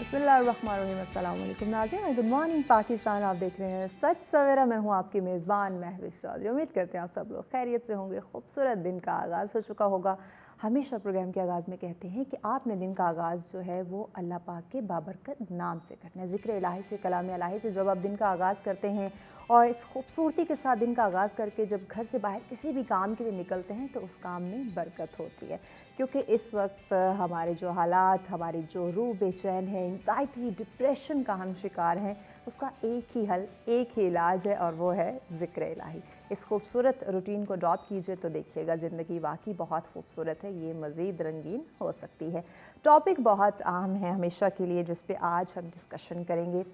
बिस्मिल्लाहिर्रहमानिर्रहीम, अस्सलाम वालेकुम नाज़रीन, गुड मॉर्निंग पाकिस्तान। आप देख रहे हैं सच सवेरा। मैं हूं आपकी मेज़बान महविश चौधरी। उम्मीद करते हैं आप सब लोग खैरियत से होंगे। खूबसूरत दिन का आगाज़ हो चुका होगा। हमेशा प्रोग्राम के आगाज़ में कहते हैं कि आपने दिन का आगाज़ जो है वो अल्लाह पाक के बाबरकत नाम से करना है, ज़िक्र इलाही से, कलाम इलाही से। जब आप दिन का आगाज़ करते हैं और इस खूबसूरती के साथ दिन का आगाज़ करके जब घर से बाहर किसी भी काम के लिए निकलते हैं तो उस काम में बरकत होती है। क्योंकि इस वक्त हमारे जो हालात, हमारी जो रूह बेचैन है, एंजाइटी, डिप्रेशन का हम शिकार हैं, उसका एक ही हल, एक ही इलाज है और वो है ज़िक्र इलाही। इस खूबसूरत रूटीन को अडॉप्ट कीजिए तो देखिएगा ज़िंदगी वाकई बहुत खूबसूरत है, ये मज़ीद रंगीन हो सकती है। टॉपिक बहुत अहम है हमेशा के लिए, जिस पे आज हम डिस्कशन करेंगे।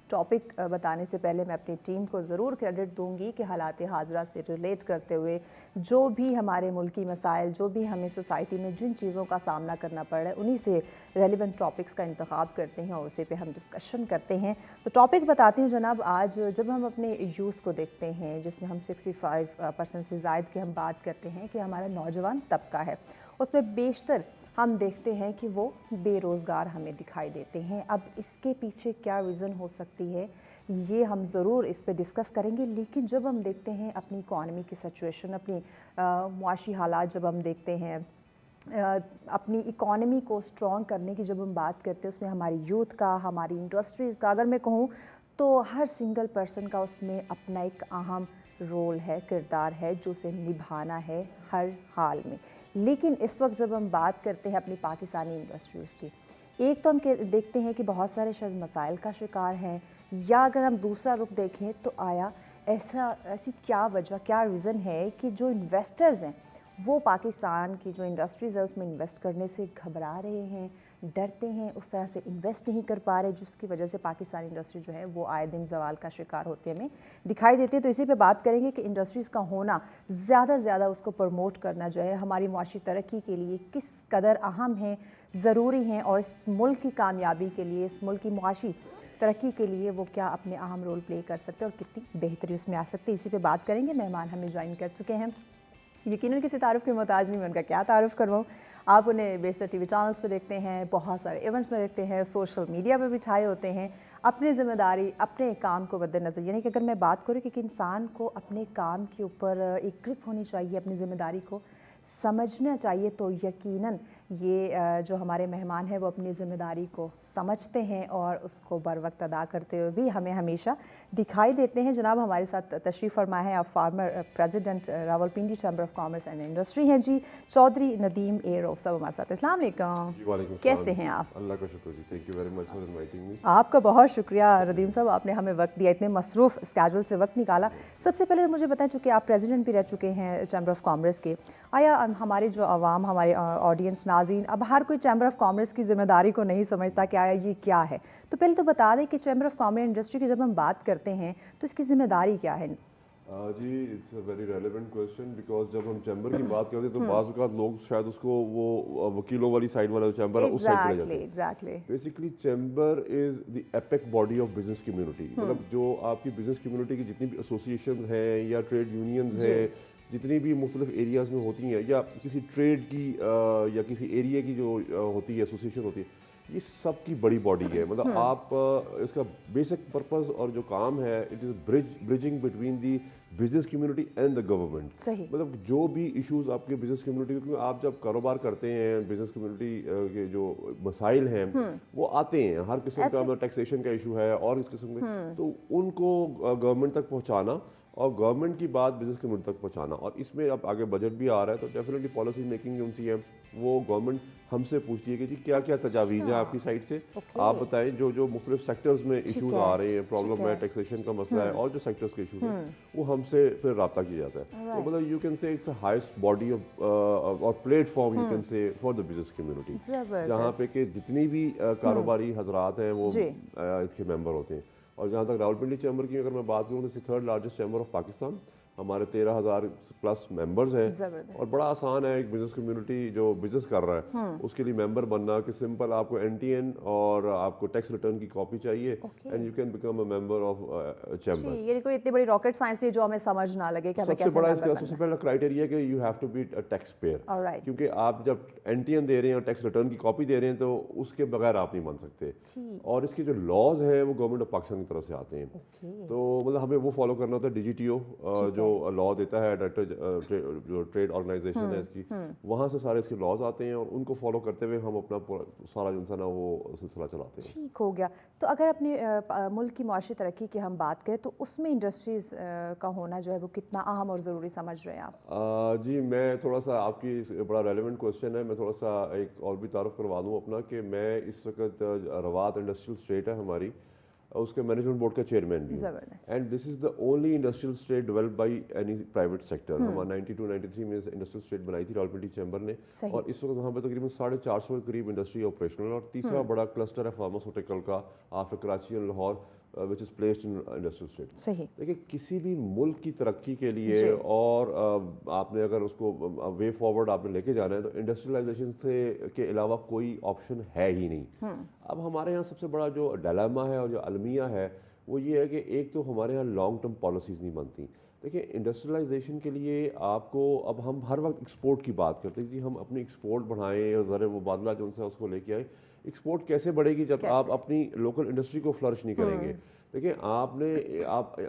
टॉपिक बताने से पहले मैं अपनी टीम को ज़रूर क्रेडिट दूंगी कि हालात हाज़रा से रिलेट करते हुए जो भी हमारे मुल्की मसाइल, जो भी हमें सोसाइटी में जिन चीज़ों का सामना करना पड़ रहा है, उन्हीं से रेलिवेंट टॉपिक्स का इंतखाब करते हैं और उसी पे हम डिस्कशन करते हैं। तो टॉपिक बताती हूँ जनाब। आज जब हम अपने यूथ को देखते हैं, जिसमें हम 65% से ज़ायद की हम बात करते हैं कि हमारा नौजवान तबका है, उसमें बेशतर हम देखते हैं कि वो बेरोज़गार हमें दिखाई देते हैं। अब इसके पीछे क्या रीज़न हो सकती है, ये हम ज़रूर इस पे डिस्कस करेंगे। लेकिन जब हम देखते हैं अपनी इकॉनमी की सिचुएशन, अपनी मुआशी हालात जब हम देखते हैं, अपनी इकॉनमी को स्ट्रॉन्ग करने की जब हम बात करते हैं, उसमें हमारी यूथ का, हमारी इंडस्ट्रीज़ का, अगर मैं कहूँ तो हर सिंगल पर्सन का उसमें अपना एक अहम रोल है, किरदार है, जो उसे निभाना है हर हाल में। लेकिन इस वक्त जब हम बात करते हैं अपनी पाकिस्तानी इंडस्ट्रीज़ की, एक तो हम देखते हैं कि बहुत सारे शायद मसाइल का शिकार हैं, या अगर हम दूसरा रुख देखें तो आया ऐसी क्या वजह, क्या रीज़न है कि जो इन्वेस्टर्स हैं वो पाकिस्तान की जो इंडस्ट्रीज़ है उसमें इन्वेस्ट करने से घबरा रहे हैं, डरते हैं, उस तरह से इन्वेस्ट नहीं कर पा रहे, जिसकी वजह से पाकिस्तानी इंडस्ट्री जो है वो आए दिन ज़वाल का शिकार होते हमें दिखाई देती है। तो इसी पे बात करेंगे कि इंडस्ट्रीज़ का होना, ज़्यादा से ज़्यादा उसको प्रमोट करना जो है हमारी मुआशी तरक्की के लिए किस कदर अहम है, ज़रूरी हैं, और इस मुल्क की कामयाबी के लिए, इस मुल्क की मुआशी तरक्की के लिए वो क्या अपने अहम रोल प्ले कर सकते हैं और कितनी बेहतरी उसमें आ सकती है। इसी पे बात करेंगे। मेहमान हमें ज्वाइन कर चुके हैं, यकीनन किसी तारुफ़ के मोहताज नहीं, मैं उनका क्या तारुफ़ करवाऊँ। आप उन्हें बेशतर टीवी चैनल्स पे देखते हैं, बहुत सारे इवेंट्स में देखते हैं, सोशल मीडिया पे भी छाए होते हैं। अपनी ज़िम्मेदारी, अपने काम को मद्देनज़र, यानी कि अगर मैं बात करूँ कि इंसान को अपने काम के ऊपर एक ग्रिप होनी चाहिए, अपनी ज़िम्मेदारी को समझना चाहिए, तो यकीनन ये जो हमारे मेहमान हैं वो अपनी ज़िम्मेदारी को समझते हैं और उसको बर वक्त अदा करते हुए भी हमें हमेशा दिखाई देते हैं। जनाब हमारे साथ तशरीफ़ फरमाए हैं, आप farmer president Rawalpindi chamber of commerce and industry हैं जी, चौधरी नदीम ए रऊफ़ साहब हमारे साथ। अस्सलाम वालेकुम, कैसे हैं आप? अल्लाह का शुक्र जी, thank you very much for inviting me. आपका बहुत शुक्रिया रदीम साहब, आपने हमें वक्त दिया, इतने मसरूफ़ स्केड्यूल से वक्त निकाला। सबसे पहले मुझे बताएं, चूँकि आप प्रेसिडेंट भी रह चुके हैं चैम्बर ऑफ कॉमर्स के, आया हमारे जो आवाम, हमारे ऑडियंस नाज़रीन, अब हर कोई चैम्बर ऑफ कॉमर्स की ज़िम्मेदारी को नहीं समझता कि आया ये क्या है। तो पहले तो बता दें कि चैम्बर ऑफ कॉमर्स इंडस्ट्री की जब हम बात करते हैं तो इसकी ज़िम्मेदारी क्या है? जी, it's a very relevant question because जब हम चैम्बर की बात करते हैं तो बाज़ औक़ात लोग शायद उसको वो वकीलों वाली साइड वाला जो चैम्बर है उस साइड पे ले जाते हैं। Exactly. Basically chamber is the epic body of business community, मतलब जो आपकी बिजनेस कम्युनिटी की जितनी भी एसोसिएशन हैं या ट्रेड यूनियंस हैं, जितनी भी मुख्तलिफ एरियाज़ में होती हैं, या किसी ट्रेड की या किसी एरिया की जो होती है एसोसिएशन होती है, ये सब की बड़ी बॉडी है। मतलब आप इसका बेसिक पर्पस और जो काम है, it is bridging between the business community and the government. सही। मतलब जो भी इश्यूज आपके बिजनेस कम्युनिटी, क्योंकि आप जब कारोबार करते हैं, बिजनेस कम्युनिटी के जो मसाइल हैं वो आते हैं, हर किस्म का, मतलब टैक्सेशन का इशू है और इस किस्म के, तो उनको गवर्नमेंट तक पहुँचाना और गवर्नमेंट की बात बिजनेस कम्युनिटी तक पहुँचाना। और इसमें अब आगे बजट भी आ रहा है तो डेफिनेटली पॉलिसी मेकिंग जो उनकी है वो गवर्नमेंट हमसे पूछती है कि जी क्या क्या तजावीज़ हैं आपकी साइड से, आप बताएं जो जो मुख्तलिफ सेक्टर्स में इशूज़ आ रहे हैं, प्रॉब्लम है, टैक्सेशन का मसला है और जो सेक्टर्स के इशूज़ हैं वो हमसे फिर रब्ता किया जाता है। तो मतलब you can say it's highest body of और platform you can say for the business community, जहाँ पे कि जितनी भी कारोबारी हजरात हैं वो इसके मेंबर होते हैं। और जहाँ तक रावलपिंडी चैम्बर की अगर मैं बात करूँ तो third largest chamber of Pakistan, हमारे 13,000 प्लस मेंबर्स हैं जबरदस्त। और बड़ा आसान है एक बिजनेस कम्युनिटी जो बिजनेस कर रहा है उसके लिए मेंबर बनना कि सिंपल आपको NTN और आपको टैक्स रिटर्न की कॉपी चाहिए and you can become a member of chamber. ये कोई इतनी बड़ी रॉकेट साइंस नहीं जो हमें समझ ना लगे कि हमें सबसे कैसे बड़ा मेंबर इसका बनना सबसे पहला क्राइटेरिया कि you have to be a taxpayer, Alright. क्योंकि आप जब NTN दे रहे हैं और टैक्स रिटर्न की कॉपी दे रहे हैं तो उसके बगैर आप नहीं बन सकते। ठीक। और इसके जो लॉज हैं वो गवर्नमेंट ऑफ पाकिस्तान की तरफ से आते हैं। Okay. तो मतलब हमें वो फॉलो करना होता है DGTO जो लॉ देता है डायरेक्टर जो ट्रेड ऑर्गेनाइजेशन है इसकी, वहाँ से सारे इसके लॉज आते हैं और उनको फॉलो करते हुए हम अपना सारा जो है ना वो सिलसिला चलाते हैं। ठीक हो गया। तो अगर अपने मुल्क की मुआशी तरक्की की हम बात करें तो उसमें इंडस्ट्रीज़ का होना जो है वो कितना अहम और ज़रूरी समझ रहे हैं आप? जी मैं थोड़ा सा आपकी बड़ा रेलेवेंट क्वेश्चन है, मैं थोड़ा सा एक और भी तारुफ करवा दूँ अपना कि मैं इस वक्त रवात इंडस्ट्रियल स्टेट है हमारी, उसके मैनेजमेंट बोर्ड का चेयरमैन भी हूँ and this is the only industrial state developed by any private sector. हमारा 92-93 में इंडस्ट्रियल स्टेट बनाई थी रावलपिंडी चैम्बर ने और इस वक्त वहाँ पर तकरीबन 450 के करीब इंडस्ट्री ऑपरेशनल और तीसरा बड़ा क्लस्टर है फार्मास्यूटिकल का आफ्टर कराची और Lahore which is placed in industrial state. सही। देखिए किसी भी मुल्क की तरक्की के लिए और आपने अगर उसको वे फॉरवर्ड आपने लेके जाना है तो इंडस्ट्रियलाइजेशन से के अलावा कोई ऑप्शन है ही नहीं। अब हमारे यहाँ सबसे बड़ा जो डायलेमा है और जो अलमिया है वो ये है कि एक तो हमारे यहाँ लॉन्ग टर्म पॉलिसीज़ नहीं बनती। देखिए इंडस्ट्रियलाइजेशन के लिए आपको अब हम हर वक्त एक्सपोर्ट की बात करते हैं कि हम अपनी एक्सपोर्ट बढ़ाएं और ज़रा वो बादला जो उनसे उसको लेके आए। एक्सपोर्ट कैसे बढ़ेगी जब आप अपनी लोकल इंडस्ट्री को फ्लरिश नहीं करेंगे। देखिए आप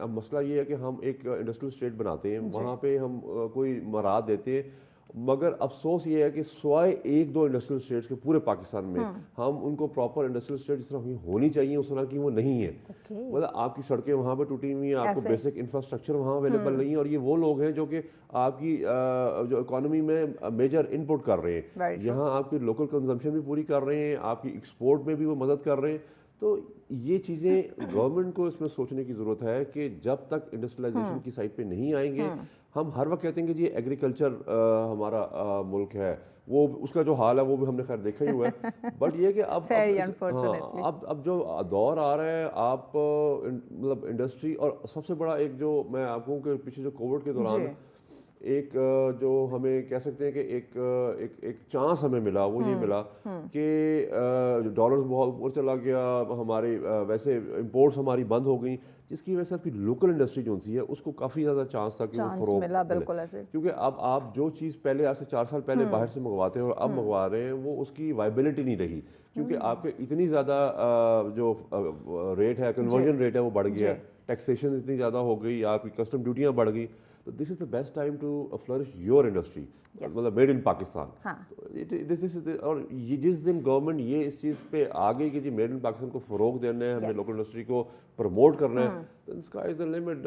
अब मसला ये है कि हम एक इंडस्ट्रियल स्टेट बनाते हैं, वहाँ पे हम कोई मराद देते हैं, मगर अफसोस ये है कि सिवाय एक दो इंडस्ट्रियल स्टेट्स के पूरे पाकिस्तान में हम उनको प्रॉपर इंडस्ट्रियल स्टेट जिस तरह होनी चाहिए उस तरह की वो नहीं है। मतलब आपकी सड़कें वहाँ पे टूटी हुई हैं, आपको बेसिक इंफ्रास्ट्रक्चर वहाँ अवेलेबल नहीं है और ये वो लोग हैं जो कि आपकी जो इकोनॉमी में मेजर इनपुट कर रहे हैं, यहाँ आपकी लोकल कंजम्पशन भी पूरी कर रहे हैं, आपकी एक्सपोर्ट में भी वो मदद कर रहे हैं। तो ये चीज़ें गवर्नमेंट को इसमें सोचने की ज़रूरत है कि जब तक इंडस्ट्रियलाइजेशन की साइड पे नहीं आएंगे, हम हर वक्त कहते हैं कि जी एग्रीकल्चर हमारा मुल्क है, वो उसका जो हाल है वो भी हमने खैर देखा ही हुआ है। बट ये कि अब जो दौर आ रहा है आप मतलब इंडस्ट्री और सबसे बड़ा एक जो मैं आपको के पीछे जो कोविड के दौरान एक जो हमें कह सकते हैं कि एक चांस हमें मिला वो ये मिला कि डॉलर्स बहुत ऊपर चला गया, हमारे वैसे इंपोर्ट्स हमारी बंद हो गई, जिसकी वजह से आपकी लोकल इंडस्ट्री जो सी है उसको काफ़ी ज़्यादा चांस था कि वो फरोग मिला। बिल्कुल ऐसे, क्योंकि अब आप जो चीज़ पहले आज से 4 साल पहले बाहर से मंगवाते हैं और अब मंगवा रहे हैं वो उसकी वायबिलिटी नहीं रही, क्योंकि आपके इतनी ज़्यादा जो रेट है कन्वर्जन रेट है वो बढ़ गया, टैक्सेशन इतनी ज़्यादा हो गई, आपकी कस्टम ड्यूटियाँ बढ़ गई। तो this is the best time to flourish your industry, मतलब made in Pakistan. This is और ये जिस दिन गवर्नमेंट ये इस चीज़ पे आ गई कि जी मेड इन पाकिस्तान को फ़रोग देना है, हमने लोकल इंडस्ट्री को प्रमोट करना है, तो स्काई इज द लिमिट।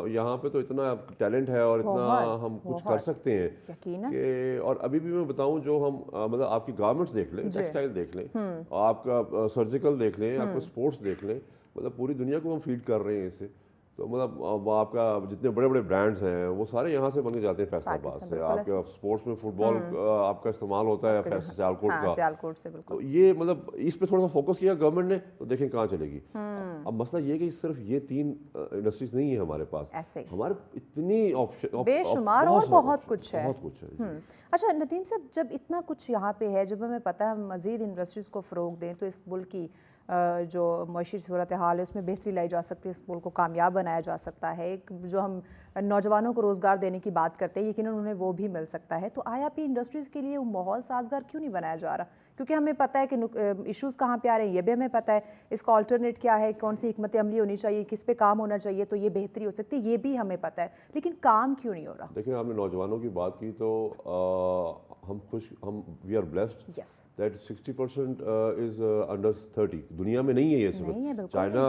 यहाँ पे तो इतना टैलेंट है और इतना हम कुछ कर सकते हैं कि, और अभी भी मैं बताऊँ जो हम मतलब आपकी गारमेंट्स देख लें, टेक्सटाइल देख लें, आपका सर्जिकल देख लें, आपका स्पोर्ट्स देख लें, मतलब पूरी दुनिया को हम फीड कर रहे हैं इससे। तो मतलब आपका जितने बड़े बड़े ब्रांड्स हैं वो सारे यहाँ से बन के जाते हैं फैसलाबाद से। आपके स्पोर्ट्स में फुटबॉल आपका इस्तेमाल होता है सियालकोट का, सियालकोट से बिल्कुल। तो ये मतलब इस पे थोड़ा सा फोकस किया गवर्नमेंट ने, तो देखें कहाँ चलेगी। अब मसला ये कि सिर्फ ये 3 इंडस्ट्रीज नहीं है हमारे पास, हमारे इतनी ऑप्शन बेशुमार और बहुत कुछ है। अच्छा नदीम साहब, जब इतना कुछ यहाँ पे है, जब हमें पता है मज़ीद इंडस्ट्रीज़ को फ़रोग दें तो इस मुल्क की जो मईशी सूरत हाल है उसमें बेहतरी लाई जा सकती है, इस मुल्क को कामयाब बनाया जा सकता है, एक जो हम नौजवानों को रोज़गार देने की बात करते हैं यकीनन उन्हें वो भी मिल सकता है। तो आया भी इंडस्ट्रीज़ के लिए वो माहौल साजगार क्यों नहीं बनाया जा रहा? क्योंकि हमें पता है कि इश्यूज़ कहाँ पे आ रहे हैं, ये भी हमें पता है, इसका ऑल्टरनेट क्या है, कौन सी हिकमत अमली होनी चाहिए, किस पे काम होना चाहिए तो ये बेहतरी हो सकती है, ये भी हमें पता है, लेकिन काम क्यों नहीं हो रहा? देखिए आपने नौजवानों की बात की तो हम we are blessed that 60% is under 30। दुनिया में नहीं है ये सिर्फ, चाइना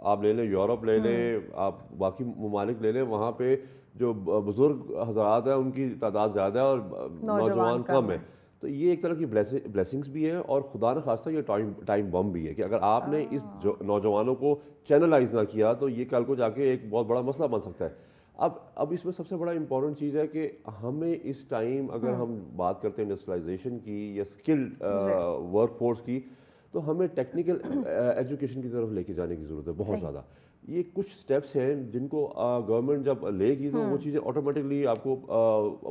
आप ले लें, यूरोप ले लें, आप बाकी ममालिक ले लें, वहाँ पे जो बुजुर्ग हजरात हैं उनकी तादाद ज़्यादा है और नौजवान कम है। तो ये एक तरह की ब्लेसिंग्स भी है और खुदा न खास्ता ये टाइम बम भी है कि अगर आपने इस नौजवानों को चैनलाइज ना किया तो ये कल को जाके एक बहुत बड़ा मसला बन सकता है। अब इसमें सबसे बड़ा इंपॉर्टेंट चीज़ है कि हमें इस टाइम अगर हम बात करते हैं इंडस्ट्रियलाइजेशन की या स्किल्ड वर्कफोर्स की, तो हमें टेक्निकल एजुकेशन की तरफ लेके जाने की ज़रूरत है बहुत ज़्यादा। ये कुछ स्टेप्स हैं जिनको गवर्नमेंट जब लेगी तो वो चीज़ें ऑटोमेटिकली आपको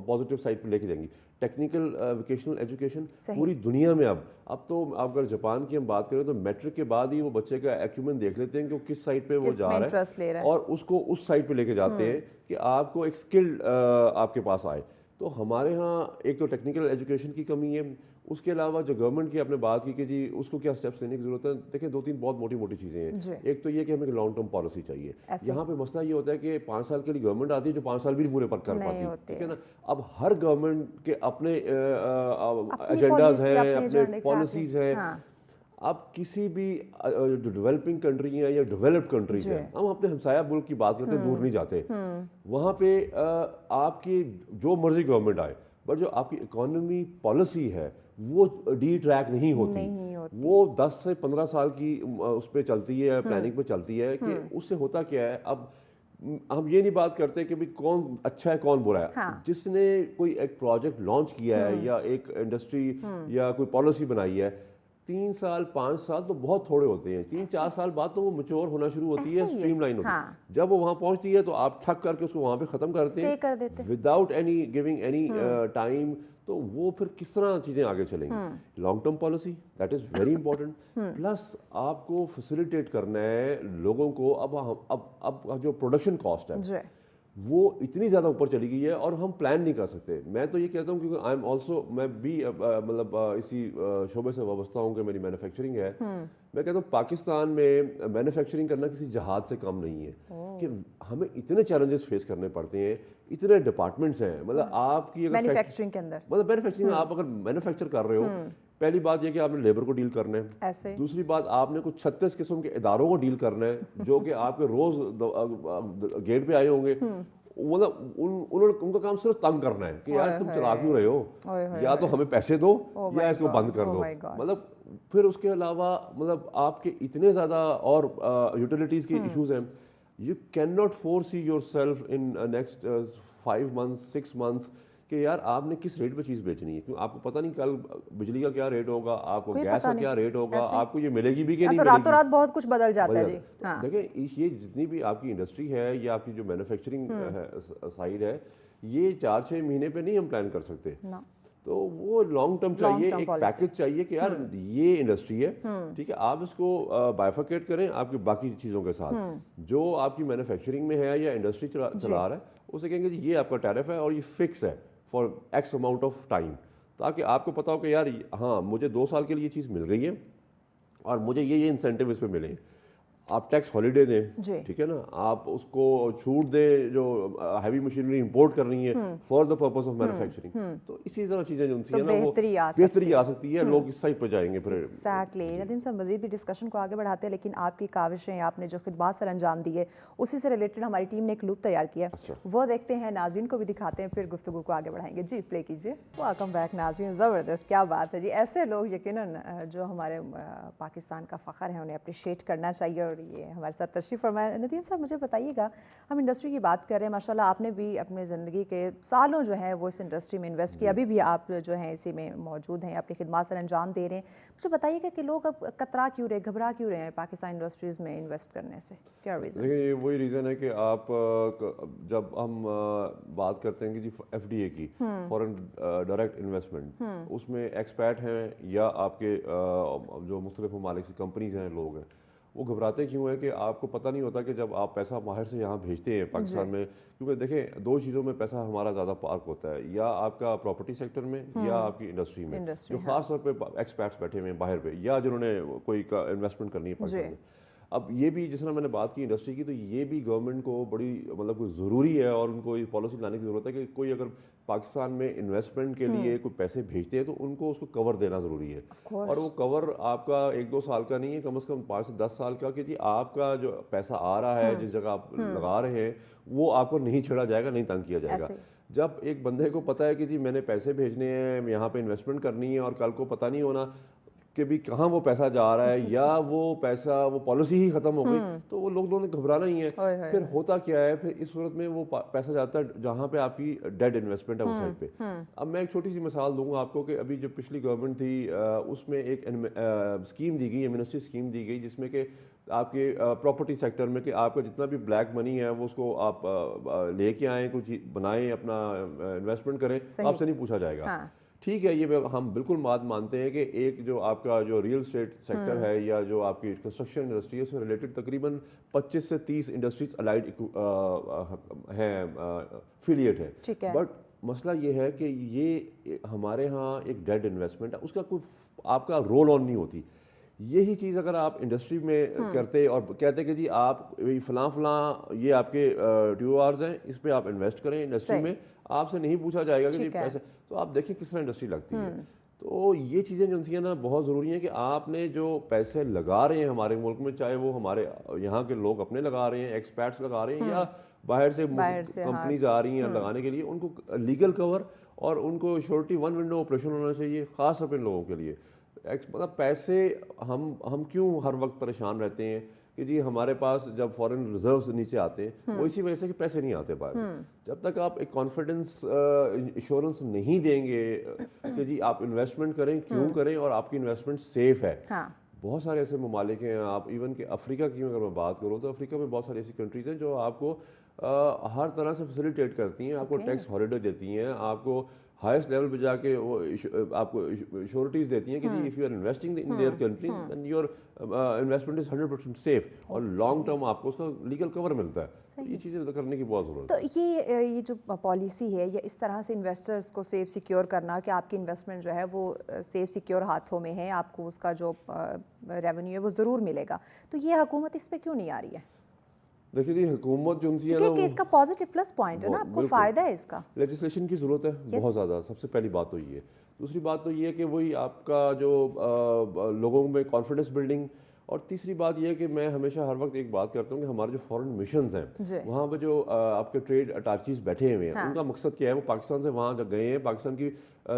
पॉजिटिव साइड पे लेके जाएंगी। टेक्निकल वोकेशनल एजुकेशन पूरी दुनिया में अब तो आप अगर जापान की हम बात करें तो मैट्रिक के बाद ही वो बच्चे का एक्यूमेंट देख लेते हैं कि वो किस साइड पे वो जा रहा है और उसको उस साइड पे लेके जाते हैं कि आपको एक स्किल्ड आपके पास आए। तो हमारे यहाँ एक तो टेक्निकल एजुकेशन की कमी है, उसके अलावा जो गवर्नमेंट की आपने बात की कि जी उसको क्या स्टेप्स लेने की जरूरत है। देखिए 2-3 बहुत मोटी मोटी चीज़ें हैं। एक तो ये कि हमें लॉन्ग टर्म पॉलिसी चाहिए। यहाँ पे मसला ये होता है कि 5 साल के लिए गवर्नमेंट आती है जो 5 साल भी पूरे पर कर पाती, ठीक है ना। अब हर गवर्नमेंट के अपने एजेंडाज हैं, अपने पॉलिसीज हैं। अब किसी भी जो डेवलपिंग कंट्री है या डेवलप्ड कंट्रीज है, हम अपने हमसाया मुल्क की बात करते हैं, दूर नहीं जाते, वहाँ पे आपकी जो मर्जी गवर्नमेंट आए बट जो आपकी इकोनॉमी पॉलिसी है वो डी ट्रैक नहीं होती। वो 10 से 15 साल की उस पर चलती है, प्लानिंग पे चलती है कि उससे होता क्या है। अब हम ये नहीं बात करते कि भाई कौन अच्छा है कौन बुरा है। जिसने कोई एक प्रोजेक्ट लॉन्च किया है या एक इंडस्ट्री या कोई पॉलिसी बनाई है, 3 साल 5 साल तो बहुत थोड़े होते हैं। 3-4 साल बाद तो वो मैच्योर होना शुरू होती है, स्ट्रीमलाइन होती है। जब वो वहाँ पहुँचती है तो आप ठक करके उसको वहाँ पे ख़त्म करते हैं without any giving any time. तो वो फिर किस तरह चीज़ें आगे चलेंगी। Long term policy that is very important. Plus आपको फैसिलिटेट करना है लोगों को। अब जो प्रोडक्शन कॉस्ट है वो इतनी ज़्यादा ऊपर चली गई है और हम प्लान नहीं कर सकते। मैं तो ये कहता हूँ क्योंकि आई एम ऑल्सो, मैं भी मतलब इसी शोबे से वाबस्ता हूँ कि मेरी मैन्युफैक्चरिंग है। मैं कहता हूँ पाकिस्तान में मैन्युफैक्चरिंग करना किसी जहाज से कम नहीं है कि हमें इतने चैलेंजेस फेस करने पड़ते हैं, इतने डिपार्टमेंट्स हैं। मतलब आपकी अगर मैन्युफैक्चरिंग के अंदर मतलब मैन्युफैक्चरिंग आप अगर मैन्युफैक्चर कर रहे हो, पहली बात यह कि आपने लेबर को डील करना है। दूसरी बात आपने कुछ 36 किस्म के इदारों को डील करना है जो कि आपके रोज गेट पे आए होंगे। मतलब उनका काम सिर्फ तंग करना है कि यार तुम चला क्यों रहे हो, या तो हमें पैसे दो या इसको बंद कर दो। मतलब फिर उसके अलावा मतलब आपके इतने ज़्यादा और यूटिलिटीज़ के इश्यूज हैं। You can not force your self in next 5 months 6 months कि यार आपने किस रेट पे चीज़ बेचनी है, क्योंकि आपको पता नहीं कल बिजली का क्या रेट होगा, आपको गैस का क्या रेट होगा, आपको ये मिलेगी भी कि नहीं तो मिलेगी। रातों रात बहुत कुछ बदल जाता है जी। देखिए ये जितनी भी आपकी इंडस्ट्री है या आपकी जो मैन्युफैक्चरिंग साइड है, ये 4-6 महीने पे नहीं हम प्लान कर सकते। तो वो लॉन्ग टर्म चाहिए, एक पैकेज चाहिए कि यार ये इंडस्ट्री है, ठीक है, आप इसको बाइफरकेट करें आपकी बाकी चीज़ों के साथ। जो आपकी मैन्युफैक्चरिंग में है या इंडस्ट्री चला रहा है उसे कहेंगे जी ये आपका टैरिफ है और ये फिक्स है for x amount of time, ताकि आपको पता हो कि यार हाँ मुझे 2 साल के लिए ये चीज़ मिल गई है और मुझे ये इंसेंटिव इस पे मिले हैं। आप टैक्स हॉलीडे दें, ठीक है ना, आप उसको छूट दें जो हैवी मशीनरी इंपोर्ट कर रही है for the purpose of manufacturing. तो इसी तरह चीजें जो उनसी है ना वो बेहतरी आ सकती है, लोग इस साइड पर जाएंगे फिर। एग्जैक्टली। नदीम साहब मजीद भी डिस्कशन को आगे बढ़ाते हैं, लेकिन आपकी काविशें, आपने जो खिदमत सर अंजाम दी है उसी से रिलेटेड हमारी टीम ने एक लूप तैयार किया है, वो देखते हैं, नाज़रीन को भी दिखाते हैं, फिर गुफ्तगू को आगे बढ़ाएंगे। जी प्ले कीजिए। वेलकम बैक नाज़रीन। ज़बरदस्त, क्या बात है जी। ऐसे लोग यकीनन जो हमारे पाकिस्तान का फ़ख्र है उन्हें अप्रिशिएट करना चाहिए और ये हमारे साथ तशरीफ़ फरमाया। नदीम साहब मुझे बताइएगा, हम इंडस्ट्री की बात कर रहे हैं, माशाल्लाह आपने भी अपने ज़िंदगी के सालों जो है वो इस इंडस्ट्री में इन्वेस्ट किया, अभी भी आप जो हैं इसी में मौजूद हैं, अपनी खिदमत से अंजाम दे रहे हैं। मुझे बताइएगा कि लोग अब कतरा क्यों रहे, घबरा क्यों रहे हैं पाकिस्तान इंडस्ट्रीज़ में इन्वेस्ट करने से, क्या रीज़न? देखिए ये वही रीज़न है कि आप जब हम बात करते हैं कि जी FDI की, फॉरेन डायरेक्ट इन्वेस्टमेंट, उसमें एक्सपैट हैं या आपके जो मुख्तलिफ ममालिक से कंपनीज हैं, लोग हैं, वो घबराते क्यों है कि आपको पता नहीं होता कि जब आप पैसा बाहर से यहाँ भेजते हैं पाकिस्तान में, क्योंकि देखें 2 चीज़ों में पैसा हमारा ज़्यादा पार्क होता है, या आपका प्रॉपर्टी सेक्टर में या आपकी इंडस्ट्री में, जो ख़ास तौर पे एक्सपर्ट्स बैठे हुए हैं बाहर पे या जिन्होंने कोई इन्वेस्टमेंट करनी है पाकिस्तान में। अब ये भी जिस तरह मैंने बात की इंडस्ट्री की, तो ये भी गवर्नमेंट को बड़ी मतलब कोई ज़रूरी है और उनको ये पॉलिसी लाने की ज़रूरत है कि कोई अगर पाकिस्तान में इन्वेस्टमेंट के लिए कोई पैसे भेजते हैं तो उनको उसको कवर देना ज़रूरी है। और वो कवर आपका 1-2 साल का नहीं है, कम से कम 5 से 10 साल का, कि जी आपका जो पैसा आ रहा है, जिस जगह आप लगा रहे हैं, वो आपको नहीं छेड़ा जाएगा, नहीं तंग किया जाएगा। जब एक बंदे को पता है कि जी मैंने पैसे भेजने हैं, यहाँ पे इन्वेस्टमेंट करनी है और कल को पता नहीं होना, कि भी कहाँ वो पैसा जा रहा है या वो पैसा वो पॉलिसी ही खत्म हो गई, तो वो लोगों ने घबराना ही है। फिर होता क्या है, फिर इस सूरत में वो पैसा जाता है जहाँ पे आपकी डेड इन्वेस्टमेंट है उस साइड पे। अब मैं एक छोटी सी मिसाल दूंगा आपको कि अभी जो पिछली गवर्नमेंट थी उसमें एक स्कीम दी गई, मिनिस्ट्री स्कीम दी गई, जिसमें कि आपके प्रॉपर्टी सेक्टर में कि आपका जितना भी ब्लैक मनी है वो उसको आप लेके आएँ, कुछ बनाएं, अपना इन्वेस्टमेंट करें, आपसे नहीं पूछा जाएगा। ठीक है, ये हम बिल्कुल बात मानते हैं कि एक जो आपका जो रियल एस्टेट सेक्टर है या जो आपकी कंस्ट्रक्शन इंडस्ट्री है उससे रिलेटेड तकरीबन 25 से 30 इंडस्ट्रीज अलाइड हैं, एफिलिएट है। बट मसला ये है कि ये हमारे यहाँ एक डेड इन्वेस्टमेंट है, उसका कोई आपका रोल ऑन नहीं होती। यही चीज़ अगर आप इंडस्ट्री में करते और कहते कि जी आप फलां फलां ये आपके ट्यूआर्स हैं, इस पे आप इन्वेस्ट करें इंडस्ट्री में, आपसे नहीं पूछा जाएगा कि जी पैसे, तो आप देखिए किस तरह इंडस्ट्री लगती है। तो ये चीज़ें जो हैं ना बहुत ज़रूरी है कि आपने जो पैसे लगा रहे हैं हमारे मुल्क में, चाहे वो हमारे यहाँ के लोग अपने लगा रहे हैं, एक्सपर्ट्स लगा रहे हैं, या बाहर से कंपनीज आ रही हैं लगाने के लिए, उनको लीगल कवर और उनको श्योरिटी वन विंडो ऑपरेशन होना चाहिए, ख़ास तौर पर इन लोगों के लिए। मतलब पैसे हम क्यों हर वक्त परेशान रहते हैं कि जी हमारे पास जब फॉरेन रिजर्व्स नीचे आते हैं वो इसी वजह से कि पैसे नहीं आते बाहर। जब तक आप एक कॉन्फिडेंस इंश्योरेंस नहीं देंगे कि जी आप इन्वेस्टमेंट करें, क्यों करें और आपकी इन्वेस्टमेंट सेफ है। बहुत सारे ऐसे ममालिक हैं, आप इवन कि अफ्रीका की अगर मैं बात करूँ तो अफ्रीका में बहुत सारी ऐसी कंट्रीज़ हैं जो आपको हर तरह से फैसिलिटेट करती हैं, आपको टैक्स हॉलिडे देती हैं, आपको हाईएस्ट लेवल पे जाके वो आपको श्योरिटीज देती हैं कि जी if you are investing in their country then your investment is 100% safe और लॉन्ग टर्म आपको उसका लीगल कवर मिलता है। तो ये चीज़ें करने की बहुत ज़रूरत है। तो ये जो पॉलिसी है या इस तरह से इन्वेस्टर्स को सेफ सिक्योर करना कि आपकी इन्वेस्टमेंट जो है वो सेफ सिक्योर हाथों में है, आपको उसका जो रेवेन्यू है वो ज़रूर मिलेगा, तो ये हुकूमत इस पर क्यों नहीं आ रही है? देखिए जी, हुकूमत जो उनकी है ना, क्योंकि इसका पॉजिटिव प्लस पॉइंट है ना, आपको फ़ायदा है इसका। लेजिस्लेशन की ज़रूरत है बहुत ज़्यादा, सबसे पहली बात तो ये है। दूसरी बात तो ये है कि वही आपका जो लोगों में कॉन्फिडेंस बिल्डिंग, और तीसरी बात यह है कि मैं हमेशा हर वक्त एक बात करता हूँ कि हमारे जो फॉरेन मिशंस हैं वहाँ पर जो आपके ट्रेड अटैचीज बैठे हुए हैं, उनका मकसद क्या है, वो पाकिस्तान से वहाँ जब गए हैं, पाकिस्तान की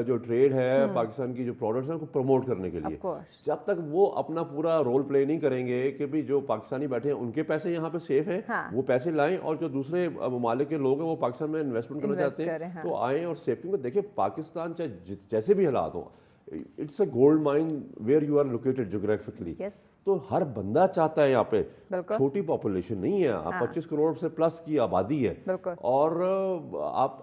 जो ट्रेड है, पाकिस्तान की जो प्रोडक्ट्स हैं उनको प्रमोट करने के लिए। जब तक वो अपना पूरा रोल प्ले नहीं करेंगे कि भी जो पाकिस्तानी बैठे हैं उनके पैसे यहाँ पे सेफ हैं, वो पैसे लाएं, और जो दूसरे ममालिक के लोग हैं वो पाकिस्तान में इन्वेस्टमेंट करना चाहते हैं तो आएँ और सेफ। क्योंकि देखिए पाकिस्तान चाहे जैसे भी हालात हों, it's a gold mine where you are located geographically. तो हर बंदा चाहता है, यहाँ पे छोटी पॉपुलेशन नहीं है, आप 25 करोड़ से प्लस की आबादी है, और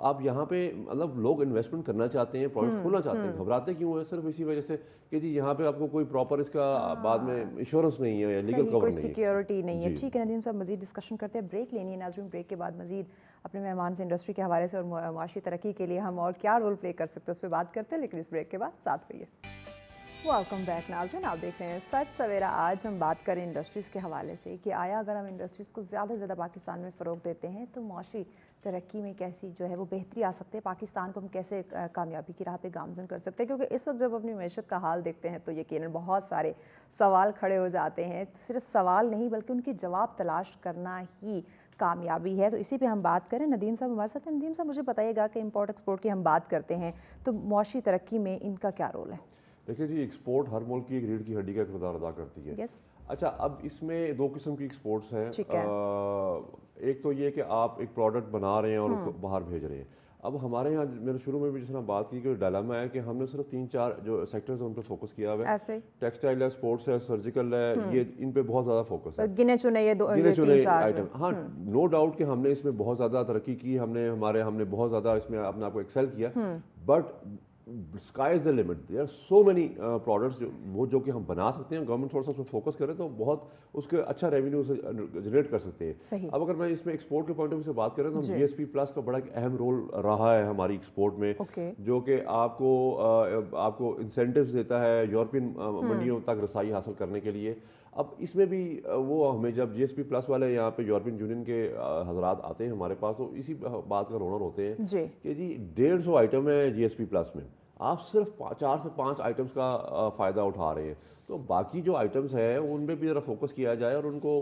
आप यहाँ पे मतलब लोग इन्वेस्टमेंट करना चाहते हैं, प्रोजेक्ट खोलना चाहते हैं। घबराते क्यों है? सिर्फ इसी वजह से कि जी यहाँ पे आपको कोई प्रॉपर इसका बाद में इंश्योरेंस नहीं है या लीगल कवर नहीं है, सिक्योरिटी नहीं है। ठीक है नदीम साहब, मजीद डिस्कशन करते हैं, ब्रेक लेनी है नाज़रीन। ब्रेक के बाद मजीद अपने मेहमान से इंडस्ट्री के हवाले से और माशी तरक्की के लिए हम और क्या रोल प्ले कर सकते हैं उस पर बात करते हैं, लेकिन इस ब्रेक के बाद साथ रहिए। वेलकम बैक नाज़रीन, आप देख रहे हैं सच सवेरा। आज हम बात करें इंडस्ट्रीज़ के हवाले से कि आया अगर हम इंडस्ट्रीज़ को ज़्यादा से ज़्यादा पाकिस्तान में फ़रोग देते हैं तो माशी तरक्की में कैसी जो है वो बेहतरी आ सकती है, पाकिस्तान को हम कैसे कामयाबी की राह पे गामज़न कर सकते हैं। क्योंकि इस वक्त जब अपनी मैशत का हाल देखते हैं तो यकीनन बहुत सारे सवाल खड़े हो जाते हैं। सिर्फ सवाल नहीं बल्कि उनकी जवाब तलाश करना ही कामयाबी है। तो इसी पे हम बात करें, नदीम साहब हमारे साथ हैं। नदीम साहब मुझे बताइएगा कि इंपोर्ट एक्सपोर्ट की हम बात करते हैं तो मुआशी तरक्की में इनका क्या रोल है? देखिए जी, एक्सपोर्ट हर मुल्क की एक रीढ़ की हड्डी का किरदार अदा करती है। अच्छा, अब इसमें दो किस्म की एक्सपोर्ट्स हैं। एक तो ये कि आप एक प्रोडक्ट बना रहे हैं और उसको बाहर भेज रहे हैं। अब हमारे यहाँ मैंने शुरू में भी जिस तरह बात की कि डायलेमा है कि हमने सिर्फ 3-4 जो सेक्टर्स हैं उन पर फोकस किया हुआ है। टेक्सटाइल है, स्पोर्ट्स है, सर्जिकल है, ये इन पे बहुत ज़्यादा फोकस है, गिने चुने आइटम। हाँ, नो डाउट कि हमने इसमें बहुत ज़्यादा तरक्की की, हमने बहुत ज़्यादा इसमें अपने आप को एक्सेल किया, but sky is the limit. There are so many products जो कि हम बना सकते हैं। गवर्नमेंट थोड़ा सा उसमें फोकस करे तो बहुत उसके अच्छा रेवेन्यू से जनरेट कर सकते हैं। अब अगर मैं इसमें एक्सपोर्ट के पॉइंट ऑफ व्यू से बात करें तो जीएसपी प्लस का बड़ा अहम रोल रहा है हमारी एक्सपोर्ट में, जो कि आपको इंसेंटिव्स देता है यूरोपियन मंडियों तक रसाई हासिल करने के लिए। अब इसमें भी वो हमें जब जीएसपी प्लस वाले यहाँ पे यूरोपियन यूनियन के हजरात आते हैं हमारे पास, तो इसी बात का रोनर होते हैं कि जी 150 आइटम है जीएसपी प्लस में। आप सिर्फ 4 से 5 आइटम्स का फ़ायदा उठा रहे हैं। तो बाकी जो आइटम्स हैं उनपे भी ज़रा फोकस किया जाए और उनको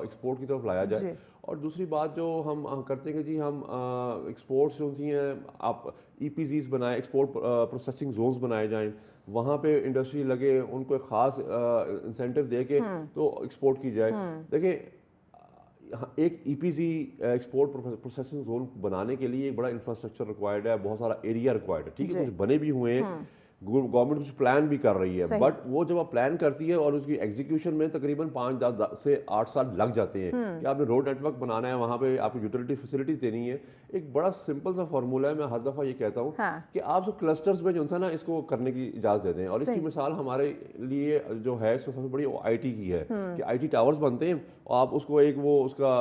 एक्सपोर्ट की तरफ लाया जाए। और दूसरी बात जो हम करते हैं कि जी हम एक्सपोर्ट्स जो होती हैं, आप EPZs बनाए, एक्सपोर्ट प्रोसेसिंग जोन्स बनाए जाएं, वहाँ पे इंडस्ट्री लगे, उनको एक ख़ास इंसेंटिव दे के तो एक्सपोर्ट की जाए। देखिए एक EPZ एक्सपोर्ट प्रोसेसिंग जोन बनाने के लिए एक बड़ा इंफ्रास्ट्रक्चर रिक्वायर्ड है, बहुत सारा एरिया रिक्वायर्ड है, ठीक है, कुछ बने भी हुए हैं, गवर्नमेंट कुछ प्लान भी कर रही है, बट वो जब आप प्लान करती है और उसकी एग्जीक्यूशन में तकरीबन 5 से 8 साल लग जाते हैं कि आपने रोड नेटवर्क बनाना है, वहाँ पे आपको यूटिलिटी फैसिलिटीज देनी है। एक बड़ा सिंपल सा फार्मूला है, मैं हर दफ़ा ये कहता हूँ कि आप जो क्लस्टर्स में जो है ना इसको करने की इजाज़त देते हैं। और इसकी मिसाल हमारे लिए जो है सबसे बड़ी वो IT की है कि IT टावर्स बनते हैं और आप उसको एक वो उसका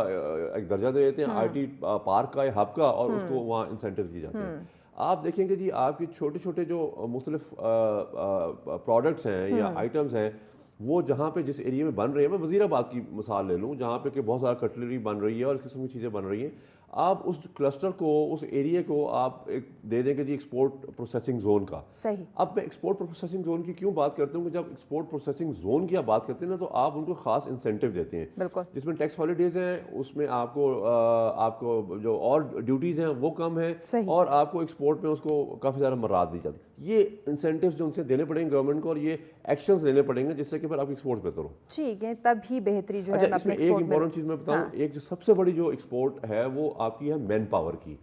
एक दर्जा दे देते हैं IT पार्क का या हब का, और उसको वहाँ इंसेंटिव दिए जाते हैं। आप देखेंगे जी आपके छोटे छोटे जो मुख्तलिफ प्रोडक्ट्स हैं या आइटम्स हैं, वो जहाँ पे जिस एरिया में बन रहे हैं, मैं वज़ीराबाद की मिसाल ले लूँ जहाँ पे कि बहुत सारा कटलरी बन रही है और इस किस्म की चीज़ें बन रही हैं, आप उस क्लस्टर को, उस एरिया को आप एक दे देंगे जी एक्सपोर्ट प्रोसेसिंग जोन का। सही। अब मैं एक्सपोर्ट प्रोसेसिंग जोन की क्यों बात करता हूँ कि जब एक्सपोर्ट प्रोसेसिंग जोन की आप बात करते हैं ना, तो आप उनको खास इंसेंटिव देते हैं, बिल्कुल, जिसमें टैक्स हॉलीडेज हैं, उसमें आपको जो और ड्यूटीज़ हैं वो कम है, और आपको एक्सपोर्ट में उसको काफ़ी ज़्यादा मराद दी जाती है। ये इंसेंटिव्स जो उनसे देने पड़ेंगे गवर्नमेंट को, और ये एक्शंस लेने पड़ेंगे जिससे कि फिर आपकी एक्सपोर्ट बेहतर हो। ठीक है, तभी बेहतरी जो है अच्छा, इसमें एक इंपॉर्टेंट चीज़ मैं बताऊँ, एक जो सबसे बड़ी जो एक्सपोर्ट है वो आपकी है मैन पावर की,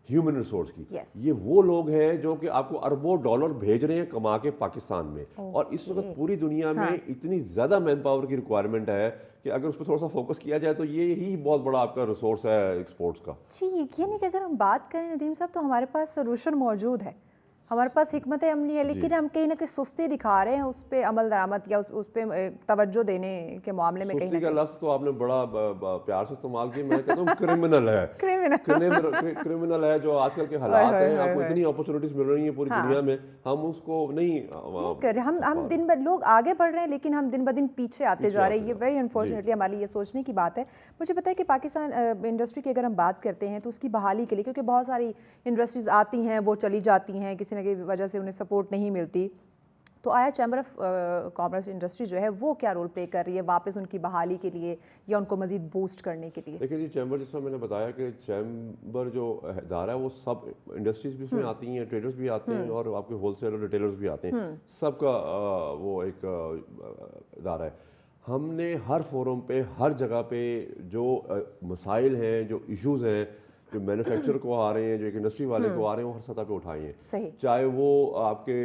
ह्यूमन रिसोर्स की। ये वो लोग हैं जो कि आपको अरबों डॉलर भेज रहे हैं कमा के पाकिस्तान में, और इस वक्त पूरी दुनिया में इतनी ज़्यादा मैन पावर की रिक्वायरमेंट है कि अगर उस पर थोड़ा सा फोकस किया जाए तो ये ही बहुत बड़ा आपका रिसोर्स है एक्सपोर्ट्स का। ठीक, यानी कि अगर हम बात करें नदीम साहब, तो हमारे पास सोल्यूशन मौजूद है, हमारे पास हिकमत अमली है, लेकिन हम कहीं ना कहीं सुस्ती दिखा रहे हैं उस पर अमल दरामद या उस पर तवज्जो देने के मामले में। सुस्ती का लफ्ज़ तो आपने बड़ा प्यार से इस्तेमाल किया, मैं कहता हूँ क्रिमिनल है। क्रिमिनल है जो आजकल के हालात हैं, आपको इतनी अपॉर्चुनिटीज मिल रही हैं पूरी दुनिया में, हम उसको नहीं कर रहे। हम दिन ब लोग आगे बढ़ रहे हैं लेकिन हम दिन ब दिन पीछे आते जा रहे हैं। ये वेरी अनफॉर्चुनेटली हमारे लिए सोचने की बात है। मुझे पता है कि पाकिस्तान इंडस्ट्री की अगर हम बात करते हैं तो उसकी बहाली के लिए, क्योंकि बहुत सारी इंडस्ट्रीज आती हैं, वो चली जाती हैं, किसी न किसी वजह से उन्हें सपोर्ट नहीं मिलती, तो आया चैम्बर ऑफ कॉमर्स इंडस्ट्री जो है वो क्या रोल प्ले कर रही है वापस उनकी बहाली के लिए या उनको मजीद बूस्ट करने के लिए? देखिए जी, चैम्बर, जिस तरह मैंने बताया कि चैम्बर जो इदारा है वो सब इंडस्ट्रीज भी उसमें आती हैं, ट्रेडर्स भी आते हैं और आपके होलसेलर रिटेलर्स भी आते हैं, सबका वो एक इदारा है। हमने हर फोरम पे, हर जगह पे जो मसाइल हैं, जो इश्यूज़ हैं, जो मैन्युफैक्चर को आ रहे हैं, जो एक इंडस्ट्री वाले को आ रहे हैं, वो हर सतह पे उठाए हैं। चाहे वो आपके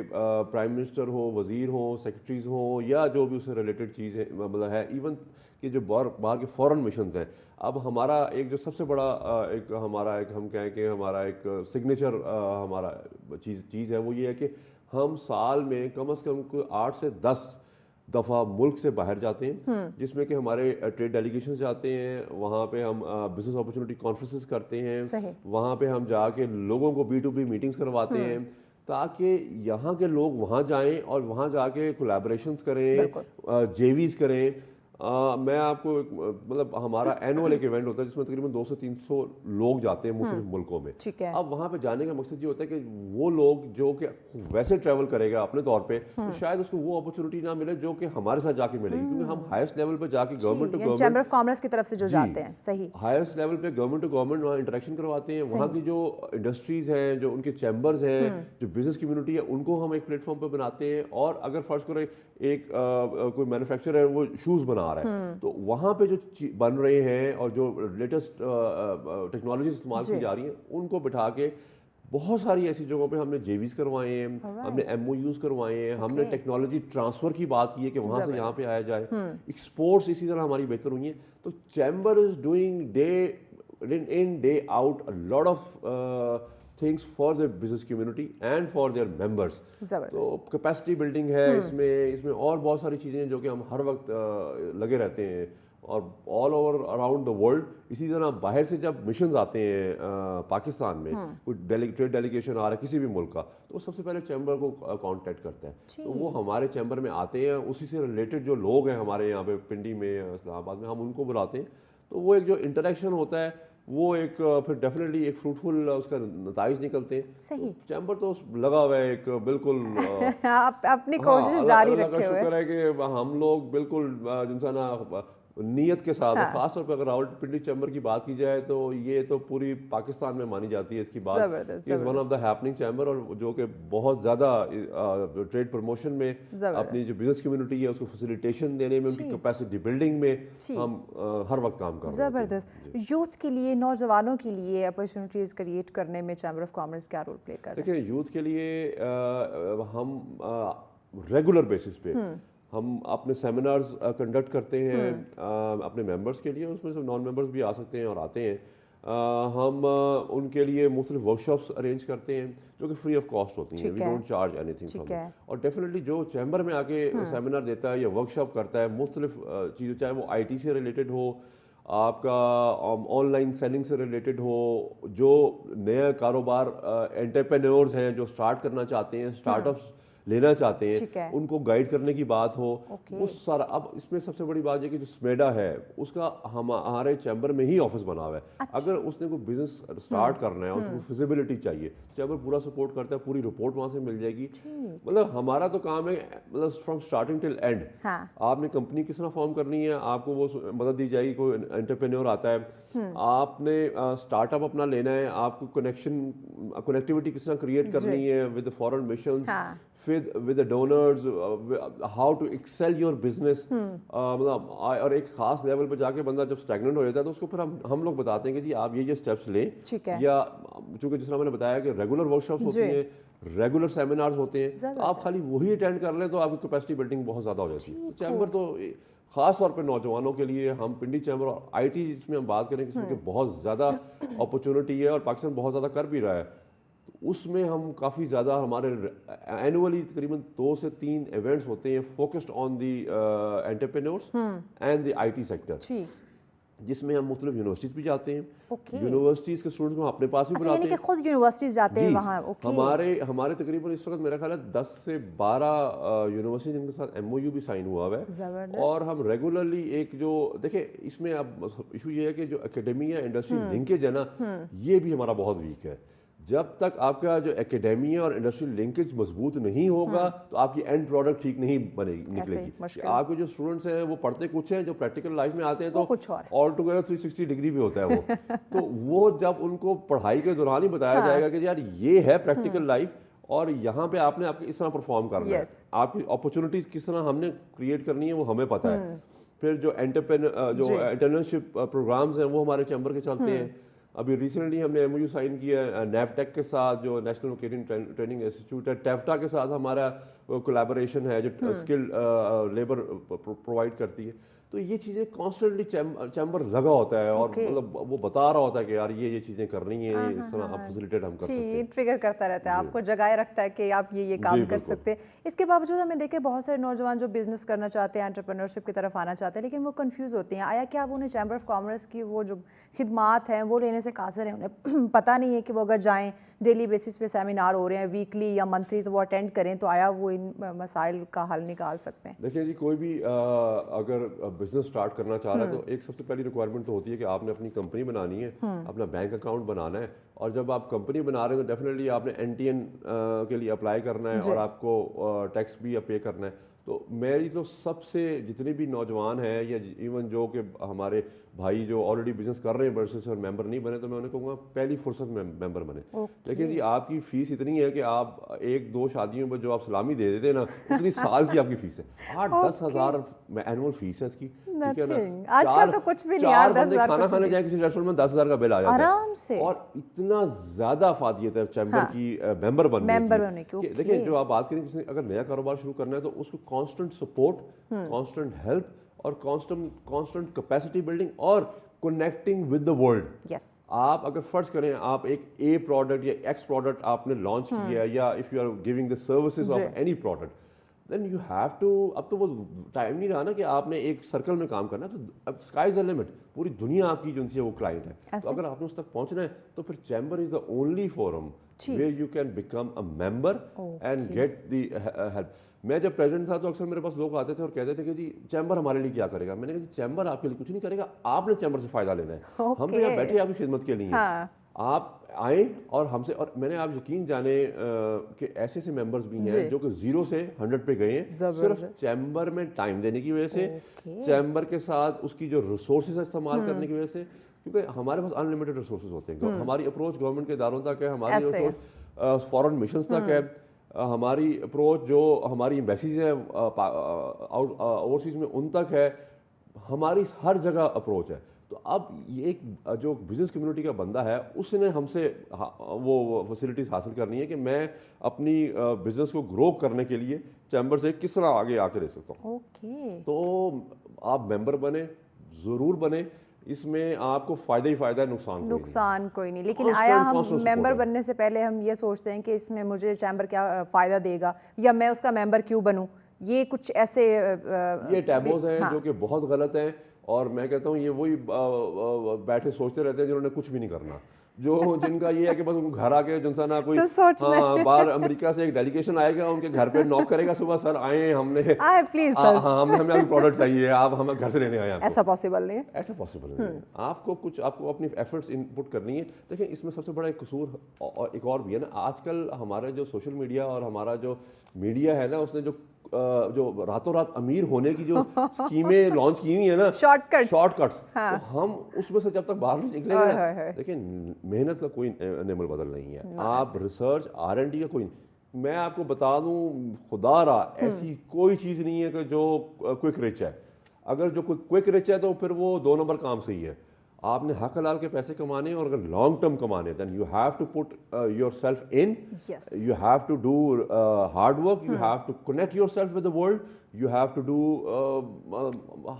प्राइम मिनिस्टर हो, वजीर हो, सेक्रेटरीज हो, या जो भी उससे रिलेटेड चीज़ है, मतलब है, इवन कि जो बाहर के फॉरेन मिशंस हैं। अब हमारा एक जो सबसे बड़ा एक हमारा एक हम कहें कि हमारा एक सिग्नेचर हमारा चीज़ है, वो ये है कि हम साल में कम से कम 8 से 10 दफ़ा मुल्क से बाहर जाते हैं, जिसमें कि हमारे ट्रेड डेलीगेशन जाते हैं, वहाँ पे हम बिजनेस अपॉर्चुनिटी कॉन्फ्रेंसेस करते हैं, वहाँ पे हम जाके लोगों को B2B मीटिंग्स करवाते हैं, ताकि यहाँ के लोग वहाँ जाएं और वहाँ जाके कोलैबोरेशंस करें, JVs करें। मैं आपको मतलब हमारा एनुअल एक इवेंट होता है जिसमें तकरीबन 200 से 300 लोग जाते हैं मुख्तलिफ मुल्कों में। अब वहाँ पे जाने का मकसद ये होता है कि वो लोग जो कि वैसे ट्रैवल करेगा अपने तौर पे, तो शायद उसको वो अपॉर्चुनिटी ना मिले जो कि हमारे साथ जाके मिलेगी, क्योंकि हम हाईएस्ट लेवल पे जाके government to government, chamber of commerce की तरफ से जो जाते हैं, सही हाईएस्ट लेवल पे गवर्नमेंट टू गवर्नमेंट वहाँ इंटरेक्शन करवाते हैं। वहाँ की जो इंडस्ट्रीज हैं, जो उनके चैम्बर्स हैं, जो बिजनेस कम्युनिटी है, उनको हम एक प्लेटफॉर्म पे बनाते हैं। और अगर फर्ज करें एक कोई मैन्युफैक्चरर है, वो शूज़ बना रहा है, तो वहाँ पे जो बन रहे हैं और जो लेटेस्ट टेक्नोलॉजी इस्तेमाल की जा रही हैं, उनको बिठा के बहुत सारी ऐसी जगहों पे हमने JVs करवाए हैं, हमने MOUs करवाए हैं, हमने टेक्नोलॉजी ट्रांसफ़र की बात की है कि वहाँ से यहाँ पे आया जाए। एक्सपोर्ट्स इसी तरह हमारी बेहतर हुई हैं। तो chamber is doing day in day out a lot of things for the business community and for their members. तो कैपेसिटी बिल्डिंग है इसमें और बहुत सारी चीज़ें जो कि हम हर वक्त लगे रहते हैं, और all over around the world. इसी तरह बाहर से जब मिशंस आते हैं पाकिस्तान में, कोई ट्रेड डेलीगेशन आ रहा है किसी भी मुल्क का, तो सबसे पहले चैम्बर को कांटेक्ट करता है, तो वो हमारे चैम्बर में आते हैं। उसी से रिलेटेड जो लोग हैं हमारे यहाँ पे पिंडी में, इस्लामाबाद में, हम उनको बुलाते हैं। तो वो एक जो इंटरेक्शन होता है, वो एक फिर डेफिनेटली एक फ्रूटफुल उसका नताइज निकलते हैं। सही। चैम्बर तो लगा हुआ है एक बिल्कुल आप अपनी हाँ, कोशिश जारी अल्लाह का रखे हुए। शुक्र है कि हम लोग बिल्कुल जिनसा ना नीयत के साथ हाँ। खास तौर पर अगर रावलपिंडी चैम्बर की बात की जाए तो ये तो पूरी पाकिस्तान में मानी जाती है इसकी बात। जबरदस्त is one of the happening chamber, और जो कि बहुत ज़्यादा ट्रेड प्रमोशन में अपनी जो बिजनेस कम्युनिटी है उसको फैसिलिटेशन देने में, उनकी जी। कैपेसिटी बिल्डिंग में जी। हम हर वक्त काम कर रहे हैं। जबरदस्त। यूथ के लिए, नौजवानों के लिए अपॉर्चुनिटीज़ क्रिएट करने में चैम्बर ऑफ कॉमर्स क्या रोल प्ले कर रहा है? देखिए, यूथ के लिए हम रेगुलर बेसिस पे हम अपने सेमिनार्स कंडक्ट करते हैं अपने मेंबर्स के लिए। उसमें से नॉन मेंबर्स भी आ सकते हैं और आते हैं। हम उनके लिए मुख्तलिफ वर्कशॉप्स अरेंज करते हैं जो कि फ्री ऑफ कॉस्ट होती हैं। We don't charge anything from it. और डेफिनेटली जो चैम्बर में आके सेमिनार देता है या वर्कशॉप करता है मुख्तलिफ चीज़ें, चाहे वो IT से रिलेटेड हो, आपका ऑनलाइन सेलिंग से रिलेटेड हो, जो नया कारोबार एंटरप्रेन्योर्स हैं जो स्टार्ट करना चाहते हैं, स्टार्टअप्स लेना चाहते हैं, उनको गाइड करने की बात हो, वो सारा। अब इसमें सबसे बड़ी बात है कि जो स्मेडा है उसका हमारे चैम्बर में ही ऑफिस बना हुआ है। अच्छा। अगर उसने कोई बिजनेस स्टार्ट करना है, उसको फिजिबिलिटी चाहिए, चैम्बर पूरा सपोर्ट करता है, पूरी रिपोर्ट वहाँ से मिल जाएगी। मतलब हमारा तो काम है मतलब फ्रॉम स्टार्टिंग टिल एंड। आपने कंपनी किस तरह फॉर्म करनी है, आपको वो मदद दी जाएगी। कोई एंटरप्रेन्योर आता है, आपने स्टार्टअप अपना लेना है, आपको कनेक्टिविटी किस तरह क्रिएट करनी है with foreign missions, with the donors, how to excel your business। मतलब और एक खास लेवल पे जाके बंदा जब स्टैग्नेंट हो जाता है तो उसको फिर हम लोग बताते हैं कि जी आप ये स्टेप्स लें। या चूंकि जिस तरह मैंने बताया कि रेगुलर वर्कशॉप्स होती हैं, रेगुलर सेमिनार्स होते हैं, तो आप खाली वही अटेंड कर लें तो आपकी कैपेसिटी बिल्डिंग बहुत ज़्यादा हो जाती है। चैम्बर तो खास तौर पे नौजवानों के लिए, हम पिंडी चैम्बर और IT जिसमें हम बात करें इसमें बहुत ज़्यादा अपॉर्चुनिटी है और पाकिस्तान बहुत ज़्यादा कर भी रहा है, उसमें हम काफ़ी ज़्यादा हमारे एनुअली तकरीबन 2 से 3 इवेंट्स होते हैं focused on the entrepreneurs and the IT sector, जिसमें हम मुख्तलिफ यूनिवर्सिटीज़ भी जाते हैं। यूनिवर्सिटीज़ के स्टूडेंट्स को अपने पास भी बुलाते हैं। यानी कि खुद यूनिवर्सिटीज़ जाते हैं वहाँ। हमारे तकरीबन इस वक्त मेरा ख्याल है 10 से 12 यूनिवर्सिटी जिनके साथ MOU भी साइन हुआ है। और हम रेगुलरली एक जो देखिए इसमें अब इशू ये है कि जो एकेडमी या इंडस्ट्री लिंकेज है ना, ये भी हमारा बहुत वीक है। जब तक आपका जो एकेडेमिया और इंडस्ट्रियल लिंकेज मजबूत नहीं होगा तो आपकी एंड प्रोडक्ट ठीक नहीं निकलेगी। आपके जो स्टूडेंट्स हैं वो पढ़ते कुछ हैं, जो प्रैक्टिकल लाइफ में आते हैं तो ऑल टुगेदर 360 डिग्री भी होता है वो। तो वो जब उनको पढ़ाई के दौरान ही बताया जाएगा कि यार ये है प्रैक्टिकल लाइफ और यहाँ पे आपने आपके इस तरह परफॉर्म करना है, आपकी अपॉर्चुनिटीज किस तरह हमने क्रिएट करनी है वो हमें पता है। फिर जो एंटरप्रेन्योरशिप प्रोग्राम्स हैं वो हमारे चैम्बर के चलते हैं। अभी रिसेंटली हमने MOU साइन किया NAVTEC के साथ, जो नेशनल वोकेशनल ट्रेनिंग इंस्टीट्यूट है। टेफ्टा के साथ हमारा कोलैबोरेशन है जो स्किल्ड लेबर प्रोवाइड करती है। तो ये चीज़ें कॉन्स्टेंटली चैम्बर लगा होता है और मतलब वो बता रहा होता है कि यार ये चीज़ें करनी है, इस तरह आप फैसिलिटेट हम कर सकते हैं। ट्रिगर करता रहता है, आपको जगाए रखता है कि आप ये काम कर सकते हैं। इसके बावजूद हमें देखे बहुत सारे नौजवान जो बिजनेस करना चाहते हैं, एंटरप्रेन्योरशिप की तरफ आना चाहते हैं, लेकिन वो कंफ्यूज होते हैं। आया क्या वो उन्हें चैम्बर ऑफ कॉमर्स की वो जो खिदमात हैं वो लेने से कासिर हैं, उन्हें पता नहीं है कि वो अगर जाएँ डेली बेसिस पे सेमिनार हो रहे हैं वीकली या मंथली तो वो अटेंड करें तो आया वो इन मसाइल का हल निकाल सकते हैं? देखिए जी, कोई भी अगर बिजनेस स्टार्ट करना चाह रहा है तो एक सबसे पहली रिक्वायरमेंट तो होती है कि आपने अपनी कंपनी बनानी है, अपना बैंक अकाउंट बनाना है। और जब आप कंपनी बना रहे हैं तो डेफिनेटली आपने NTN के लिए अप्लाई करना है और आपको टैक्स भी पे करना है। तो मेरी तो सबसे जितने भी नौजवान हैं या इवन जो कि हमारे भाई जो ऑलरेडी बिजनेस कर रहे हैं वर्सेस और मेंबर नहीं बने, तो मैं उन्हें कहूँगा पहली फुर्सत में मेंबर बने। देखिए जी, आपकी फीस इतनी है कि आप 1-2 शादियों पर जो आप सलामी दे देते हैं ना, उतनी साल की आपकी फीस है। 8-10 हज़ार एनुअल फीस है इसकी, ठीक है ना। आजकल तो कुछ भी नहीं, 4 बंदे खाना खाने जाए किसी रेस्टोरेंट में 10,000 का बिल आ जाता है आराम से। और इतना ज्यादा अफादियत है चैम्बर की मेंबर बनने की। देखिए, जो आप बात करें किसी अगर नया कारोबार शुरू करना है तो उसको कांस्टेंट सपोर्ट, कांस्टेंट हेल्प और कांस्टेंट कैपेसिटी बिल्डिंग और कनेक्टिंग विद द वर्ल्ड। आप अगर फर्ज करें आप एक A प्रोडक्ट या X प्रोडक्ट आपने लॉन्च किया या if you are giving the services of any product, then you have to, अब तो वो टाइम नहीं रहा ना कि आपने एक सर्कल में काम करना है, तो अब स्काई इज द लिमिट। पूरी दुनिया आपकी जो है वो क्लाइंट है। तो अगर आपने उस तक पहुंचना है तो फिर chamber is the only forum where you can become a member and get the help। मैं जब प्रेसिडेंट था तो अक्सर मेरे पास लोग आते थे और कहते थे कि जी चैम्बर हमारे लिए क्या करेगा। मैंने कहा जी चैम्बर आपके लिए कुछ नहीं करेगा, आपने चैम्बर से फ़ायदा लेना है। हम तो यहाँ बैठे आपकी खिदमत के लिए हैं। हाँ। आप आए और हमसे, और मैंने आप यकीन जाने कि ऐसे ऐसे मेंबर्स भी हैं जो कि 0 से 100 पे गए हैं सिर्फ चैम्बर में टाइम देने की वजह से, चैम्बर के साथ उसकी जो रिसोर्सेज इस्तेमाल करने की वजह से, क्योंकि हमारे पास अनलिमिटेड रिसोर्सेज होते हैं। हमारी अप्रोच गवर्नमेंट के इदारों तक है, हमारी अप्रोच फॉरेन मिशंस तक है, हमारी अप्रोच जो हमारी एम्बेसीज हैं ओवरसीज में उन तक है, हमारी हर जगह अप्रोच है। तो अब ये एक जो बिजनेस कम्युनिटी का बंदा है उसने हमसे वो फैसिलिटीज़ हासिल करनी है कि मैं अपनी बिजनेस को ग्रो करने के लिए चैम्बर से किस तरह आगे आके दे सकता हूँ। तो आप मेंबर बने, ज़रूर बने, इसमें आपको फ़ायदा ही फ़ायदा है, नुकसान कोई नहीं। लेकिन आया हम मेंबर बनने से पहले हम ये सोचते हैं कि इसमें मुझे चैम्बर क्या फ़ायदा देगा या मैं उसका मेंबर क्यों बनूं, ये कुछ ऐसे ये टैबोज हैं जो कि बहुत गलत हैं। और मैं कहता हूँ ये वही बैठे सोचते रहते हैं जिन्होंने कुछ भी नहीं करना, जो जिनका ये है कि बस उनको घर आके जिनसा ना कोई बाहर अमेरिका से एक डेलीगेशन आएगा, उनके घर पे नॉक करेगा सुबह, सर आए, हमने प्लीज सर हमें आपकी प्रोडक्ट चाहिए, आप हमें घर से लेने आए। ऐसा पॉसिबल नहीं है, ऐसा पॉसिबल नहीं है। आपको अपनी एफर्ट्स इनपुट करनी है। देखिए इसमें सबसे बड़ा एक कसूर और एक और भी है ना, आजकल हमारा जो सोशल मीडिया और हमारा जो मीडिया है ना, उसने जो रातों रात अमीर होने की जो स्कीमें लॉन्च की हुई है ना, शॉर्टकट्स, तो हम उसमें से जब तक बाहर नहीं निकलेंगे ना, देखिए मेहनत का कोई नेमल बदल नहीं है। आप रिसर्च R&D का कोई, मैं आपको बता दूं खुदारा ऐसी कोई चीज़ नहीं है कि जो क्विक रिच है। अगर जो क्विक रिच है तो फिर वो 2 नंबर काम से ही है। आपने हक हलाल के पैसे कमाने और अगर लॉन्ग टर्म कमाने, then you have to put yourself in, you have to do hard work, you have to connect yourself with the world, you have to do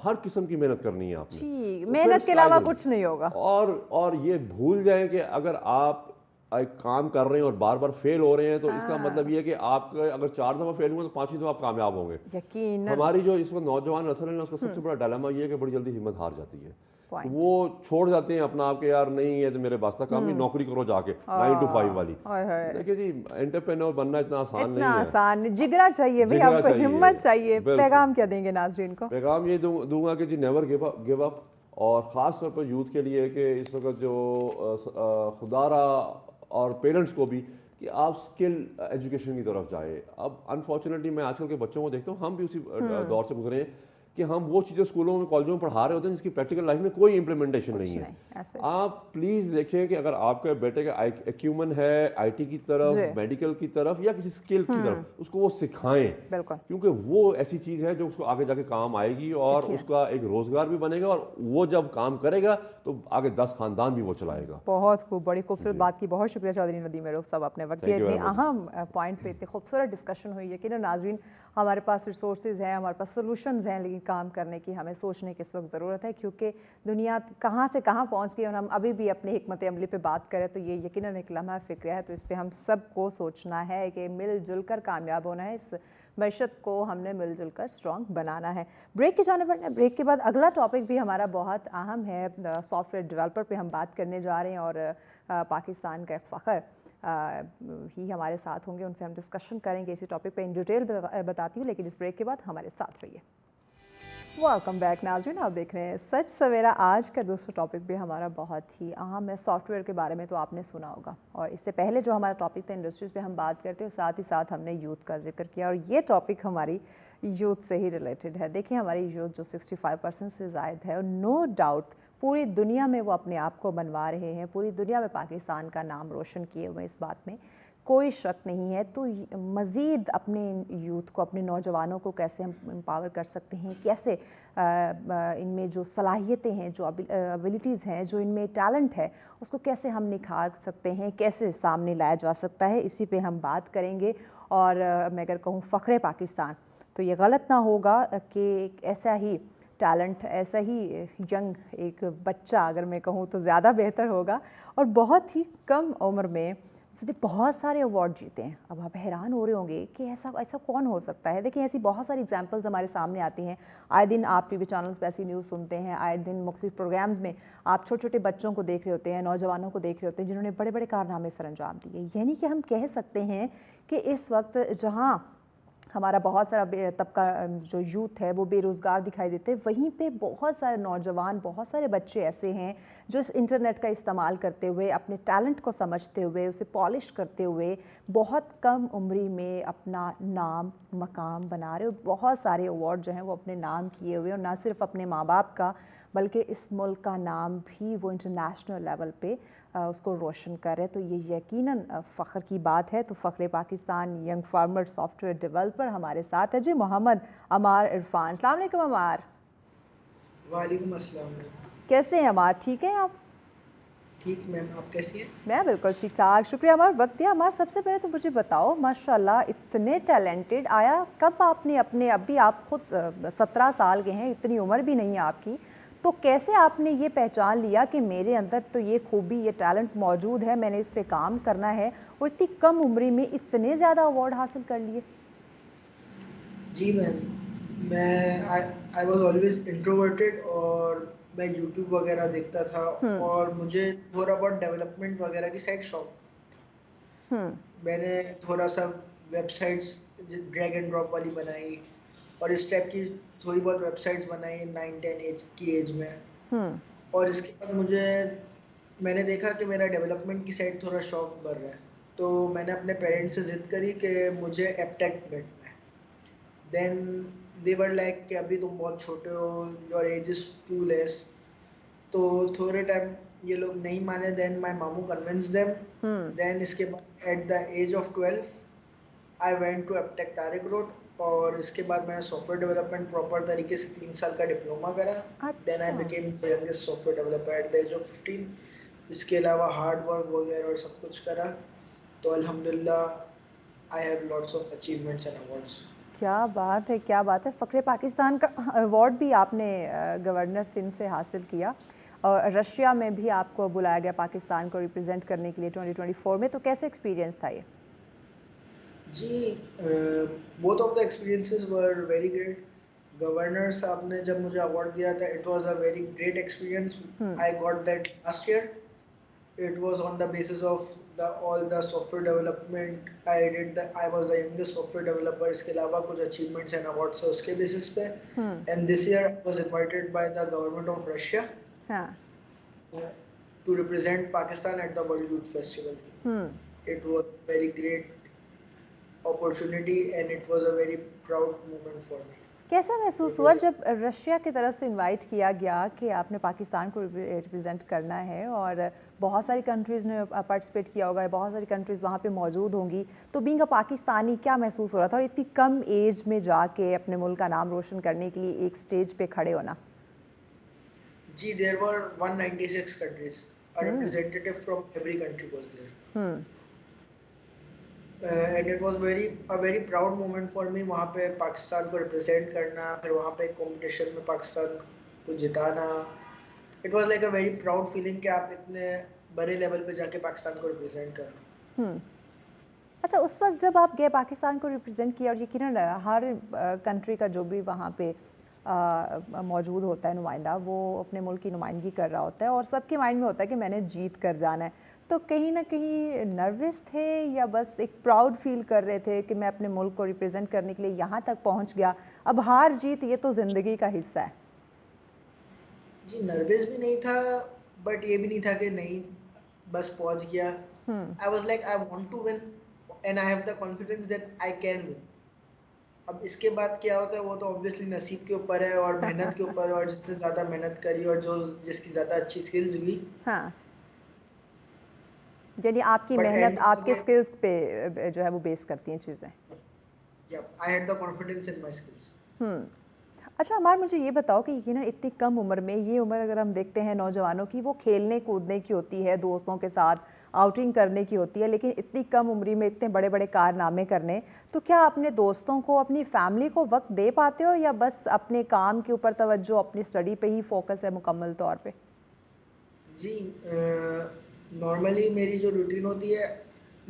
हर किस्म की मेहनत करनी है आपने। तो मेहनत के अलावा कुछ नहीं होगा। और ये भूल जाएं कि अगर आप एक काम कर रहे हैं और बार बार फेल हो रहे हैं तो इसका मतलब ये है कि आप अगर 4 दफ़ा फेल हुए तो 5वीं दफ़ा आप कामयाब होंगे। यकीन हमारी जो इस वक्त नौजवान नस्ल है ना, उसका सबसे बड़ा डायलेमा ये है कि बड़ी जल्दी हिम्मत हार जाती है। वो छोड़ जाते हैं अपना आप के, यार नहीं है तो मेरे पास काम नहीं, नौकरी करो जाके 9 to 5 वाली। देखिए जी एंटरप्रेन्योर बनना इतना आसान नहीं है, आसान जिगरा चाहिए भाई, आपको हिम्मत चाहिए। पैगाम क्या देंगे नाज़रीन को? पैगाम ये दूंगा कि जी नेवर गिव अप, और ख़ास तौर पर यूथ के लिए कि इस वक्त जो खुदारा और पेरेंट्स को भी कि आप स्किल एजुकेशन की तरफ जाए। अब अनफॉर्चुनेटली मैं आजकल के बच्चों को देखता हूँ, हम भी उसी दौर से गुजरे हैं कि हम वो चीज़ें स्कूलों में कॉलेजों में पढ़ा रहे होते हैं जिसकी प्रैक्टिकल लाइफ में कोई इंप्लीमेंटेशन नहीं है। आप प्लीज़ देखें कि अगर आपके बेटे का एक्यूमन है IT की तरफ, मेडिकल की तरफ या किसी स्किल की तरफ, उसको वो सिखाएं, क्योंकि वो ऐसी चीज़ है जो उसको आगे जाके काम आएगी और उसका एक रोजगार भी बनेगा, और वो जब काम करेगा तो आगे 10 खानदान भी वो चलाएगा। बहुत खूब, बड़ी खूबसूरत बात की। बहुत शुक्रिया चौधरी नदीम रूफ साहब, अपने वक्त के इतने अहम पॉइंट पे इतनी खूबसूरत डिस्कशन हुई है कि ना नाज़रीन, हमारे पास रिसोर्सेज हैं, हमारे पास सोल्यूशंस हैं, लेकिन काम करने की हमें सोचने की इस वक्त ज़रूरत है, क्योंकि दुनिया कहाँ से कहाँ पहुँच गई और हम अभी भी अपने हिकमत अमली पे बात करें तो ये यकीनन एक लम्हा फ़िक्र है। तो इस पर हम सबको सोचना है कि मिलजुल कर कामयाब होना है, इस मैशत को हमने मिलजुल कर स्ट्रॉन्ग बनाना है। ब्रेक की जाने पर, ब्रेक के बाद अगला टॉपिक भी हमारा बहुत अहम है, सॉफ्टवेयर डेवलपर पे हम बात करने जा रहे हैं, और पाकिस्तान का एक फ़ख्र ही हमारे साथ होंगे, उनसे हम डिस्कशन करेंगे इसी टॉपिक पे इन डिटेल बताती हूँ, लेकिन इस ब्रेक के बाद हमारे साथ रहिए। वेलकम बैक नाज़रीन, आप देख रहे हैं सच सवेरा। आज का दूसरा टॉपिक भी हमारा बहुत ही अहम है। सॉफ्टवेयर के बारे में तो आपने सुना होगा, और इससे पहले जो हमारा टॉपिक था इंडस्ट्रीज़ पे हम बात करते हैं, साथ ही साथ हमने यूथ का जिक्र किया, और ये टॉपिक हमारी यूथ से ही रिलेटेड है। देखिए हमारी यूथ जो 65% से ज़ायद है, और नो डाउट पूरी दुनिया में वो अपने आप को बनवा रहे हैं, पूरी दुनिया में पाकिस्तान का नाम रोशन किए हुए, इस बात में कोई शक नहीं है। तो मज़ीद अपने यूथ को, अपने नौजवानों को कैसे हम एम्पावर कर सकते हैं, कैसे इनमें जो सलाहियतें हैं, जो एबिलिटीज़ हैं, जो इनमें टैलेंट है, उसको कैसे हम निखार सकते हैं, कैसे सामने लाया जा सकता है, इसी पे हम बात करेंगे। और मैं अगर कहूँ फ़ख्र पाकिस्तान, तो ये गलत ना होगा कि ऐसा ही टैलेंट, ऐसा ही यंग एक बच्चा, अगर मैं कहूँ तो ज़्यादा बेहतर होगा, और बहुत ही कम उम्र में उसने बहुत सारे अवार्ड जीते हैं। अब आप हैरान हो रहे होंगे कि ऐसा कौन हो सकता है। देखिए ऐसी बहुत सारी एग्जांपल्स हमारे सामने आती हैं। आए दिन आप टीवी चैनल्स पे ऐसी न्यूज़ सुनते हैं, आए दिन मुख्तलिफ प्रोग्राम्स में आप छोटे छोटे बच्चों को देख रहे होते हैं, नौजवानों को देख रहे होते हैं, जिन्होंने बड़े बड़े कारनामे सर अंजाम दिए। यानी कि हम कह सकते हैं कि इस वक्त जहाँ हमारा बहुत सारा तबका जो यूथ है वो बेरोज़गार दिखाई देते हैं, वहीं पे बहुत सारे नौजवान, बहुत सारे बच्चे ऐसे हैं जो इस इंटरनेट का इस्तेमाल करते हुए, अपने टैलेंट को समझते हुए, उसे पॉलिश करते हुए बहुत कम उम्री में अपना नाम मकाम बना रहे हो। बहुत सारे अवार्ड जो हैं वो अपने नाम किए हुए, और ना सिर्फ अपने माँ बाप का बल्कि इस मुल्क का नाम भी वो इंटरनेशनल लेवल पे उसको रोशन कर रहे हैं। तो ये यकीनन फ़ख्र की बात है। तो फ़ख्र Pakistan young farmer software developer हमारे साथ है जी मोहम्मद अमार इरफान। अस्सलाम वालेकुम अमार। वालेकुम अस्सलाम। कैसे हैं अमार, ठीक हैं आप? ठीक मैम, आप कैसी हैं? मैं बिल्कुल ठीक ठाक, शुक्रिया अमार, वक्त दिया। अमार सबसे पहले तो मुझे बताओ, माशाल्लाह इतने टैलेंटेड, आया कब आपने अपने, अभी आप खुद 17 साल के हैं, इतनी उम्र भी नहीं है आपकी, तो कैसे आपने ये पहचान लिया कि मेरे अंदर तो ये खूबी, ये टैलेंट मौजूद है, मैंने इस पे काम करना है, और इतनी कम उम्र में इतने ज़्यादा अवार्ड हासिल कर लिए? जी मैम, मैं आई वाज ऑलवेज इंट्रोवर्टेड और मैं यूट्यूब वगैरह देखता था और मुझे थोड़ा बहुत डेवलपमेंट वगैरह की साइड शौक। मैंने थोड़ा सा वेबसाइट्स ड्रैग एंड ड्रॉप वाली बनाई और इस टाइप की थोड़ी बहुत वेबसाइट्स बनाई 9-10 एज की एज में। और इसके बाद मैंने देखा कि मेरा डेवलपमेंट की साइड थोड़ा शौक बढ़ रहा है, तो मैंने अपने पेरेंट्स से ज़िद करी कि मुझे एपटेक बैठना है। देन दे वर लाइक कि अभी तुम बहुत छोटे हो, your age is too less. तो थोड़े टाइम ये लोग नहीं माने, देन माय मामू कन्विंस देम। देन इसके बाद at the age of 12 I went to Aptech Tariq road, और इसके बाद मैंने सॉफ्टवेयर डेवलपमेंट प्रॉपर तरीके से 3 साल का डिप्लोमा करा। देन आई अच्छा। Became the youngest software developer at the age of 15। इसके अलावा हार्ड वर्क वगैरह और सब कुछ करा, तो अल्हम्दुलिल्लाह I have lots of achievements and awards. क्या बात है, क्या बात है। फ़ख्र पाकिस्तान का अवार्ड भी आपने गवर्नर सिंध से हासिल किया, और रशिया में भी आपको बुलाया गया पाकिस्तान को रिप्रेजेंट करने के लिए 2024 में, तो कैसे एक्सपीरियंस था ये? जी, both of the experiences were very great. Governor साहब ने जब मुझे अवार्ड दिया था, it was a very great experience. I got that last year. It was on the basis of all the software development I was the youngest software developer। इसके अलावा कुछ achievements and awards है उसके basis पे। And this year I was invited by the government of Russia to represent Pakistan at the World Youth Festival। It was a very great opportunity and it was a very proud moment for me। कैसा महसूस हुआ जब Russia की तरफ से invite किया गया कि आपने पाकिस्तान को रिप्रेजेंट करना है, और बहुत सारी कंट्रीज़ ने पार्टिसिपेट किया होगा, बहुत सारी कंट्रीज़ वहाँ पे मौजूद होंगी, तो बीइंग अ पाकिस्तानी क्या महसूस हो रहा था, और इतनी कम एज में जाके अपने मुल्क का नाम रोशन करने के लिए एक स्टेज पे खड़े होना? जी, there were 196 countries, a representative from every country was there। And it was a very proud moment for me वहाँ पे पाकिस्तान को रिप्रेजेंट करना, फिर वहाँ पे कंपटीशन में पाकिस्तान को जिताना। It was like a very proud feeling कि आप इतने बड़े लेवल पे जाके पाकिस्तान को रिप्रेजेंट कर रहे हो। अच्छा, उस वक्त जब आप गए पाकिस्तान को रिप्रेजेंट किया, और यकीनन हर कंट्री का जो भी वहाँ पे मौजूद होता है नुमाइंदा, वो अपने मुल्क की नुमाइंदगी कर रहा होता है, और सबके माइंड में होता है कि मैंने जीत कर जाना है, तो कहीं ना कहीं नर्वस थे या बस एक प्राउड फील कर रहे थे कि मैं अपने मुल्क को रिप्रेजेंट करने के लिए यहाँ तक पहुँच गया, अब हार जीत ये तो ज़िंदगी का हिस्सा है? जी, नर्वस भी नहीं था, बट ये भी नहीं था कि नहीं बस पहुँच गया। I was like I want to win and I have the confidence that I can win. अब इसके बाद क्या होता है वो तो ऑब्वियसली नसीब के ऊपर है और मेहनत के ऊपर, और जिसने ज़्यादा मेहनत करी और जिसकी ज़्यादा अच्छी स्किल्स हुई। हाँ, यानी आपकी बट मेहनत, एंड ऑफ द आपके डे स्किल्स पे जो है वो बेस करती हैं चीज़ें। I had the confidence in my skills. अच्छा अमार, मुझे ये बताओ कि यकीनन इतनी कम उम्र में, ये उम्र अगर हम देखते हैं नौजवानों की, वो खेलने कूदने की होती है, दोस्तों के साथ आउटिंग करने की होती है, लेकिन इतनी कम उम्र में इतने बड़े बड़े कारनामे करने, तो क्या अपने दोस्तों को, अपनी फैमिली को वक्त दे पाते हो, या बस अपने काम के ऊपर तवज्जो, अपनी स्टडी पे ही फोकस है मुकम्मल तौर पे? जी, नॉर्मली मेरी जो रूटीन होती है,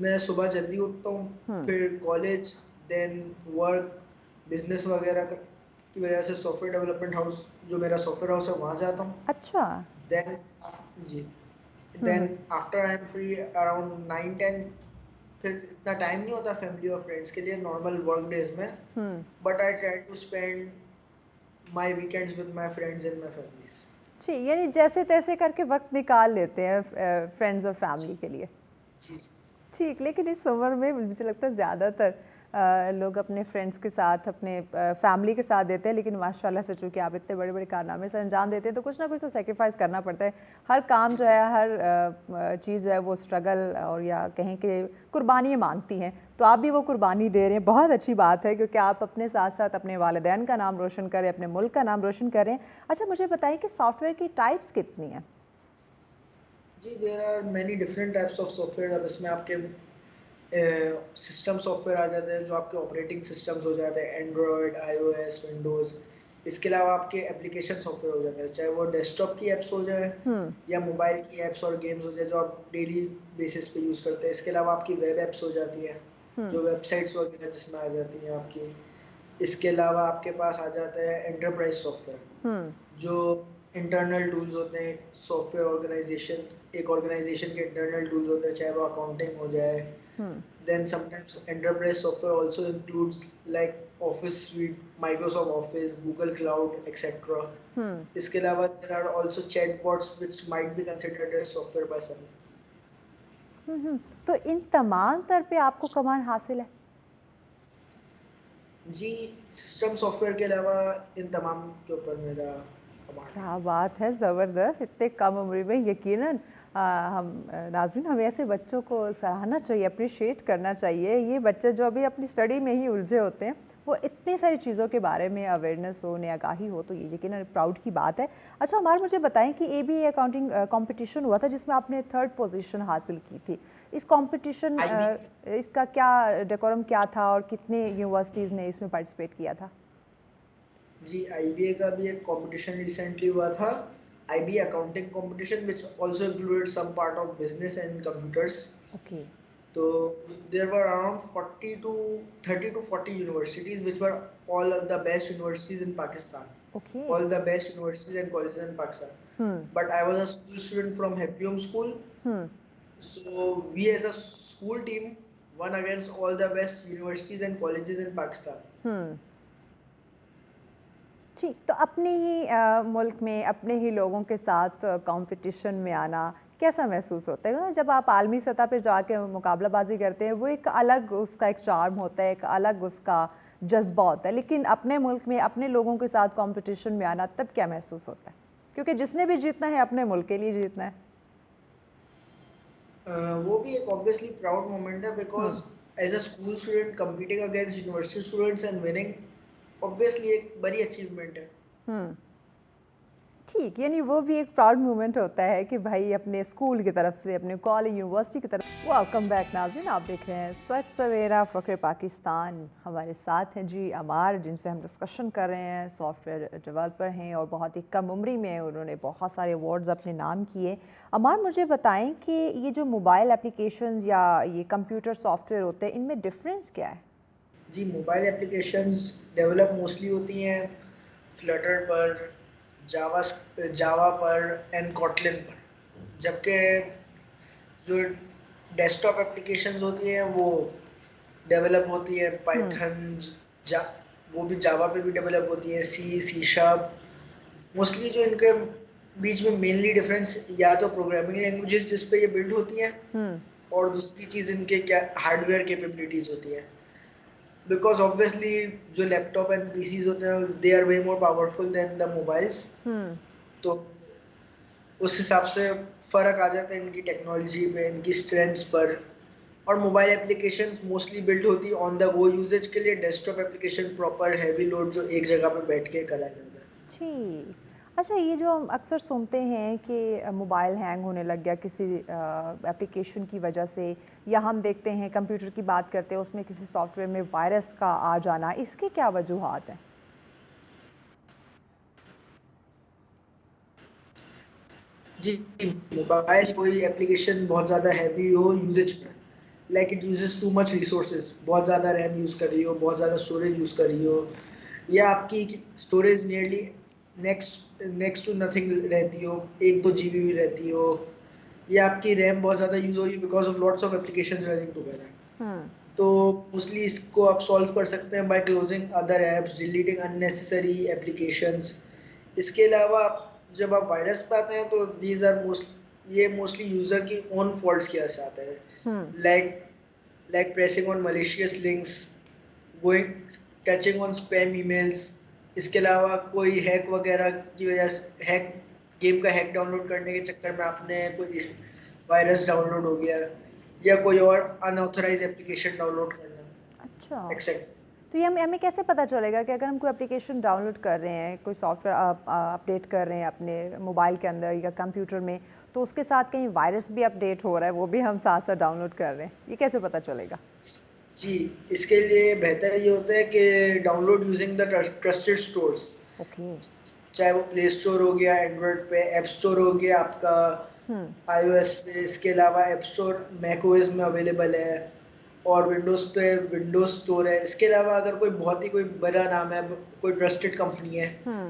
मैं सुबह जल्दी उठता हूँ, फिर कॉलेज, देन वर्क, बिजनेस वगैरह की वजह से सॉफ्टवेयर डेवलपमेंट हाउस, जो मेरा सॉफ्टवेयर हाउस है, वहाँ जाता हूँ। अच्छा। देन जी, then after I am free around 9-10, फिर इतना टाइम नहीं होता फैमिली और फ्रेंड्स के लिए नॉर्मल वर्क डेज में, but I try to spend my weekends with my friends and my families. जी, यानी जैसे तैसे करके वक्त निकाल लेते हैं फ्रेंड्स और फैमिली के लिए। जी ठीक, लेकिन इस उम्र में मुझे लगता है ज़्यादातर लोग अपने फ्रेंड्स के साथ, अपने फैमिली के साथ देते हैं, लेकिन माशाल्लाह से चूँकि आप इतने बड़े बड़े कारनामे से अंजाम देते हैं तो कुछ ना कुछ तो सेक्रीफाइस करना पड़ता है। हर काम जो है, हर चीज़ जो है वो स्ट्रगल और या कहें कि कुर्बानियाँ मांगती हैं, तो आप भी वो कुर्बानी दे रहे हैं। बहुत अच्छी बात है, क्योंकि आप अपने साथ साथ अपने वालिदैन का नाम रोशन करें, अपने मुल्क का नाम रोशन करें। अच्छा, मुझे बताइए कि सॉफ्टवेयर की टाइप्स कितनी हैं? जी, there are many different types of software. अब इसमें आपके सिस्टम सॉफ्टवेयर आ जाते हैं जो आपके ऑपरेटिंग सिस्टम्स हो जाते हैं, एंड्रॉयड, आईओएस, विंडोज़। इसके अलावा आपके एप्लीकेशन सॉफ्टवेयर हो जाते हैं, चाहे वो डेस्कटॉप की एप्स हो जाए या मोबाइल की एप्स और गेम्स हो जाए जो आप डेली बेसिस पे यूज़ करते हैं। इसके अलावा आपकी वेब एप्स हो जाती है जो वेबसाइट्स वगैरह जिसमें आ जाती हैं आपकी। इसके अलावा आपके पास आ जाता है एंटरप्राइज सॉफ्टवेयर, जो इंटरनल टूल्स होते हैं सॉफ्टवेयर ऑर्गेनाइजेशन, एक ऑर्गेनाइजेशन के इंटरनल टूल्स होते हैं, चाहे वो अकाउंटिंग हो जाए। Then sometimes enterprise software also includes like Office Suite, Microsoft Office, Google Cloud, etc. इसके अलावा there are also chatbots which might be considered as software by some. तो इन तमाम तर पे आपको कमान हासिल है? जी, सिस्टम सॉफ्टवेयर के अलावा इन तमाम के ऊपर मेरा कमांड। क्या बात है, ज़बरदस्त! इतने कम उम्र में यकीनन नाज़रीन, हमें ऐसे बच्चों को सराहना चाहिए, अप्रिशिएट करना चाहिए। ये बच्चे जो अभी अपनी स्टडी में ही उलझे होते हैं, वो इतनी सारी चीज़ों के बारे में अवेयरनेस हो, उन्हें आगाही हो, तो ये यकीनन प्राउड की बात है। अच्छा अमार, मुझे बताएं कि ABA अकाउंटिंग कंपटीशन हुआ था जिसमें आपने 3rd पोजीशन हासिल की थी। इस कंपटीशन इसका क्या डेकोरम क्या था और कितने यूनिवर्सिटीज़ ने इसमें पार्टिसिपेट किया था? जी, IBA का भी एक कंपटीशन रिसेंटली हुआ था, IBA accounting competition which also included some part of business and computers. Okay. So there were around 40 to 30 to 40 universities which were all of the best universities in Pakistan. Okay. All the best universities and colleges in Pakistan. But I was a school student from Happyum School. So we as a school team won against all the best universities and colleges in Pakistan. ठीक, तो अपने ही मुल्क में अपने ही लोगों के साथ competition में आना कैसा महसूस होता है? जब आप आलमी सतह पे जाके मुकाबलाबाजी करते हैं, वो एक अलग उसका एक चार्म होता है, एक अलग उसका जज्बा होता है, लेकिन अपने मुल्क में अपने लोगों के साथ कंपटीशन में आना तब क्या महसूस होता है? क्योंकि जिसने भी जीतना है अपने मुल्क के लिए जीतना है। वो भी एक ऑब्वियसली प्राउड मोमेंट है, because as a school student competing against university students and winning obviously एक बड़ी अचीवमेंट है। ठीक, यानी वो भी एक प्राउड मोमेंट होता है कि भाई अपने स्कूल की तरफ से, अपने कॉलेज यूनिवर्सिटी की तरफ। वेलकम बैक नाज़रीन, आप देख रहे हैं सच सवेरा फ़ख्र पाकिस्तान। हमारे साथ हैं जी अमार, जिनसे हम डिस्कशन कर रहे हैं। सॉफ्टवेयर डेवलपर हैं और बहुत ही कम उम्री में उन्होंने बहुत सारे अवार्ड्स अपने नाम किए। अमार, मुझे बताएं कि ये जो मोबाइल एप्लीकेशंस या ये कंप्यूटर सॉफ्टवेयर होते हैं, इनमें डिफरेंस क्या है? जी, मोबाइल एप्लीकेशंस डेवलप मोस्टली होती हैं फ्लटर पर, जावा पर एंड कॉटलिन पर, जबकि जो डेस्कटॉप एप्लीकेशंस होती हैं वो डेवलप होती है पाइथन, वो भी जावा पे भी डेवलप होती है, सी शार्प। मोस्टली जो इनके बीच में मेनली डिफरेंस या तो प्रोग्रामिंग लैंग्वेजेस जिस पे ये बिल्ड होती हैं और दूसरी चीज़ इनके क्या हार्डवेयर कैपेबिलिटीज़ होती है। बिकॉज ऑब्वियसली जो लैपटॉप एंड पीसीज होते हैं they are way more powerful than the mobiles, तो उस हिसाब से फ़र्क आ जाता है इनकी टेक्नोलॉजी पे, इनकी स्ट्रेंथ्स पर। और मोबाइल एप्लीकेशंस मोस्टली बिल्ड होती है ऑन द गो यूजेज के लिए, desktop application proper heavy load जो एक जगह पे बैठ के करा जाता है। ठीक, अच्छा, ये जो हम अक्सर सुनते हैं कि मोबाइल हैंग होने लग गया किसी एप्लीकेशन की वजह से, या हम देखते हैं कंप्यूटर की बात करते हैं उसमें किसी सॉफ्टवेयर में वायरस का आ जाना, इसके क्या वजूहात हैं? जी, मोबाइल कोई एप्लीकेशन बहुत ज़्यादा हैवी हो यूजेज पर, like it uses too much resources, बहुत ज़्यादा रैम यूज़ कर रही हो, बहुत ज़्यादा स्टोरेज यूज़ कर रही हो, या आपकी storage nearly next to nothing रहती हो, 1-2 GB भी रहती हो, या आपकी रैम बहुत ज़्यादा यूज़ हो रही है because of lots of applications running together. तो मोस्टली इसको आप सॉल्व कर सकते हैं by closing other apps, deleting unnecessary applications. इसके अलावा जब आप वायरस पे आते हैं तो दीज आर मोस्टली यूजर की ओन फॉल्ट्स की वजह से आता है, like pressing on malicious links, going touching on spam emails. इसके अलावा कोई हैक वगैरह की वजह से, हैक गेम का हैक डाउनलोड करने के चक्कर में आपने कोई वायरस डाउनलोड हो गया, या कोई और अनऑथराइज एप्लीकेशन डाउनलोड करना, अच्छा, एक्सेट्रा। तो ये हमें हमें कैसे पता चलेगा कि अगर हम कोई एप्लीकेशन डाउनलोड कर रहे हैं, कोई सॉफ्टवेयर अपडेट कर रहे हैं अपने मोबाइल के अंदर या कंप्यूटर में, तो उसके साथ कहीं वायरस भी अपडेट हो रहा है, वो भी हम साथ साथ डाउनलोड कर रहे हैं, ये कैसे पता चलेगा? जी, इसके लिए बेहतर ये होता है कि download using the trusted stores. Okay. चाहे वो प्ले स्टोर हो गया एंड्रॉयड पे, ऐप स्टोर हो गया आपका iOS पे, इसके अलावा ऐप स्टोर मैकओएस में अवेलेबल है, और विंडोज पे विंडोज स्टोर है। इसके अलावा अगर कोई बहुत ही कोई बड़ा नाम है, कोई ट्रस्टेड कंपनी है,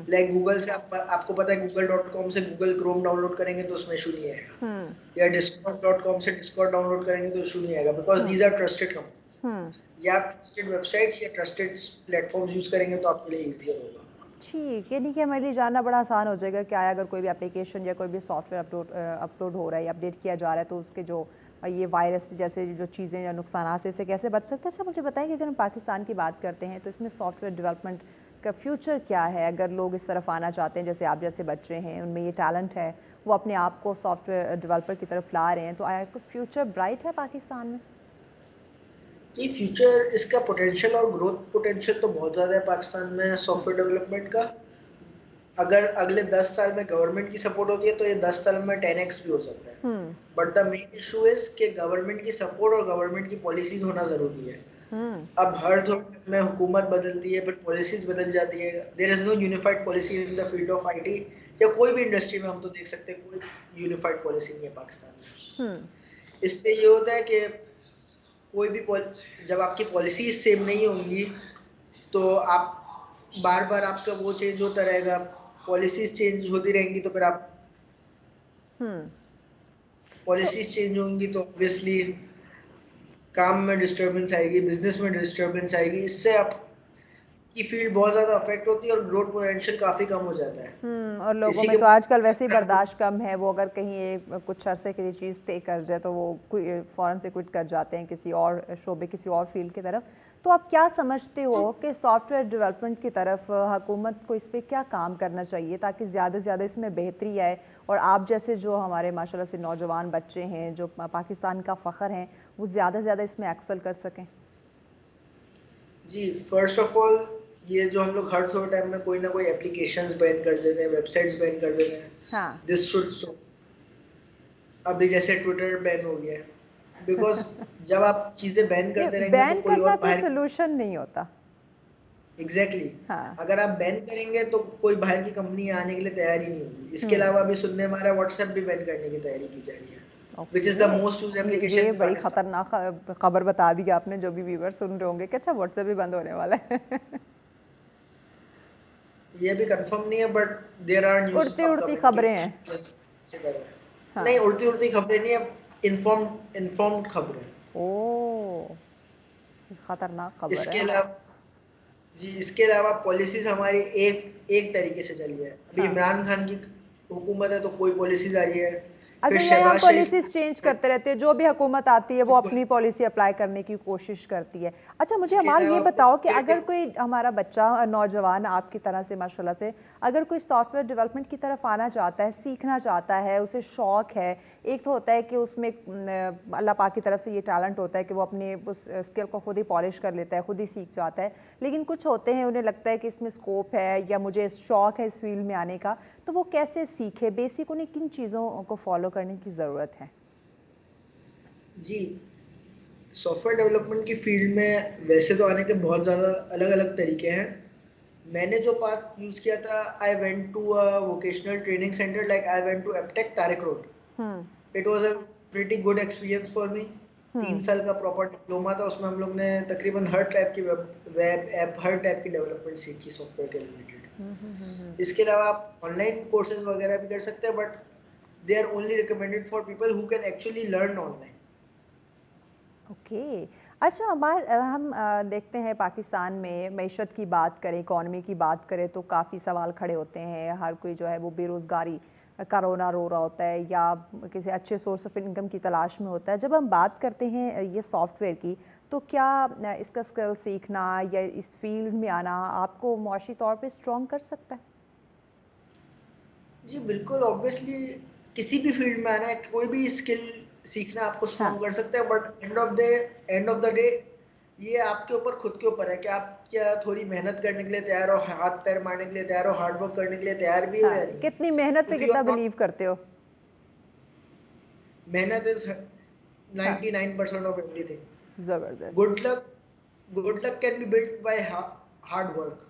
लाइक गूगल से आपको पता है google.com से गूगल क्रोम डाउनलोड करेंगे तो उसमें इशू नहीं आएगा, या discord.com से डिस्कॉर्ड डाउनलोड करेंगे तो इशू नहीं आएगा, because these are trusted companies. या आप ट्रस्टेड वेबसाइट्स या ट्रस्टेड प्लेटफॉर्म्स यूज करेंगे तो आपके लिए ईजियर होगा। ठीक, यानी कि हमारे लिए जानना बड़ा आसान हो जाएगा कि आया अगर कोई भी एप्लीकेशन या कोई भी सॉफ्टवेयर अपलोड हो रहा है या अपडेट किया जा रहा है, तो उसके जो ये वायरस जैसे जो चीज़ें या नुकसान से इससे कैसे बच सकते हैं। अच्छा, मुझे बताएं कि अगर हम पाकिस्तान की बात करते हैं तो इसमें सॉफ्टवेयर डेवलपमेंट का फ्यूचर क्या है? अगर लोग इस तरफ आना चाहते हैं, जैसे आप जैसे बच्चे हैं, उनमें ये टैलेंट है, वो अपने आप को सॉफ्टवेयर डेवलपर की तरफ ला रहे हैं, तो आया फ्यूचर ब्राइट है पाकिस्तान में? जी, फ्यूचर इसका पोटेंशियल और ग्रोथ पोटेंशियल तो बहुत ज़्यादा है पाकिस्तान में सॉफ्टवेयर डेवलपमेंट का। अगर अगले 10 साल में गवर्नमेंट की सपोर्ट होती है तो ये 10 साल में 10x भी हो सकता है। But the main issue is कि गवर्नमेंट की सपोर्ट और गवर्नमेंट की पॉलिसीज होना ज़रूरी है। अब हर थोड़े में हुकूमत बदलती है, फिर पॉलिसीज बदल जाती है। There is no unified policy in the field of IT, या कोई भी इंडस्ट्री में हम तो देख सकते हैं कोई यूनिफाइड पॉलिसी नहीं है पाकिस्तान में। इससे ये होता है कि कोई भी जब आपकी पॉलिसीज सेम नहीं होंगी तो आप बार बार आपका वो चेंज होता रहेगा, पॉलिसीज चेंज होती रहेंगी, तो फिर आप पॉलिसीज चेंज होंगी तो ऑब्वियसली काम में डिस्टर्बेंस आएगी, बिजनेस में डिस्टर्बेंस आएगी। इससे आप की फील्ड बहुत ज़्यादा अफेक्ट होती है और ग्रोथ पोटेंशियल काफ़ी कम हो जाता है। और लोगों में तो आजकल वैसे ही बर्दाश्त कम है, वो अगर कहीं ये कुछ अरसे के लिए चीज़ स्टे कर जाए तो वो फ़ौरन से क्विट कर जाते हैं किसी और शोबे, किसी और फील्ड की तरफ। तो आप क्या समझते हो कि सॉफ्टवेयर डेवलपमेंट की तरफ हुकूमत को इस पर क्या काम करना चाहिए ताकि ज़्यादा से ज़्यादा इसमें बेहतरी आए, और आप जैसे जो हमारे माशाल्लाह से नौजवान बच्चे हैं जो पाकिस्तान का फ़ख्र हैं, वो ज़्यादा से ज़्यादा इसमें एक्सेल कर सकें? जी, फर्स्ट ऑफ ऑल ये जो हम लोग हर थोड़े टाइम में कोई ना कोई एप्लीकेशंस बैन कर देते हैं, वेबसाइट्स बैन कर देते हैं, दिस शुड स्टॉप। अभी जैसे ट्विटर बैन हो गया है, बिकॉज जब आप चीजें बैन करते रहेंगे तो कोई और बाहर सोल्यूशन नहीं होता। एग्जैक्टली अगर आप बैन करेंगे तो कोई बाहर की कंपनी आने के लिए तैयार ही नहीं होगी। इसके अलावा अभी सुनने में आ रहा है व्हाट्सएप भी बैन करने की तैयारी की जा रही है, which is the most used application। ये बड़ी खतरनाक खबर बता दी आपने, जो भी व्यूअर सुन रहे होंगे कि अच्छा व्हाट्सएप भी बंद होने वाला है। ये भी कंफर्म नहीं है, बट देयर आर न्यूज़, उड़ती खबरें हैं। नहीं, उड़ती खबरें नहीं है, इन्फॉर्म्ड खबरें। ओह, खतरनाक खबर है। इसके अलावा इसके अलावा पॉलिसीज हमारी एक तरीके से चली है। अभी इमरान खान की हुकूमत है तो कोई पॉलिसीज आ रही है, अच्छा, यहाँ पॉलिसीज चेंज करते रहते हैं, जो भी हुकूमत आती है वो अपनी पॉलिसी अप्लाई करने की कोशिश करती है। अच्छा, मुझे अमाल ये बताओ कि अगर कोई हमारा बच्चा नौजवान आपकी तरह से माशाल्लाह से अगर कोई सॉफ्टवेयर डेवलपमेंट की तरफ आना चाहता है, सीखना चाहता है, उसे शौक़ है, एक तो होता है कि उसमें अल्लाह पाक की तरफ से ये टैलेंट होता है कि वो अपने उस स्किल को खुद ही पॉलिश कर लेता है, खुद ही सीख जाता है, लेकिन कुछ होते हैं उन्हें लगता है कि इसमें स्कोप है या मुझे शौक़ है इस फील्ड में आने का, तो वो कैसे सीखे? बेसिक उन्हें किन चीज़ों को फॉलो करने की ज़रूरत है? जी, सॉफ्टवेयर डेवलपमेंट की फील्ड में वैसे तो आने के बहुत ज़्यादा अलग अलग तरीके हैं। मैंने जो पाथ यूज़ किया था, I went to a vocational training centre, like I went to Aptech Tariq road. It was a pretty good experience for me. 3 साल का प्रॉपर डिप्लोमा था, उसमें हम लोग ने तकरीबन हर टाइप की वेब ऐप, हर टाइप की डेवलपमेंट सीखी सॉफ्टवेयर के रिलेटेड। इसके अलावा आप ऑनलाइन कोर्सेज वगैरह भी कर सकते हैं, but they are only recommended for people who can actually learn online. Okay, अच्छा हम देखते हैं पाकिस्तान में मईशत की बात करें, इकॉनमी की बात करें तो काफ़ी सवाल खड़े होते हैं। हर कोई जो है वो बेरोज़गारी का रोना रो रहा होता है या किसी अच्छे सोर्स ऑफ इनकम की तलाश में होता है। जब हम बात करते हैं ये सॉफ्टवेयर की, तो क्या इसका स्किल सीखना या इस फील्ड में आना आपको मुआशी तौर पे स्ट्रॉन्ग कर सकता है? जी बिल्कुल, ऑब्वियसली किसी भी फील्ड में आना है, कोई भी स्किल सीखना आपको हाँ। स्ट्रॉन्ग कर सकता है, but end of the day ये आपके ऊपर खुद के ऊपर है कि आप क्या थोड़ी मेहनत करने के लिए तैयार हो, हाथ पैर मारने के लिए तैयार हो, हार्ड वर्क करने के लिए तैयार भी हो हाँ, या नहीं। कितनी मेहनत पे इफ यू कितना आर नॉट, बिलीव करते हो? मेहनत इज हाँ, 99% ऑफ एवरीथिंग। ज़बरदस्त। Good luck good luck can be built by hard work.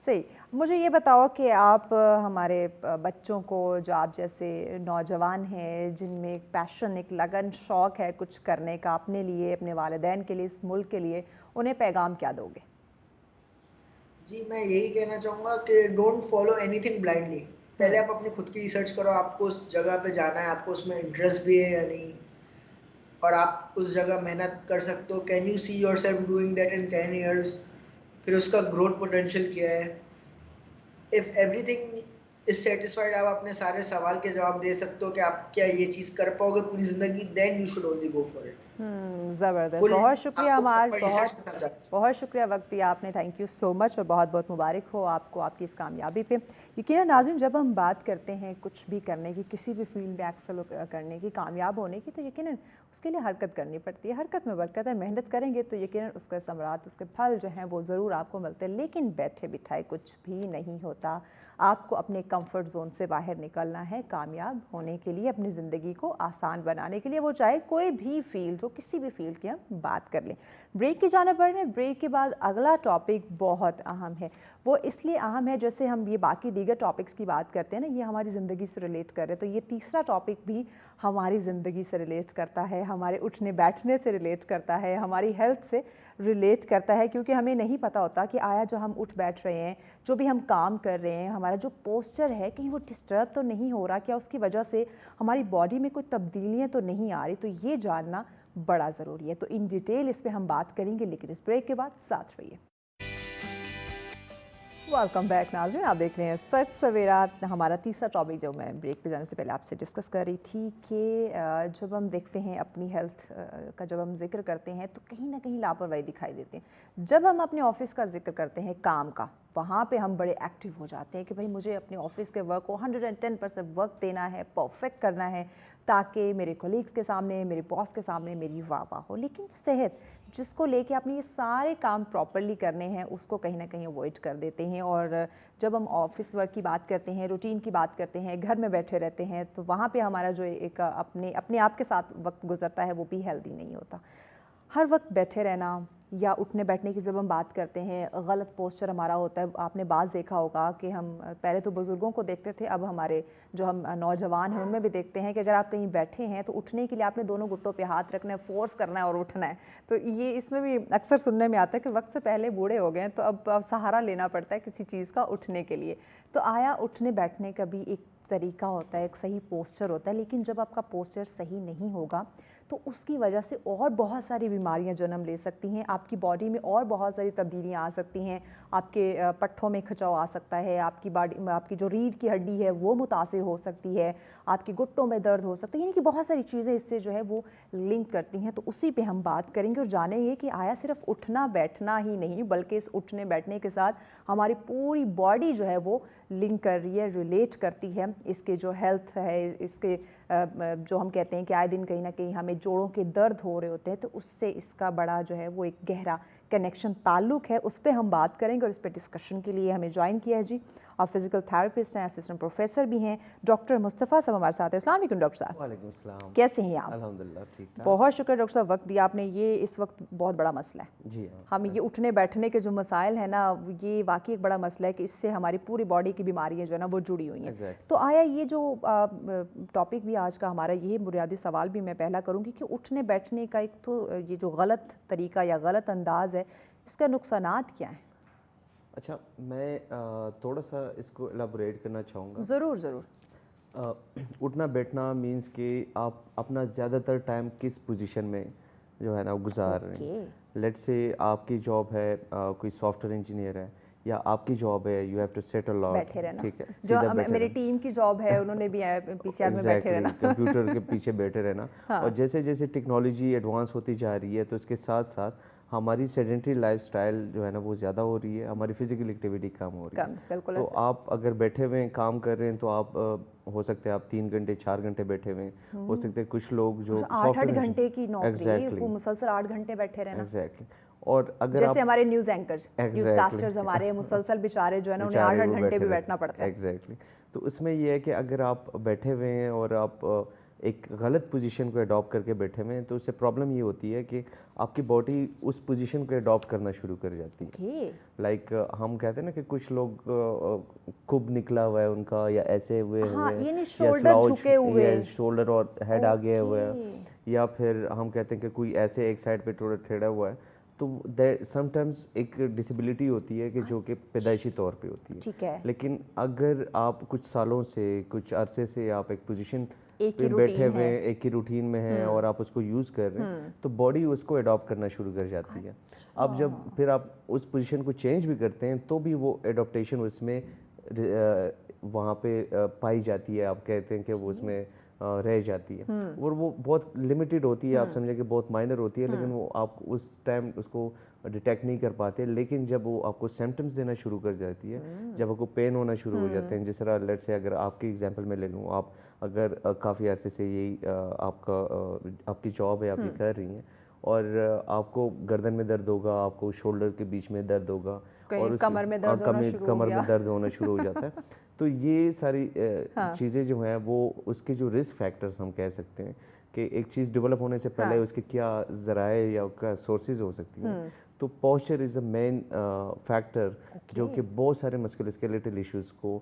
सही। मुझे ये बताओ कि आप हमारे बच्चों को, जो आप जैसे नौजवान हैं जिनमें एक पैशन, एक लगन, शौक़ है कुछ करने का अपने लिए, अपने वालिदैन के लिए, इस मुल्क के लिए, उन्हें पैगाम क्या दोगे? जी मैं यही कहना चाहूँगा कि डोंट फॉलो एनीथिंग ब्लाइंडली। पहले हुँ। आप अपनी खुद की रिसर्च करो, आपको उस जगह पे जाना है, आपको उसमें इंटरेस्ट भी है या नहीं, और आप उस जगह मेहनत कर सकते हो। Can you see your self doing that in 10 years? फिर उसका ग्रोथ पोटेंशियल क्या है? इफ एवरीथिंग इज सेटिस्फाइड, आप अपने सारे सवाल के जवाब दे सकते हो कि आप क्या ये चीज़ कर पाओगे पूरी ज़िंदगी, then you should only go for it. ज़बरदस्त। फुल बहुत शुक्रिया आपको हमार प्रॉपर रिसर्च बहुत के साथ जाना। बहुत शुक्रिया वक्त दिया आपने। थैंक यू सो मच और बहुत बहुत मुबारक हो आपको आपकी इस कामयाबी पे। यकीनन नाज़रीन, जब हम बात करते हैं कुछ भी करने की, किसी भी फील्ड में एक्सेल करने की, कामयाब होने की, तो यकीनन उसके लिए हरकत करनी पड़ती है। हरकत में बरकत है। मेहनत करेंगे तो यकीनन उसका समरात, उसके फल जो हैं वो ज़रूर आपको मिलते हैं। लेकिन बैठे बिठाए कुछ भी नहीं होता। आपको अपने कंफर्ट जोन से बाहर निकलना है कामयाब होने के लिए, अपनी ज़िंदगी को आसान बनाने के लिए, वो चाहे कोई भी फील्ड हो, किसी भी फील्ड की हम बात कर लें। ब्रेक की जाना पड़ रहे हैं। ब्रेक के बाद अगला टॉपिक बहुत अहम है। वो इसलिए अहम है, जैसे हम ये बाकी दीगर टॉपिक्स की बात करते हैं ना, ये हमारी ज़िंदगी से रिलेट कर रहे हैं, तो ये तीसरा टॉपिक भी हमारी ज़िंदगी से रिलेट करता है, हमारे उठने बैठने से रिलेट करता है, हमारी हेल्थ से रिलेट करता है। क्योंकि हमें नहीं पता होता कि आया जो हम उठ बैठ रहे हैं, जो भी हम काम कर रहे हैं, हमारा जो पोस्चर है कहीं वो डिस्टर्ब तो नहीं हो रहा, क्या उसकी वजह से हमारी बॉडी में कोई तब्दीलियाँ तो नहीं आ रही। तो ये जानना बड़ा ज़रूरी है। तो इन डिटेल इस पे हम बात करेंगे, लेकिन इस ब्रेक के बाद साथ रहिए। वेलकम बैक नाज़रीन, आप देख रहे हैं सच सवेरा। हमारा तीसरा टॉपिक जो मैं ब्रेक पे जाने से पहले आपसे डिस्कस कर रही थी कि जब हम देखते हैं अपनी हेल्थ का, जब हम जिक्र करते हैं तो कहीं ना कहीं लापरवाही दिखाई देती है। जब हम अपने ऑफिस का जिक्र करते हैं, काम का, वहाँ पे हम बड़े एक्टिव हो जाते हैं कि भाई मुझे अपने ऑफिस के वर्क को 110% वर्क देना है, परफेक्ट करना है, ताकि मेरे कोलीग्स के सामने, मेरे बॉस के सामने मेरी वाह वाह हो। लेकिन सेहत, जिसको लेके आपने ये सारे काम प्रॉपरली करने हैं, उसको कहीं ना कहीं अवॉइड कर देते हैं। और जब हम ऑफिस वर्क की बात करते हैं, रूटीन की बात करते हैं, घर में बैठे रहते हैं, तो वहाँ पे हमारा जो एक अपने अपने आप के साथ वक्त गुजरता है वो भी हेल्दी नहीं होता। हर वक्त बैठे रहना या उठने बैठने की जब हम बात करते हैं, गलत पोस्चर हमारा होता है। आपने बाज़ देखा होगा कि हम पहले तो बुज़ुर्गों को देखते थे, अब हमारे जो हम नौजवान हैं उनमें भी देखते हैं कि अगर आप कहीं बैठे हैं तो उठने के लिए आपने दोनों घुटनों पे हाथ रखना है, फोर्स करना है और उठना है। तो ये इसमें भी अक्सर सुनने में आता है कि वक्त से पहले बूढ़े हो गए हैं तो अब सहारा लेना पड़ता है किसी चीज़ का उठने के लिए। तो आया उठने बैठने का भी एक तरीका होता है, एक सही पोस्चर होता है। लेकिन जब आपका पोस्चर सही नहीं होगा तो उसकी वजह से और बहुत सारी बीमारियां जन्म ले सकती हैं, आपकी बॉडी में और बहुत सारी तब्दीलियां आ सकती हैं। आपके पट्ठों में खिंचाव आ सकता है, आपकी बॉडी, आपकी जो रीढ़ की हड्डी है वो मुतासिर हो सकती है, आपके घुटनों में दर्द हो सकता है। यानी कि बहुत सारी चीज़ें इससे जो है वो लिंक करती हैं। तो उसी पे हम बात करेंगे और जानेंगे कि आया सिर्फ उठना बैठना ही नहीं, बल्कि इस उठने बैठने के साथ हमारी पूरी बॉडी जो है वो लिंक कर रही है, रिलेट करती है। इसके जो हेल्थ है, इसके जो हम कहते हैं कि आए दिन कहीं ना कहीं हमें जोड़ों के दर्द हो रहे होते हैं, तो उससे इसका बड़ा जो है वो एक गहरा कनेक्शन, ताल्लुक है। उस पर हम बात करेंगे और इस पर डिस्कशन के लिए हमें ज्वाइन किया है जी, और फिजिकल थेरेपिस्ट हैं, असिस्टेंट प्रोफेसर भी हैं, डॉक्टर मुस्तफ़ा साहब हमारे साथ हैं। अस्सलाम वालेकुम डॉक्टर साहब। वालेकुम सलाम। कैसे हैं आप? अल्हम्दुलिल्लाह ठीक ठाक। बहुत शुक्र डॉक्टर साहब, वक्त दिया आपने। ये इस वक्त बहुत बड़ा मसला है। जी हम ये उठने बैठने के जो मसाइल हैं ना, ये वाकई एक बड़ा मसला है कि इससे हमारी पूरी बॉडी की बीमारियां जो है ना वो जुड़ी हुई हैं। तो आया ये जो टॉपिक भी आज का हमारा, ये बुनियादी सवाल भी मैं पहला करूँगी कि उठने बैठने का एक तो ये जो गलत तरीका या गलत अंदाज है, इसका नुकसानात क्या हैं? अच्छा, मैं थोड़ा सा इसको एलाबोरेट करना चाहूँगा। ज़रूर ज़रूर। उठना बैठना मींस कि आप अपना ज़्यादातर टाइम किस पोजीशन में जो है ना वो गुजार रहे हैं। लेट्स से आपकी जॉब है कोई सॉफ्टवेयर इंजीनियर है, या आपकी जॉब है you have to set a lot, बैठे रहना, ठीक है, जो मेरी टीम की जॉब है उन्होंने भी पीसीआर में बैठे रहना, कंप्यूटर के पीछे बैठे रहना। और जैसे जैसे टेक्नोलॉजी एडवांस होती जा रही है तो उसके साथ साथ हमारी सेडेंटरी लाइफस्टाइल जो है ना वो ज़्यादा हो रही है, हमारी फिजिकल एक्टिविटी कम हो रही है। तो आप अगर बैठे हुए हैं काम कर रहे हैं तो आप हो सकते हैं आप 3 घंटे 4 घंटे बैठे हुए हैं, हो सकते हैं कुछ लोग जो 8-8 घंटे की नौकरी, वो मुसलसल 8 घंटे बैठे रहना। एग्जैक्टली। और अगर जैसे हमारे न्यूज़ एंकर्स, न्यूज़ कास्टर्स हमारे मुसलसल बेचारे जो है ना उन्हें 8-8 घंटे भी बैठना पड़ता है। एग्जैक्टली। तो उसमें यह है कि अगर आप बैठे हुए हैं और आप एक गलत पोजीशन को अडॉप्ट करके बैठे हुए हैं तो उससे प्रॉब्लम ये होती है कि आपकी बॉडी उस पोजीशन को अडॉप्ट करना शुरू कर जाती है। लाइक हम कहते हैं ना कि कुछ लोग कुब निकला हुआ है उनका, या ऐसे हुए हुए, शोल्डर झुके हुए, शोल्डर और हेड आगे हुआ है, या फिर हम कहते हैं कि कोई ऐसे एक साइड पे थोड़ा टेढ़ा हुआ है। तो समटाइम्स एक डिसेबिलिटी होती है कि जो कि पैदाइशी तौर पे होती है, ठीक है। लेकिन अगर आप कुछ सालों से, कुछ अरसे से आप एक पोजीशन पे बैठे हुए हैं, एक ही रूटीन में हैं और आप उसको यूज़ कर रहे हैं तो बॉडी उसको अडॉप्ट करना शुरू कर जाती है। अब जब फिर आप उस पोजीशन को चेंज भी करते हैं तो भी वो एडॉप्टेशन उसमें वहाँ पे पाई जाती है, आप कहते हैं कि वो उसमें रह जाती है, और वो बहुत लिमिटेड होती है, आप समझे कि बहुत माइनर होती है, लेकिन वो आप उस टाइम उसको डिटेक्ट नहीं कर पाते। लेकिन जब वो आपको सिम्टम्स देना शुरू कर जाती है, जब आपको पेन होना शुरू हो जाते हैं, जिस तरह लेट्स से अगर आपकी एग्जांपल में ले लूँ, आप अगर काफ़ी अरसे से यही आपकी जॉब है, आप ये कर रही हैं और आपको गर्दन में दर्द होगा, आपको शोल्डर के बीच में दर्द होगा और कमर में दर्द होना शुरू हो जाता है। तो ये सारी चीज़ें जो हैं वो उसके जो रिस्क फैक्टर्स हम कह सकते हैं कि एक चीज़ डेवलप होने से पहले उसके क्या ज़राए या उसका सोर्सेज हो सकती हैं। तो posture is a main factor जो कि बहुत सारे मस्कुलोस्केलेटल इश्यूज़ को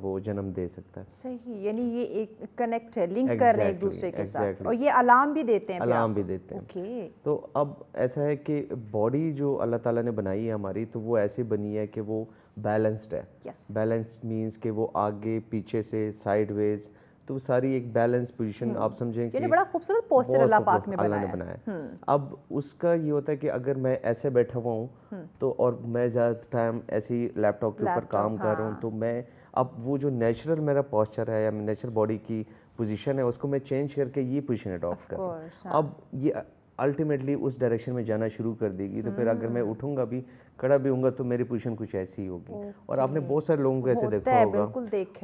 वो जन्म दे सकता है। सही, यानी ये एक कनेक्ट है, लिंक कर रहे हैं एक दूसरे के साथ, और ये अलार्म भी देते हैं। अलार्म भी देते हैं। तो अब ऐसा है कि बॉडी जो अल्लाह ताला ने बनाई है हमारी, तो वो ऐसी बनी है कि वो बैलेंस्ड है। बैलेंस्ड मीन्स कि वो आगे पीछे से साइडवेज, तो सारी एक बैलेंस पोजीशन आप समझें कि बड़ा खूबसूरत पोस्चर अल्लाह पाक ने बनाया है। अब उसका ये होता है कि अगर मैं ऐसे बैठा हुआ हूँ तो और मैं ज़्यादा टाइम ऐसे ही लैपटॉप के ऊपर काम कर रहा हूँ, तो मैं अब वो जो नेचुरल मेरा पोस्चर है या नेचुरल बॉडी की पोजीशन है उसको मैं चेंज करके ये पोजीशन अडॉप्ट करूँ। अब ये अल्टीमेटली उस डायरेक्शन में जाना शुरू कर देगी, तो फिर अगर मैं उठूंगा भी, खड़ा भी होऊंगा, तो मेरी पोजीशन कुछ ऐसी ही होगी। और आपने बहुत सारे लोगों को ऐसे देखा होगा,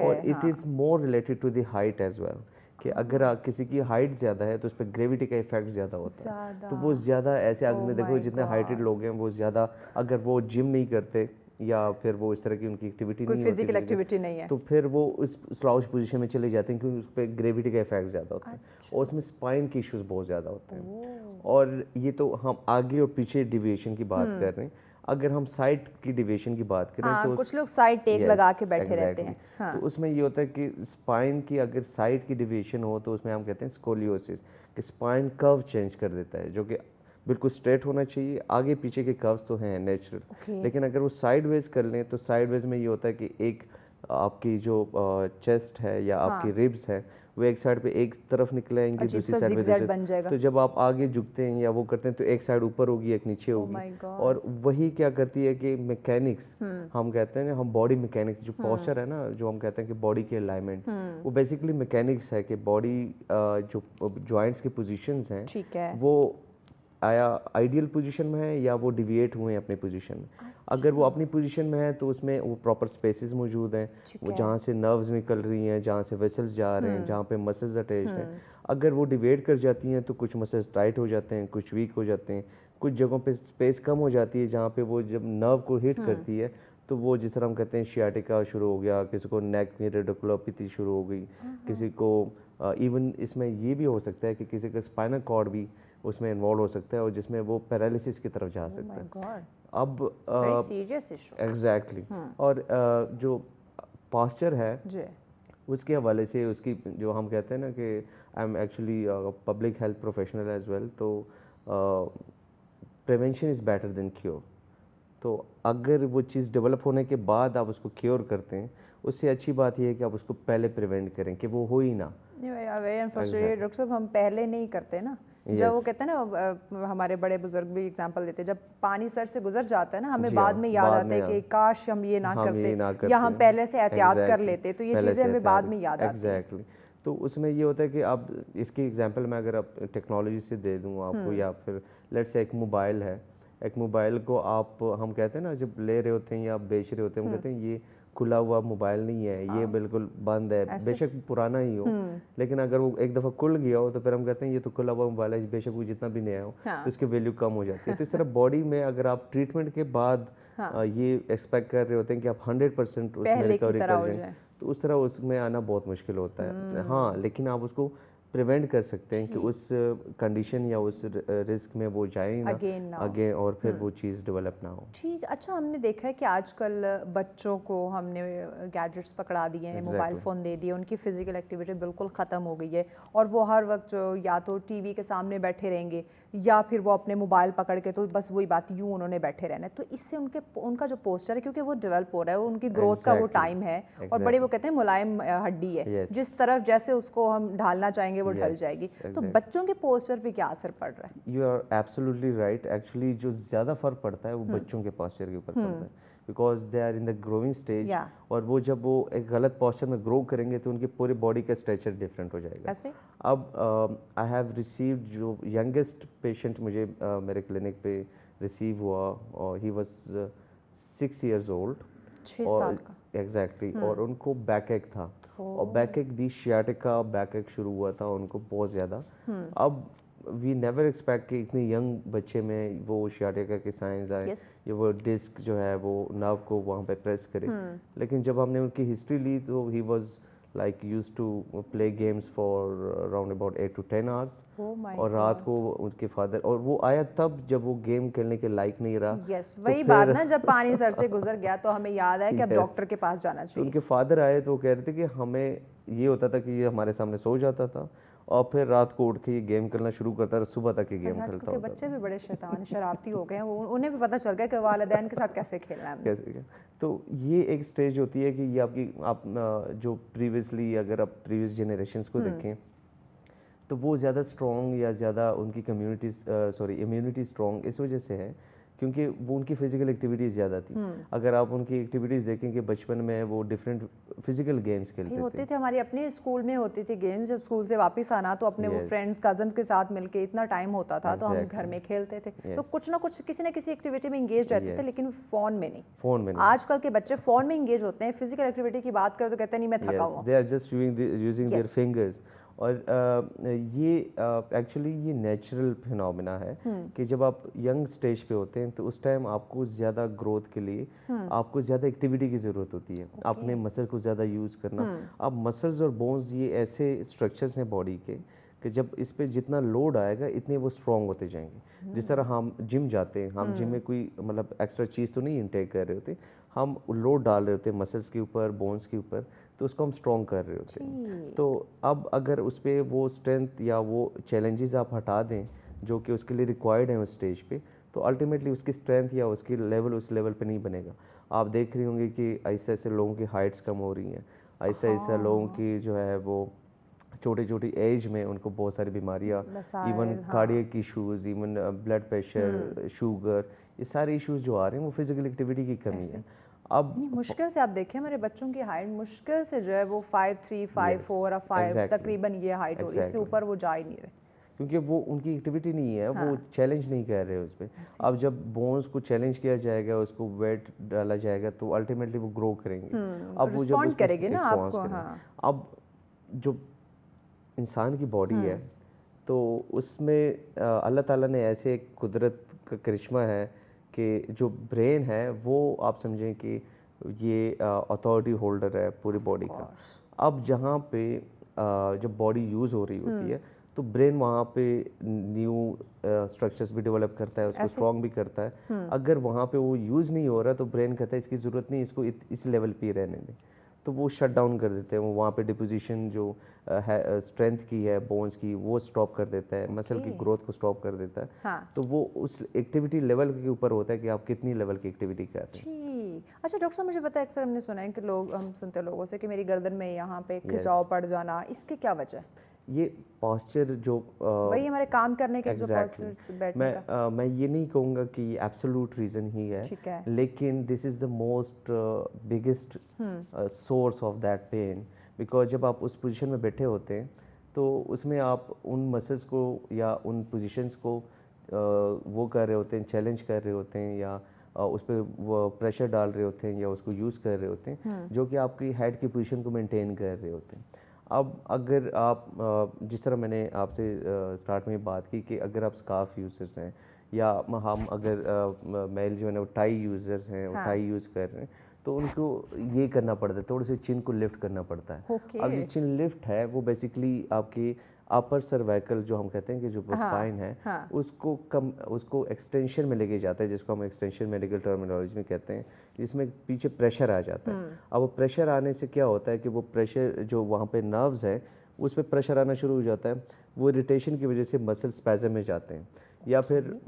और it is more related to the height as well, कि अगर किसी की हाइट ज़्यादा है तो उस पर ग्रेविटी का इफेक्ट ज़्यादा होता है, तो वो ज़्यादा ऐसे आदमी देखो जितने हाइटेड लोग हैं वो ज़्यादा, अगर वो जिम नहीं करते या फिर वो इस तरह की उनकी एक्टिविटी नहीं होती, फिजिकल एक्टिविटी नहीं है, तो फिर वो उस स्लाउच पोजीशन में चले जाते हैं क्योंकि उस पर ग्रेविटी का इफेक्ट ज़्यादा होता है। और उसमें स्पाइन के इश्यूज बहुत ज़्यादा होते हैं। और ये तो हम आगे और पीछे डिविएशन की बात कर रहे हैं। अगर हम साइड की डिविएशन की बात करें तो कुछ लोग साइड टेक लगा के बैठे रहते हैं। तो उसमें ये होता है कि स्पाइन की अगर साइड की डिविएशन हो तो उसमें हम कहते हैं स्कोलियोसिस, कि स्पाइन कर्व चेंज कर देता है, जो कि बिल्कुल स्ट्रेट होना चाहिए। आगे पीछे के कर्व्स तो हैं नेचुरल, लेकिन अगर वो साइडवेज कर लें तो साइडवेज में ये होता है कि एक आपकी जो चेस्ट है या आपकी रिब्स है वो एक साइड पे एक तरफ निकलेंगे, दूसरी साइड पे बन जाएगा। तो जब आप आगे झुकते हैं या वो करते हैं तो एक साइड ऊपर होगी, एक नीचे होगी। और वही क्या करती है कि मैकेनिक्स, हम कहते हैं हम बॉडी मैकेनिक्स, जो पोस्चर है ना, जो हम कहते हैं कि बॉडी की अलाइनमेंट, वो बेसिकली मैकेनिक्स है कि बॉडी जो जॉइंट्स की पोजीशंस हैं वो आया आइडियल पोजीशन में है या वो डिविएट हुए हैं अपने पोजीशन में। अगर वो अपनी पोजीशन में है तो उसमें वो प्रॉपर स्पेसेस मौजूद हैं, वो जहाँ से नर्व्स निकल रही हैं, जहाँ से वेसल्स जा रहे हैं, जहाँ पे मसल्स अटैच्ड हैं। अगर वो डिवेट कर जाती हैं तो कुछ मसल्स टाइट हो जाते हैं, कुछ वीक हो जाते हैं, कुछ जगहों पे स्पेस कम हो जाती है जहाँ पे वो जब नर्व को हिट करती है तो वो जिस तरह हम कहते हैं शियाटिका शुरू हो गया, किसी को नेक में रेडिकुलोपैथी शुरू हो गई, किसी को इवन इसमें ये भी हो सकता है कि किसी का स्पाइनल कॉर्ड भी उसमें इन्वॉल्व हो सकता है और जिसमें वो पैरालिसिस की तरफ जा सकता है। अब एग्जैक्टली और जो पोस्चर है उसके हवाले से, उसकी जो हम कहते हैं ना कि I am actually public health professional as well, तो prevention is better than cure. तो अगर वो चीज़ डेवलप होने के बाद आप उसको क्योर करते हैं, उससे अच्छी बात यह है कि आप उसको पहले प्रिवेंट करें कि वो हो ही ना। डॉक्टर साहब हम पहले नहीं करते ना, जब वो कहते हैं ना, हमारे बड़े बुजुर्ग भी एग्जांपल देते हैं, जब पानी सर से गुजर जाता है ना, हमें बाद में याद आता है कि काश हम ये ना करते, या हम पहले से एहतियात कर लेते, तो ये चीज़ें हमें बाद में याद आती हैं। एग्जैक्टली। तो उसमें ये होता है कि आप इसकी एग्जांपल मैं अगर आप टेक्नोलॉजी से दे दूँ आपको, या फिर लेट्स से एक मोबाइल है, एक मोबाइल को आप, हम कहते हैं ना जब ले रहे होते हैं या बेच रहे होते हैं, हम कहते हैं ये खुला हुआ मोबाइल नहीं है, ये बिल्कुल बंद है, बेशक पुराना ही हो, लेकिन अगर वो एक दफ़ा खुल गया हो तो फिर हम कहते हैं ये तो खुला हुआ मोबाइल है, बेशक वो जितना भी नया हो, तो उसकी वैल्यू कम हो जाती है। तो इस तरह बॉडी में अगर आप ट्रीटमेंट के बाद ये एक्सपेक्ट कर रहे होते हैं कि आप 100% उसमें रिकवरी कर जाएं, तो उस तरह उसमें आना बहुत मुश्किल होता है। हाँ, लेकिन आप उसको प्रिवेंट कर सकते हैं कि उस कंडीशन या उस रिस्क में वो जाए ना आगे, और फिर वो चीज़ डेवलप ना हो। ठीक। अच्छा, हमने देखा है कि आजकल बच्चों को हमने गैजेट्स पकड़ा दिए हैं, मोबाइल फ़ोन दे दिए, उनकी फ़िज़िकल एक्टिविटी बिल्कुल ख़त्म हो गई है, और वो हर वक्त या तो टीवी के सामने बैठे रहेंगे, या फिर वो अपने मोबाइल पकड़ के, तो बस वही बात, यूँ उन्होंने बैठे रहना है। तो इससे उनका जो पोस्चर है, क्योंकि वो डेवलप हो रहा है, वो उनकी ग्रोथ का वो टाइम है, और बड़ी वो कहते हैं मुलायम हड्डी है, जिस तरफ जैसे उसको हम ढालना चाहेंगे वो ढल जाएगी। तो बच्चों के पोस्चर पे क्या असर पड़ रहा है? You are absolutely right. Actually जो ज़्यादा फ़र्क पड़ता है वो बच्चों के पोस्चर के ऊपर पड़ता है, because they are in the growing stage, और वो जब वो एक गलत पोस्चर में ग्रो करेंगे तो उनकी पूरी बॉडी का स्ट्रक्चर डिफरेंट हो जाएगा। ऐसे? अब आई हैव रिसीव्ड, जो यंगेस्ट पेशेंट मुझे मेरे क्लिनिक पे रिसीव हुआ, और ही वाज 6 years old, 6 साल का। एग्जैक्टली। और उनको बैक एक था, और बैक एक भी शियाटिका बैक एक शुरू हुआ था उनको बहुत ज़्यादा। अब वी नेवर एक्सपेक्ट कि इतने यंग बच्चे में वो शियाटिका के साइंस आए, ये वो डिस्क जो है वो नर्व को वहाँ पे प्रेस करे। लेकिन जब हमने उनकी हिस्ट्री ली तो he was like used to play games for around about 8 to 10 hours, और रात को उनके फादर, और वो आया तब जब वो गेम खेलने के लायक नहीं रहा। यस, वही बात ना, जब पानी सर से गुजर गया तो हमें याद है कि अब डॉक्टर के पास जाना चाहिए। तो उनके फादर आए तो वो कह रहे थे कि हमें ये होता था कि ये हमारे सामने सो जाता था, और फिर रात को उठ के ये गेम खेलना शुरू करता था, सुबह तक ये गेम खेलता होता। बच्चे भी बड़े शैतान शरारती हो गए हैं, उन्हें भी पता चल गया कि वालिदैन के साथ कैसे खेलना है, कैसे। तो ये एक स्टेज होती है कि ये आप जो प्रीवियसली, अगर आप प्रीवियस जनरेशन्स को देखें तो वो ज़्यादा स्ट्रॉन्ग या ज़्यादा उनकी इम्यूनिटी स्ट्रॉन्ग इस वजह से है क्योंकि वो उनकी फिजिकल एक्टिविटीज़ ज़्यादा थी। अगर आप उनकी एक्टिविटीज़ देखें कि बचपन में वो डिफरेंट फिजिकल गेम्स खेलते होते थे। हमारी अपने स्कूल में होती थी गेम्स, जब स्कूल से वापस आना तो अपने वो फ्रेंड्स कजन्स के साथ मिलके इतना टाइम होता था तो हम घर में खेलते थे। तो कुछ ना कुछ किसी न किसी एक्टिविटी में इंगेज रहते थे, लेकिन फ़ोन में नहीं। आजकल के बच्चे फ़ोन में इंगेज होते हैं, फिजिकल एक्टिविटी की बात करो तो कहते हैं नहीं मैं थका हुआ। They are just using their fingers. और ये एक्चुअली ये नेचुरल फिनोमेना है कि जब आप यंग स्टेज पे होते हैं तो उस टाइम आपको ज़्यादा ग्रोथ के लिए आपको ज़्यादा एक्टिविटी की ज़रूरत होती है, अपने मसल को ज़्यादा यूज़ करना। अब मसल्स और बोन्स ये ऐसे स्ट्रक्चर्स हैं बॉडी के कि जब इस पे जितना लोड आएगा इतने वो स्ट्रॉन्ग होते जाएंगे। जिस तरह हम जिम जाते हैं, हम जिम में कोई मतलब एक्स्ट्रा चीज़ तो नहीं इंटेक कर रहे होते, हम लोड डाल रहे होते हैं मसल्स के ऊपर, बोन्स के ऊपर, तो उसको हम स्ट्रॉन्ग कर रहे होते हैं। तो अब अगर उस पर वो स्ट्रेंथ या वो चैलेंजेस आप हटा दें जो कि उसके लिए रिक्वायर्ड हैं उस स्टेज पे, तो अल्टीमेटली उसकी स्ट्रेंथ या उसकी लेवल उस लेवल पे नहीं बनेगा। आप देख रही होंगे कि ऐसे ऐसे लोगों की हाइट्स कम हो रही हैं, ऐसा ऐसा लोगों की जो है वो छोटी छोटी एज में उनको बहुत सारी बीमारियाँ, even cardiac issues, even blood pressure, sugar, ये सारे इश्यूज जो आ रहे हैं वो फिजिकल एक्टिविटी की कमी है। अब मुश्किल से आप देखें हमारे बच्चों की हाइट मुश्किल से जो है वो 5'3", 5'4" और 5 तकरीबन ये हाइट हो रही है, इससे ऊपर वो जा ही नहीं रहे क्योंकि वो उनकी एक्टिविटी नहीं है। वो चैलेंज नहीं कर रहे उस पर। अब जब बोन्स को चैलेंज किया जाएगा, उसको वेट डाला जाएगा तो अल्टीमेटली वो ग्रो करेंगे। अब वो जब करेंगे ना आपको। अब जो इंसान की बॉडी है तो उसमें अल्लाह ताला ने ऐसे एक कुदरत का करिश्मा है कि जो ब्रेन है वो आप समझें कि ये अथॉरिटी होल्डर है पूरी बॉडी का। अब जहाँ पे जब बॉडी यूज़ हो रही होती है तो ब्रेन वहाँ पे न्यू स्ट्रक्चर्स भी डेवलप करता है, उसको स्ट्रॉन्ग भी करता है। अगर वहाँ पे वो यूज़ नहीं हो रहा तो ब्रेन कहता है इसकी ज़रूरत नहीं, इसको इस लेवल पे रहने दें, तो वो शट डाउन कर देते हैं। वो वहाँ पे डिपोजिशन जो है स्ट्रेंथ की है बोन्स की वो स्टॉप कर देता है, मसल की ग्रोथ को स्टॉप कर देता है। तो वो उस एक्टिविटी लेवल के ऊपर होता है कि आप कितनी लेवल की एक्टिविटी कर रहे हैं। अच्छा डॉक्टर साहब, मुझे पता है अक्सर हमने सुना है कि हम सुनते लोगों से कि मेरी गर्दन में यहाँ पे खिंचाव पड़ जाना, इसकी क्या वजह है? ये पॉस्चर जो वही हमारे काम करने के जो एग्जैक्टली पॉस्चर बैठने का। मैं ये नहीं कहूँगा कि एब्सोल्यूट रीज़न ही ठीक है। लेकिन this is the most biggest source of that pain, because जब आप उस पोजीशन में बैठे होते हैं तो उसमें आप उन मसल्स को या उन पोजीशंस को वो कर रहे होते हैं, चैलेंज कर रहे होते हैं, या उस पर वो प्रेशर डाल रहे होते हैं, या उसको यूज़ कर रहे होते हैं, जो कि आपकी हेड की पोजीशन को मेंटेन कर रहे होते हैं। अब अगर आप जिस तरह मैंने आपसे स्टार्ट में बात की कि अगर आप स्कार्फ यूज़र्स हैं, या हम अगर मेल जो है ना वो टाई यूज़र्स हैं, वो टाई यूज़ कर रहे हैं, तो उनको ये करना पड़ता है, थोड़े से चिन को लिफ्ट करना पड़ता है। अब ये चिन लिफ्ट है वो बेसिकली आपकी अपर सर्वाइकल जो हम कहते हैं कि जो स्पाइन है उसको एक्सटेंशन में लेके जाता है, जिसको हम एक्सटेंशन मेडिकल टर्मिनोलॉजी में कहते हैं, जिसमें पीछे प्रेशर आ जाता है। अब वो प्रेशर आने से क्या होता है कि वो प्रेशर जो वहाँ पे नर्व्स है उस पर प्रेशर आना शुरू हो जाता है, वो इरिटेशन की वजह से मसल स्पैज़म में जाते हैं। या फिर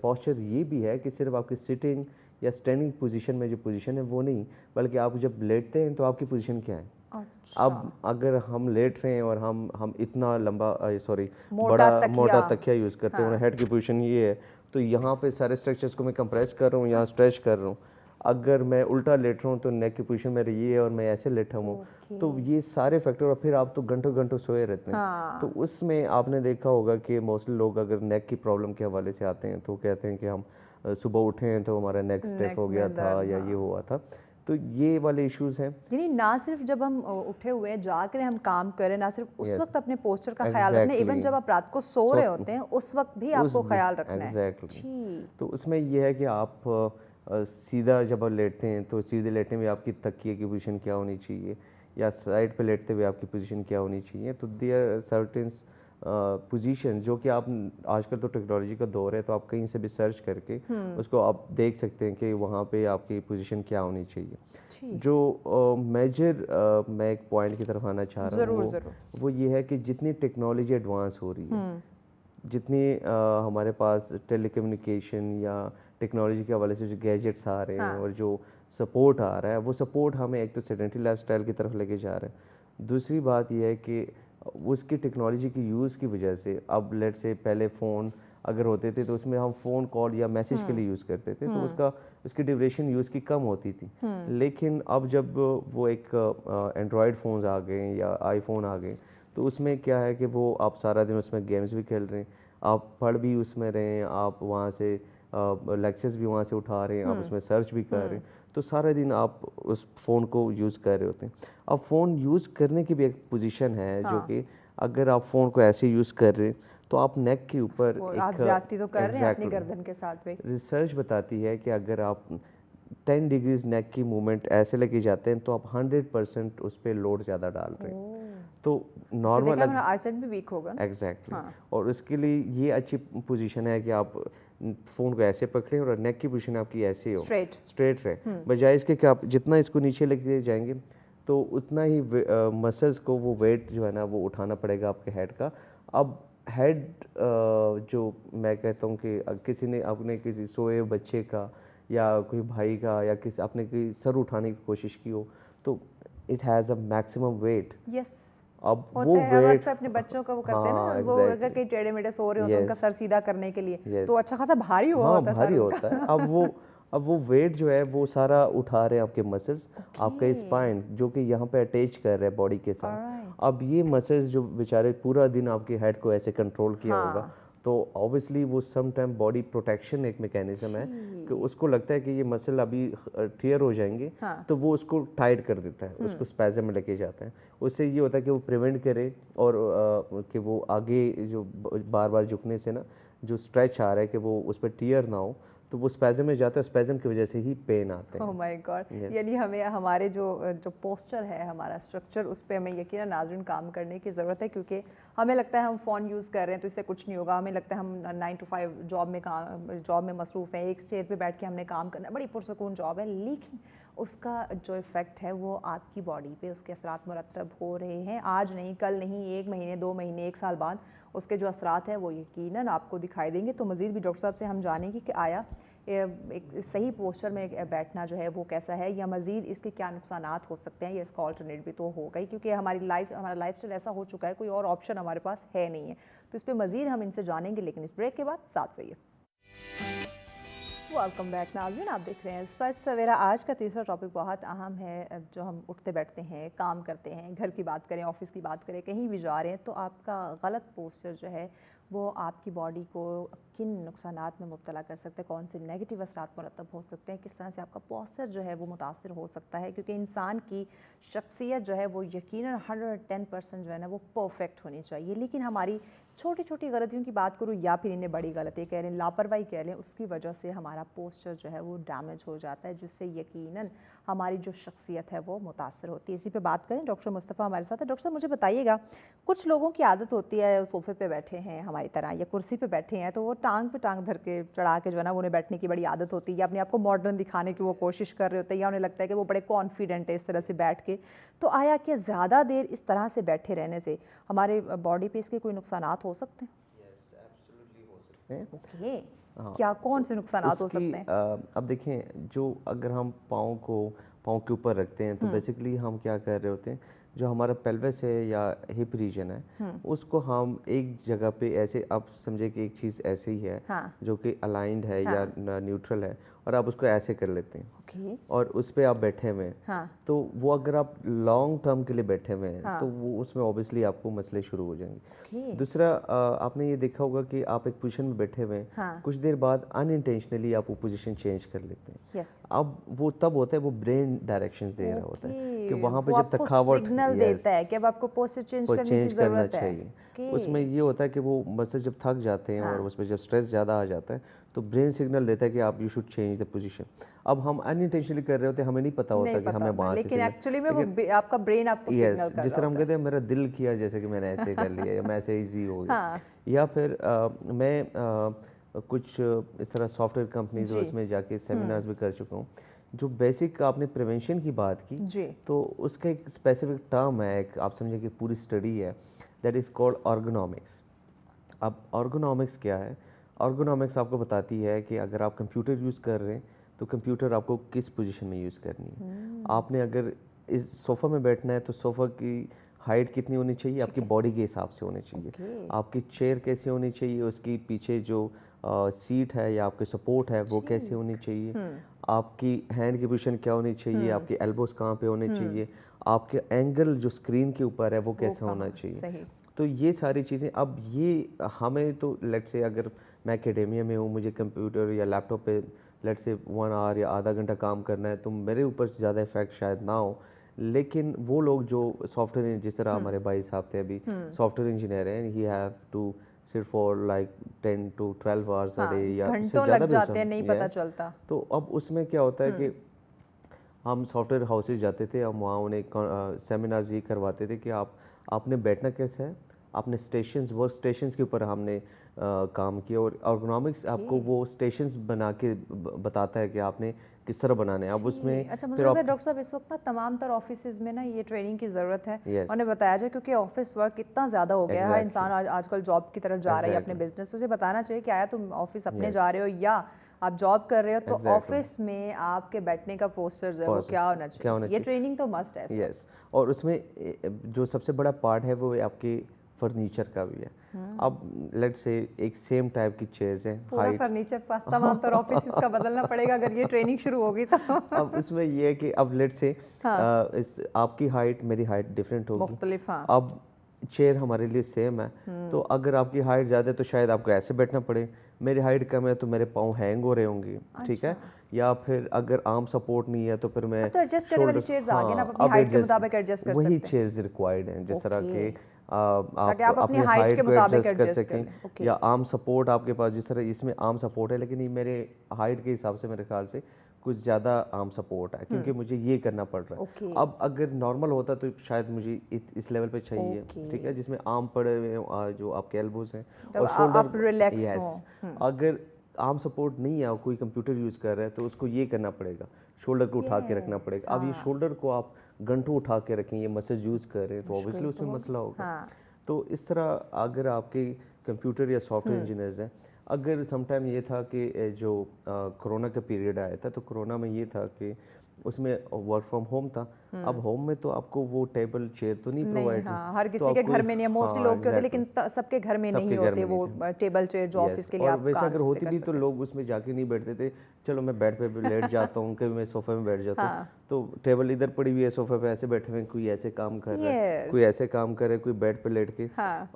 पोस्चर ये भी है कि सिर्फ आपकी सिटिंग या स्टैंडिंग पोजीशन में जो पोजीशन है वो नहीं, बल्कि आप जब लेटते हैं तो आपकी पोजीशन क्या है। अच्छा। अब अगर हम लेट रहे हैं और हम इतना लंबा बड़ा मोटा तकिया यूज़ करते हैं और हेड की पोजीशन ये है, तो यहाँ पे सारे स्ट्रक्चर्स को मैं कंप्रेस कर रहा हूँ, यहाँ स्ट्रेच कर रहा हूँ। अगर मैं उल्टा लेट रहा हूँ तो नेक की पोजीशन मेरी ये है और मैं ऐसे लेटा हूँ, तो ये सारे फैक्टर, और फिर आप तो घंटों घंटों सोए रहते हैं। तो उसमें आपने देखा होगा कि मोस्टली लोग अगर नेक की प्रॉब्लम के हवाले से आते हैं तो कहते हैं कि हम सुबह उठे हैं तो हमारा नेक स्टिफ हो गया था या ये हुआ था। तो ये वाले इश्यूज हैं। यानी ना सिर्फ जब हम उठे हुए हैं जाकर हम काम करें, ना सिर्फ उस वक्त अपने पोस्चर का ख्याल रखना, इवन जब आप रात को सो रहे होते हैं उस वक्त भी आपको ख्याल रखना है। तो उसमें ये है कि आप सीधा जब आप लेटते हैं तो सीधे लेटने में आपकी तकिए की पोजीशन क्या होनी चाहिए, या साइड पे लेटते हुए आपकी पोजीशन क्या होनी चाहिए। तो देयर सर्टेन पोजीशन जो कि आप आजकल तो टेक्नोलॉजी का दौर है, तो आप कहीं से भी सर्च करके उसको आप देख सकते हैं कि वहाँ पे आपकी पोजीशन क्या होनी चाहिए। जो मेजर मैं एक पॉइंट की तरफ आना चाह रहा हूँ वो ये है कि जितनी टेक्नोलॉजी एडवांस हो रही है, जितनी हमारे पास टेलीकम्युनिकेशन या टेक्नोलॉजी के हवाले से जो गैजेट्स आ रहे हैं और जो सपोर्ट आ रहा है, वो सपोर्ट हमें एक तो सेडेंटरी लाइफस्टाइल की तरफ लेके जा रहा है। दूसरी बात यह है कि उसकी टेक्नोलॉजी की यूज़ की वजह से, अब लेट से पहले फ़ोन अगर होते थे तो उसमें हम फ़ोन कॉल या मैसेज के लिए यूज़ करते थे, तो उसकी ड्यूरेशन यूज़ की कम होती थी। लेकिन अब जब वो एक एंड्रॉयड फ़ोन्स आ गए या आईफोन आ गए, तो उसमें क्या है कि वो आप सारा दिन उसमें गेम्स भी खेल रहे हैं, आप पढ़ भी उसमें रहे हैं, आप वहाँ से लेक्चर्स भी वहाँ से उठा रहे हैं, आप उसमें सर्च भी कर रहे हैं, तो सारा दिन आप उस फ़ोन को यूज़ कर रहे होते हैं। अब फ़ोन यूज़ करने की भी एक पोजीशन है जो कि अगर आप फ़ोन को ऐसे यूज़ कर रहे हैं तो आप नेक के ऊपर आप ज्यादती तो कर रहे हैं अपनी गर्दन के साथ भी। रिसर्च बताती है कि अगर आप 10 डिग्रीज नेक की मूवमेंट ऐसे लेके जाते हैं तो आप 100% उस पर लोड ज़्यादा डाल रहे हैं, तो नॉर्मल आईसाइट भी वीक होगा। एग्जैक्टली। और उसके लिए ये अच्छी पोजीशन है कि आप फ़ोन को ऐसे पकड़ें और नेक की पोजीशन आपकी ऐसे हो, स्ट्रेट रहे, बजाय इसके कि आप जितना इसको नीचे लेके जाएंगे तो उतना ही मसल्स को वो वेट जो है ना वो उठाना पड़ेगा आपके हेड का। अब हेड जो मैं कहता हूँ कि किसी ने अपने किसी सोए बच्चे का या कोई भाई का या किसी आपने कोई सर उठाने की कोशिश की हो, तो it has a maximum weight. Yes. अब वो वेट अपने बच्चों का वो करते हैं ना, वो अगर कहीं टेढ़े मेढ़े सो रहे हो तो उनका सर सीधा करने के लिए तो अच्छा खासा भारी होता है। अब वो वेट जो है वो सारा उठा रहे हैं आपके मसल्स, आपका स्पाइन जो कि यहाँ पे अटैच कर रहे हैं बॉडी के साथ। अब ये मसल्स जो बेचारे पूरा दिन आपके हेड को ऐसे कंट्रोल किया होगा, तो ऑब्वियसली वो सम टाइम बॉडी प्रोटेक्शन एक मैकेनिज्म है कि उसको लगता है कि ये मसल अभी टियर हो जाएंगे, तो वो उसको टाइट कर देता है, उसको स्पैज़म में लेके जाता है। उससे ये होता है कि वो प्रिवेंट करे और कि वो आगे जो बार बार झुकने से ना जो स्ट्रेच आ रहा है कि वो उस पर टियर ना हो, तो वो स्पैज़म में जाता है, स्पैज़म की वजह से ही पेन आते हैं। Oh my God. यानी हमें हमारे जो पोस्चर है, हमारा स्ट्रक्चर, उस पर हमें यकीनन नाज़रीन काम करने की ज़रूरत है, क्योंकि हमें लगता है हम फ़ोन यूज़ कर रहे हैं तो इससे कुछ नहीं होगा, हमें लगता है हम 9 to 5 जॉब में मसरूफ़ हैं, एक चेयर पे बैठ के हमने काम करना है, बड़ी पुरसकून जॉब है, लेकिन उसका जो इफ़ेक्ट है वो आपकी बॉडी पे उसके असरात मुरतब हो रहे हैं, आज नहीं, कल नहीं, 1 महीने, 2 महीने, 1 साल बाद उसके जो असरात हैं वो यकीनन आपको दिखाई देंगे। तो मज़ीद भी डॉक्टर साहब से हम जानेंगे कि आया एक सही पोस्चर में बैठना जो है वो कैसा है, या मज़ीद इसके क्या नुकसानात हो सकते हैं, या इसका ऑल्टरनेट भी तो होगा ही, क्योंकि हमारा लाइफस्टाइल ऐसा हो चुका है, कोई और ऑप्शन हमारे पास है नहीं है। तो इस पर मज़ीद हम इनसे जानेंगे, लेकिन इस ब्रेक के बाद साथ रहिए। वेलकम बैक नाज़रीन, आप देख रहे हैं सच सवेरा। आज का तीसरा टॉपिक बहुत अहम है। जो हम उठते बैठते हैं, काम करते हैं, घर की बात करें, ऑफिस की बात करें, कहीं भी जा रहे हैं, तो आपका गलत पोस्चर जो है वो आपकी बॉडी को किन नुकसानात में मुब्तला कर सकते हैं, कौन से नेगेटिव असरात मुरतब हो सकते हैं, किस तरह से आपका पोस्चर जो है वो मुतासिर हो सकता है। क्योंकि इंसान की शख्सियत जो है वो यकीनन 110% जो है ना वो परफेक्ट होनी चाहिए, लेकिन हमारी छोटी छोटी गलतियों की बात करूँ या फिर इन्हें बड़ी गलती कह लें, लापरवाही कह लें, उसकी वजह से हमारा पोस्चर जो है वो डैमेज हो जाता है, जिससे यकीनन हमारी जो शख्सियत है वो मुतासर होती है। इसी पे बात करें, डॉक्टर मुस्तफ़ा हमारे साथ है। डॉक्टर साहब, मुझे बताइएगा, कुछ लोगों की आदत होती है सोफ़े पे बैठे हैं हमारी तरह या कुर्सी पे बैठे हैं, तो वो टांग पे टांग धर के चढ़ा के जो है ना उन्हें बैठने की बड़ी आदत होती है, या अपने आप को मॉडर्न दिखाने की वो कोशिश कर रहे होते हैं, या उन्हें लगता है कि वो बड़े कॉन्फिडेंट है इस तरह से बैठ के। तो आया कि ज़्यादा देर इस तरह से बैठे रहने से हमारे बॉडी पे इसके कोई नुकसानात हो सकते हैं? ओके, क्या कौन से नुकसानात हो सकते हैं? अब देखें, जो अगर हम पाँव के ऊपर रखते हैं तो बेसिकली हम क्या कर रहे होते हैं, जो हमारा पेल्विस है या हिप रीजन है उसको हम एक जगह पे ऐसे, आप समझे कि एक चीज़ ऐसे ही है जो कि अलाइंड है या न्यूट्रल है, और आप उसको ऐसे कर लेते हैं और उस पर आप बैठे हुए हैं, तो वो अगर आप लॉन्ग टर्म के लिए बैठे हुए हैं तो वो उसमें ऑब्वियसली आपको मसले शुरू हो जाएंगे। दूसरा, आपने ये देखा होगा कि आप एक पोजीशन में बैठे हुए हैं, कुछ देर बाद अनइंटेंशनली आप वो पोजीशन चेंज कर लेते हैं। अब वो तब होता है, वो ब्रेन डायरेक्शंस दे रहा होता है कि वहाँ पे जब थकावट सिग्नल देता है कि अब आपको पोस्चर चेंज करना चाहिए। उसमें ये होता है कि वो मसल जब थक जाते हैं और उसमें जब स्ट्रेस ज़्यादा आ जाता है तो ब्रेन सिग्नल देता है कि आप you should change the position. अब हम अनइंटेंशनली कर रहे होते हैं, हमें नहीं पता होता कि हमें वहाँ से, लेकिन एक्चुअली में वो आपका ब्रेन आपको सिग्नल कर रहा होता है। जिस तरह हम कहते हैं मेरा दिल किया, जैसे कि मैंने ऐसे कर लिया या मैं ऐसे इजी हो गया, या फिर मैं कुछ इस तरह सॉफ्टवेयर कंपनीज और इसमें जाके सेमिनार्स भी कर चुका हूँ। जो बेसिक आपने प्रिवेंशन की बात की, तो उसका एक स्पेसिफिक टर्म है, एक आप समझिए कि पूरी स्टडी है, दैट इज़ कॉल्ड अर्गोनॉमिक्स। अब अर्गोनॉमिक्स क्या है? अर्गोनॉमिक्स आपको बताती है कि अगर आप कंप्यूटर यूज़ कर रहे हैं तो कंप्यूटर आपको किस पोजीशन में यूज़ करनी है। आपने अगर इस सोफ़ा में बैठना है तो सोफ़ा की हाइट कितनी होनी चाहिए, आपकी बॉडी के हिसाब से होनी चाहिए। आपकी चेयर कैसी होनी चाहिए, उसकी पीछे जो सीट है या आपके सपोर्ट है वो कैसे होनी चाहिए, आपकी हैंड की पोजीशन क्या होनी चाहिए, आपके एल्बोस कहाँ पे होने चाहिए, आपके एंगल जो स्क्रीन के ऊपर है वो कैसा होना चाहिए। तो ये सारी चीज़ें, अब ये हमें तो लेट से अगर मैं एकेडेमिया में हूँ, मुझे कंप्यूटर या लैपटॉप पे लेट से 1 आवर या आधा घंटा काम करना है, तो मेरे ऊपर ज़्यादा इफेक्ट शायद ना हो। लेकिन वो लोग जो सॉफ्टवेयर, जिस तरह हमारे भाई साहब थे अभी सॉफ्टवेयर इंजीनियर हैं, he have to sit for like 10 to 12 hours a day, या घंटों लग जाते हैं, नहीं पता चलता। तो अब उसमें क्या होता है कि हम सॉफ्टवेयर हाउसेज जाते थे, हम वहाँ उन्हें सेमिनार्स ये करवाते थे कि आपने बैठना कैसा है, आपने स्टेशंस, वर्क स्टेशंस के ऊपर हमने काम किया, और अर्गोनॉमिक्स आपको वो स्टेशंस बना के बताता है कि आपने किस तरह बनाने हैं। अब उसमें अच्छा, मुझे लगता है डॉक्टर साहब इस वक्त ना तमाम तर ऑफिस में ना ये ट्रेनिंग की ज़रूरत है, उन्हें बताया जाए, क्योंकि ऑफिस वर्क इतना ज़्यादा हो गया है, हर इंसान आजकल जॉब की तरफ जा रहा है अपने बिजनेस, उसे बताना चाहिए कि आया तुम ऑफिस अपने जा रहे हो या आप जॉब कर रहे हो, तो ऑफिस में आपके बैठने का पोस्चर जो है वो क्या होना चाहिए, ये ट्रेनिंग तो मस्ट है। यस, और उसमें जो सबसे बड़ा पार्ट है वो आपके फर्नीचर का भी है। अब लेट्स से एक सेम टाइप की चेयर्स हैं, पूरा फर्नीचर तमाम तर ऑफिस का बदलना पड़ेगा अगर ये ट्रेनिंग शुरू होगी तो। अब इसमें ये है कि अब लेट्स से आपकी हाइट मेरी हाइट डिफरेंट होगी, मुख्तलिफ। अब चेयर हमारे लिए सेम है, तो अगर आपकी हाइट ज़्यादा है तो शायद आपको ऐसे बैठना पड़े, मेरी हाइट कम है तो मेरे पाँव हैंग हो रहे होंगे, ठीक है, या फिर अगर आर्म सपोर्ट नहीं है तो फिर मैं तो एडजस्ट करने वाली चेयर्स आ गई ना, आप अपनी हाइट के मुताबिक एडजस्ट कर सकते हैं। वही चेयर्स रिक्वायर्ड हैं, जिस तरह के आप अपनी हाइट के मुताबिक एडजस्ट कर सकें, या आर्म सपोर्ट आपके पास, जिस तरह इसमें आर्म सपोर्ट है लेकिन ये मेरे हाइट के हिसाब से मेरे ख्याल से कुछ ज़्यादा आर्म सपोर्ट है, क्योंकि मुझे ये करना पड़ रहा है। अब अगर नॉर्मल होता तो शायद मुझे इस लेवल पे चाहिए, ठीक है, जिसमें आर्म पड़े हुए हैं, जो आपके एल्बोज हैं और शोल्डर, यस, अगर आर्म सपोर्ट नहीं है और कोई कंप्यूटर यूज़ कर रहा है तो उसको ये करना पड़ेगा, शोल्डर को उठा के रखना पड़ेगा। अब ये शोल्डर को आप घंटों उठा के रखें, ये मसल यूज़ कर रहे हैं तो ऑब्वियसली उसमें मसला होगा। तो इस तरह अगर आपके कंप्यूटर या सॉफ्टवेयर इंजीनियर्स हैं, अगर समटाइम ये था कि जो कोरोना का पीरियड आया था, तो कोरोना में ये था कि उसमें वर्क फ्रॉम होम था। अब होम में तो आपको वो टेबल चेयर तो नहीं प्रोवाइड, हाँ, हर तो किसी के आपको घर में नहीं, मोस्टली हाँ, लोग के होते, exactly, लेकिन सबके घर में नहीं सबके घर होते में वो नहीं थे। टेबल चेयर जो ऑफिस के लिए और आप वैसे अगर काम होती कर भी तो सकते लोग उसमें जाके नहीं बैठते थे, चलो मैं बेड पे भी लेट जाता हूँ, कभी मैं सोफे में बैठ जाता हूँ, तो टेबल इधर पड़ी हुई है, सोफे पे ऐसे बैठे हुए हैं, कोई ऐसे काम कर रहा है, कोई ऐसे काम कर रहा है, कोई बेड पे लेट के।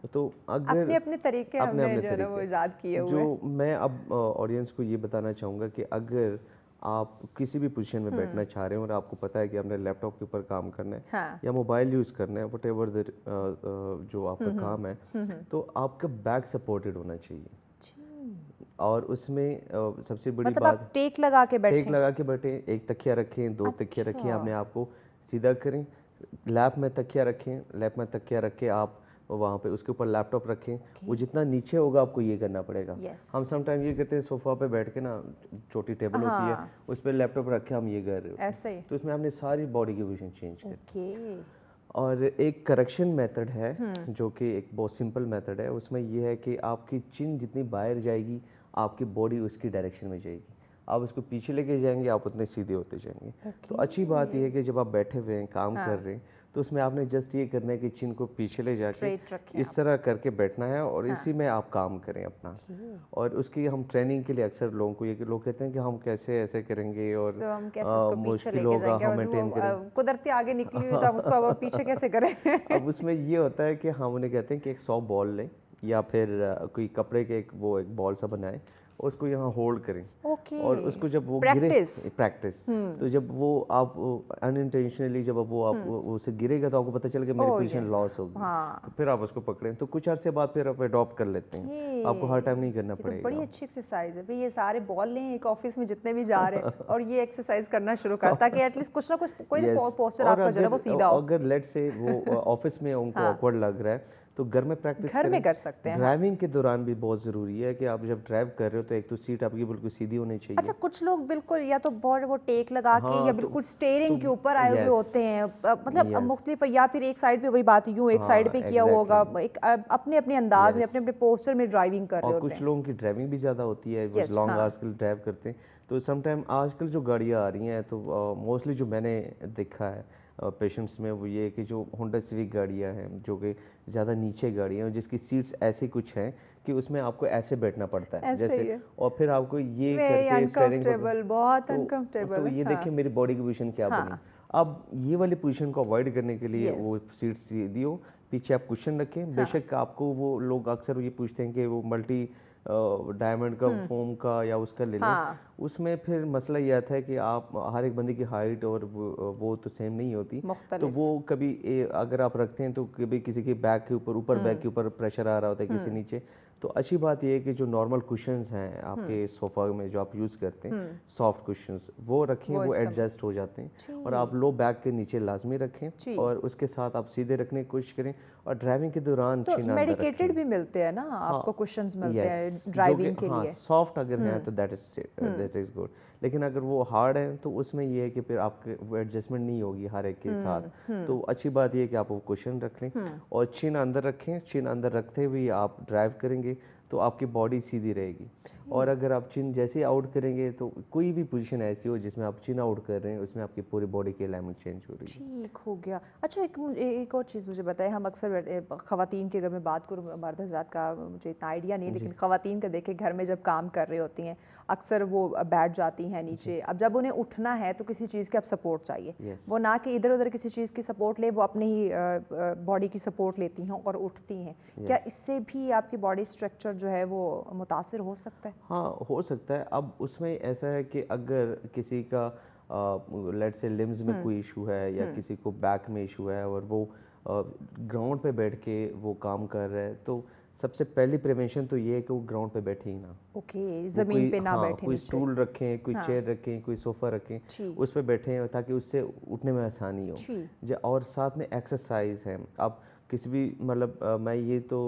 तो अगर अपने अपने तरीके हमने जो है ना वो इजाद किए हुए। जो मैं अब ऑडियंस को ये बताना चाहूँगा कि अगर आप किसी भी पोजीशन में बैठना चाह रहे हो और आपको पता है कि आपने लैपटॉप के ऊपर काम करना है या मोबाइल यूज़ करना है, व्हाटएवर जो आपका काम है, तो आपका बैक सपोर्टेड होना चाहिए। और उसमें सबसे बड़ी मतलब बात, आप टेक लगा के बैठे, एक तकिया रखें, दो तकिया रखें, अपने आप को सीधा करें, लैप में तकिया रखें, लैप में तकिया रख के आप वहाँ पे उसके ऊपर लैपटॉप रखें, वो जितना नीचे होगा आपको ये करना पड़ेगा। हम समटाइम ये करते हैं, सोफा पे बैठ के ना, छोटी टेबल होती है, उस पर लैपटॉप रख के हम ये कर रहे हो, ऐसे ही, तो इसमें हमने सारी बॉडी की पोजीशन चेंज कर। और एक करेक्शन मेथड है जो कि एक बहुत सिंपल मेथड है, उसमें ये है कि आपकी चिन जितनी बाहर जाएगी, आपकी बॉडी उसकी डायरेक्शन में जाएगी। आप उसको पीछे लेके जाएंगे, आप उतने सीधे होते जाएंगे। तो अच्छी बात यह है कि जब आप बैठे हुए हैं, काम कर रहे हैं, तो उसमें आपने जस्ट ये करना है कि चिन को पीछे ले जाके इस तरह करके बैठना है और इसी में आप काम करें अपना। और उसकी हम ट्रेनिंग के लिए अक्सर लोगों को, ये कि लोग कहते हैं कि हम कैसे ऐसे करेंगे और मुश्किल होगा, हम मेंटेन करें, कुदरती आगे निकली हुई तो हम उसको अब पीछे कैसे करें। अब उसमें ये होता है कि हम उन्हें कहते हैं कि एक सॉफ्ट बॉल लें या फिर कोई कपड़े के एक बॉल सा बनाएं, उसको यहाँ होल्ड करें और उसको जब वो प्रैक्टिस तो जब वो आप अनइंटेंशनली जब वो आप उसे गिरेगा तो आपको पता चलेगा मेरी पोजीशन लॉस होगी, तो फिर आप उसको पकड़ें, तो कुछ अरसे बाद फिर आप अडॉप्ट कर लेते हैं, आपको हर टाइम नहीं करना पड़ेगा। बड़ी अच्छी एक्सरसाइज है भाई, ये सारे बॉल लें एक ऑफिस में जितने भी जा रहे हैं और ये एक्सरसाइज करना शुरू कर, ताकि एटलीस्ट कुछ ना कुछ कोई पोस्चर आपका जो है वो सीधा हो। अगर लेट्स से वो ऑफिस में उनको ऑकवर्ड लग रहा है तो घर में प्रैक्टिस घर में कर सकते हैं। ड्राइविंग के दौरान भी बहुत ज़रूरी है कि आप जब ड्राइव कर रहे हो तो एक तो सीट आपकी बिल्कुल सीधी होनी चाहिए। अच्छा, कुछ लोग बिल्कुल या तो बहुत वो टेक लगा के या बिल्कुल स्टीयरिंग के ऊपर आए हुए होते हैं, मतलब मुख्तलिफ, या फिर एक साइड पे वही बात यूं एक साइड पे किया होगा, एक अपने अपने अंदाज में अपने अपने पोस्चर में ड्राइविंग कर रहे होते हैं। कुछ लोगों की ड्राइविंग भी ज़्यादा होती है, वो लॉन्ग आवर्स के लिए ड्राइव करते हैं, तो समटाइम आजकल जो गाड़ियाँ आ रही हैं तो मोस्टली जो मैंने देखा है पेशेंट्स में वो ये कि जो होंडा सिविक गाड़ियाँ हैं जो कि ज़्यादा नीचे गाड़ियाँ हैं, जिसकी सीट्स ऐसी कुछ हैं कि उसमें आपको ऐसे बैठना पड़ता है जैसे, और फिर आपको ये करके स्टीयरिंग बहुत अनकंफर्टेबल, तो ये देखिए मेरी बॉडी की पोजीशन क्या बनी। अब ये वाली पोजीशन को अवॉइड करने के लिए वो सीट सीधी हो, पीछे आप कुशन रखें। बेशक आपको वो लोग अक्सर ये पूछते हैं कि वो मल्टी डायमंड का फोम का या उसका ले लें, उसमें फिर मसला ये आता है कि आप हर एक बंदे की हाइट और वो तो सेम नहीं होती, तो वो कभी अगर आप रखते हैं तो कभी किसी के बैक के ऊपर बैक के ऊपर प्रेशर आ रहा होता है, किसी नीचे। तो अच्छी बात यह है कि जो नॉर्मल कुशन्स हैं आपके सोफा में जो आप यूज़ करते हैं, सॉफ्ट कुशन्स वो रखें, वो एडजस्ट हो जाते हैं। और आप लो बैक के नीचे लाजमी रखें और उसके साथ आप सीधे रखने की कोशिश करें। और ड्राइविंग के दौरान तो मेडिकेटेड भी मिलते हैं ना आपको, कुशन्स मिलते हैं ड्राइविंग के लिए। सॉफ्ट अगर है तो दैट इज गुड, लेकिन अगर वो हार्ड है तो उसमें ये है कि फिर आपके वो एडजस्टमेंट नहीं होगी हर एक के साथ। तो अच्छी बात ये है कि आप वो कुशन रख लें और चिन अंदर रखें। चिन अंदर रखते हुए आप ड्राइव करेंगे तो आपकी बॉडी सीधी रहेगी। और अगर आप चिन जैसे आउट करेंगे तो कोई भी पोजीशन ऐसी हो जिसमें आप चिन आउट कर रहे हैं, उसमें आपकी पूरी बॉडी की अलाइनमेंट चेंज हो रही है। ठीक हो गया। अच्छा, एक और चीज़ मुझे बताएं, हम अक्सर ख़वातीन की अगर मैं बात करूँ, मर्द हज़रात का मुझे इतना आइडिया नहीं, लेकिन ख़वातीन का देखें घर में जब काम कर रही होती हैं अक्सर वो बैठ जाती हैं नीचे। अब जब उन्हें उठना है तो किसी चीज़ की अब सपोर्ट चाहिए, वो ना कि इधर उधर किसी चीज़ की सपोर्ट ले, वो अपनी ही बॉडी की सपोर्ट लेती हैं और उठती हैं। क्या इससे भी आपकी बॉडी स्ट्रक्चर जो है वो मुतासिर हो सकता है? हाँ, हो सकता है। अब उसमें ऐसा है कि अगर किसी का लेट्स से लिम्स में कोई इशू है या किसी को बैक में इशू है और वो ग्राउंड पे बैठ के वो काम कर रहा है, तो सबसे पहली प्रिवेंशन तो ये है कि वो ग्राउंड पे बैठे ही ना। ओके, ज़मीन पे ना बैठे, कोई स्टूल रखें, कोई चेयर रखें, कोई सोफ़ा रखें, उस पर बैठें ताकि उससे उठने में आसानी हो। और साथ में एक्सरसाइज है। अब किसी भी मतलब मैं ये तो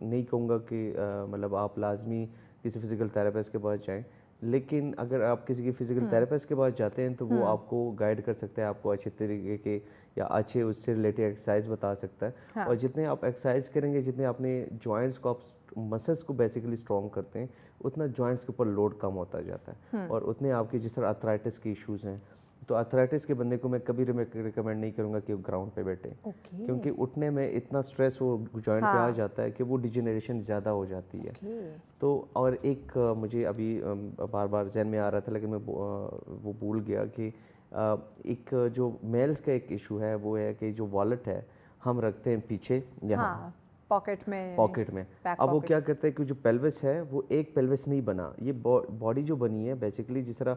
नहीं कहूँगा कि मतलब आप लाजमी किसी फिज़िकल थेरेपिस्ट के पास जाएं, लेकिन अगर आप किसी की फिज़िकल थेरेपिस्ट के पास जाते हैं तो वो आपको गाइड कर सकते हैं, आपको अच्छे तरीके के या अच्छे उससे रिलेटेड एक्सरसाइज बता सकता है। हाँ। और जितने आप एक्सरसाइज करेंगे, जितने अपने जॉइंट्स को आप मसल्स को बेसिकली स्ट्रॉन्ग करते हैं, उतना जॉइंट्स के ऊपर लोड कम होता जाता है। और उतने आपके जिस तरह अर्थराइटिस के इश्यूज़ हैं, तो अर्थराइटिस के बंदे को मैं कभी रिकमेंड नहीं करूँगा कि वो ग्राउंड पे बैठे, क्योंकि उठने में इतना स्ट्रेस वो जॉइंट पे आ जाता है कि वो डिजेनरेशन ज़्यादा हो जाती है। तो और एक मुझे अभी बार बार जहन में आ रहा था, लेकिन मैं वो भूल गया कि एक जो मेल्स का एक इशू है वो है कि जो वॉलेट है हम रखते हैं पीछे यहाँ पॉकेट में। अब वो क्या करते हैं कि जो पेल्विस है वो एक पेल्विस नहीं बना, ये बॉडी जो बनी है बेसिकली जिस तरह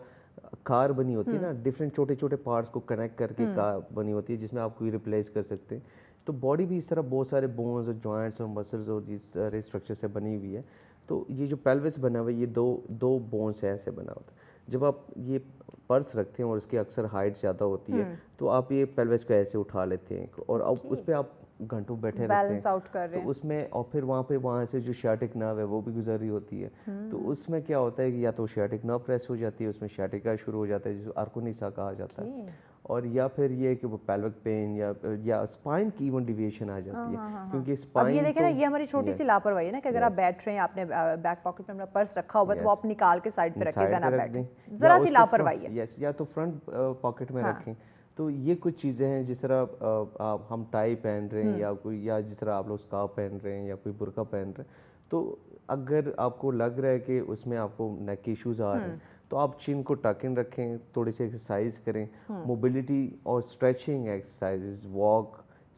कार बनी होती है ना, डिफरेंट छोटे छोटे पार्ट्स को कनेक्ट करके कार बनी होती है जिसमें आप कोई रिप्लेस कर सकते हैं। तो बॉडी भी इस तरह बहुत सारे बोन्स और जॉइंट्स और मसल्स और इस सारे स्ट्रक्चर से बनी हुई है। तो ये जो पेल्विस बना हुआ है ये दो बोन्स है ऐसे बना होता है। जब आप ये पर्स रखते हैं और उसकी अक्सर हाइट ज़्यादा होती है तो आप ये पेल्विस को ऐसे उठा लेते हैं और अब उस पर आप घंटों बैठे रहते हैं, आउट कर रहे हैं। तो उसमें और फिर वहाँ से जो शाटिक नर्व है वो भी गुजर रही होती है। तो उसमें क्या होता है कि या तो शाटिक नर्व प्रेस हो जाती है, उसमें शाटिका शुरू हो जाता है जिसको आर्कोनिसा कहा जाता है, और या फिर ये कि वो पेल्विक पेन या स्पाइन की इवन डिविएशन आ जाती है। क्योंकि स्पाइन, अब ये देखें ना, ये हमारी छोटी सी लापरवाही है ना कि अगर आप बैठ रहे हैं, आपने बैक पॉकेट में अपना पर्स रखा हुआ तो वो आप निकाल के साइड पे रख के देना बैठें, जरा सी लापरवाही है। यस, या तो फ्रंट पॉकेट में रखें। तो ये कुछ चीज़ें हैं जिस तरह हम टाई पहन रहे हैं या जिस तरह आप लोग स्कार्फ पहन रहे हैं या कोई बुर्का पहन रहे हैं, तो अगर आपको लग रहा है कि उसमें आपको नेक के इश्यूज आ रहे हैं तो आप चिन को टक इन रखें, थोड़ी सी एक्सरसाइज करें, मोबिलिटी और स्ट्रेचिंग एक्सरसाइजेज, वॉक,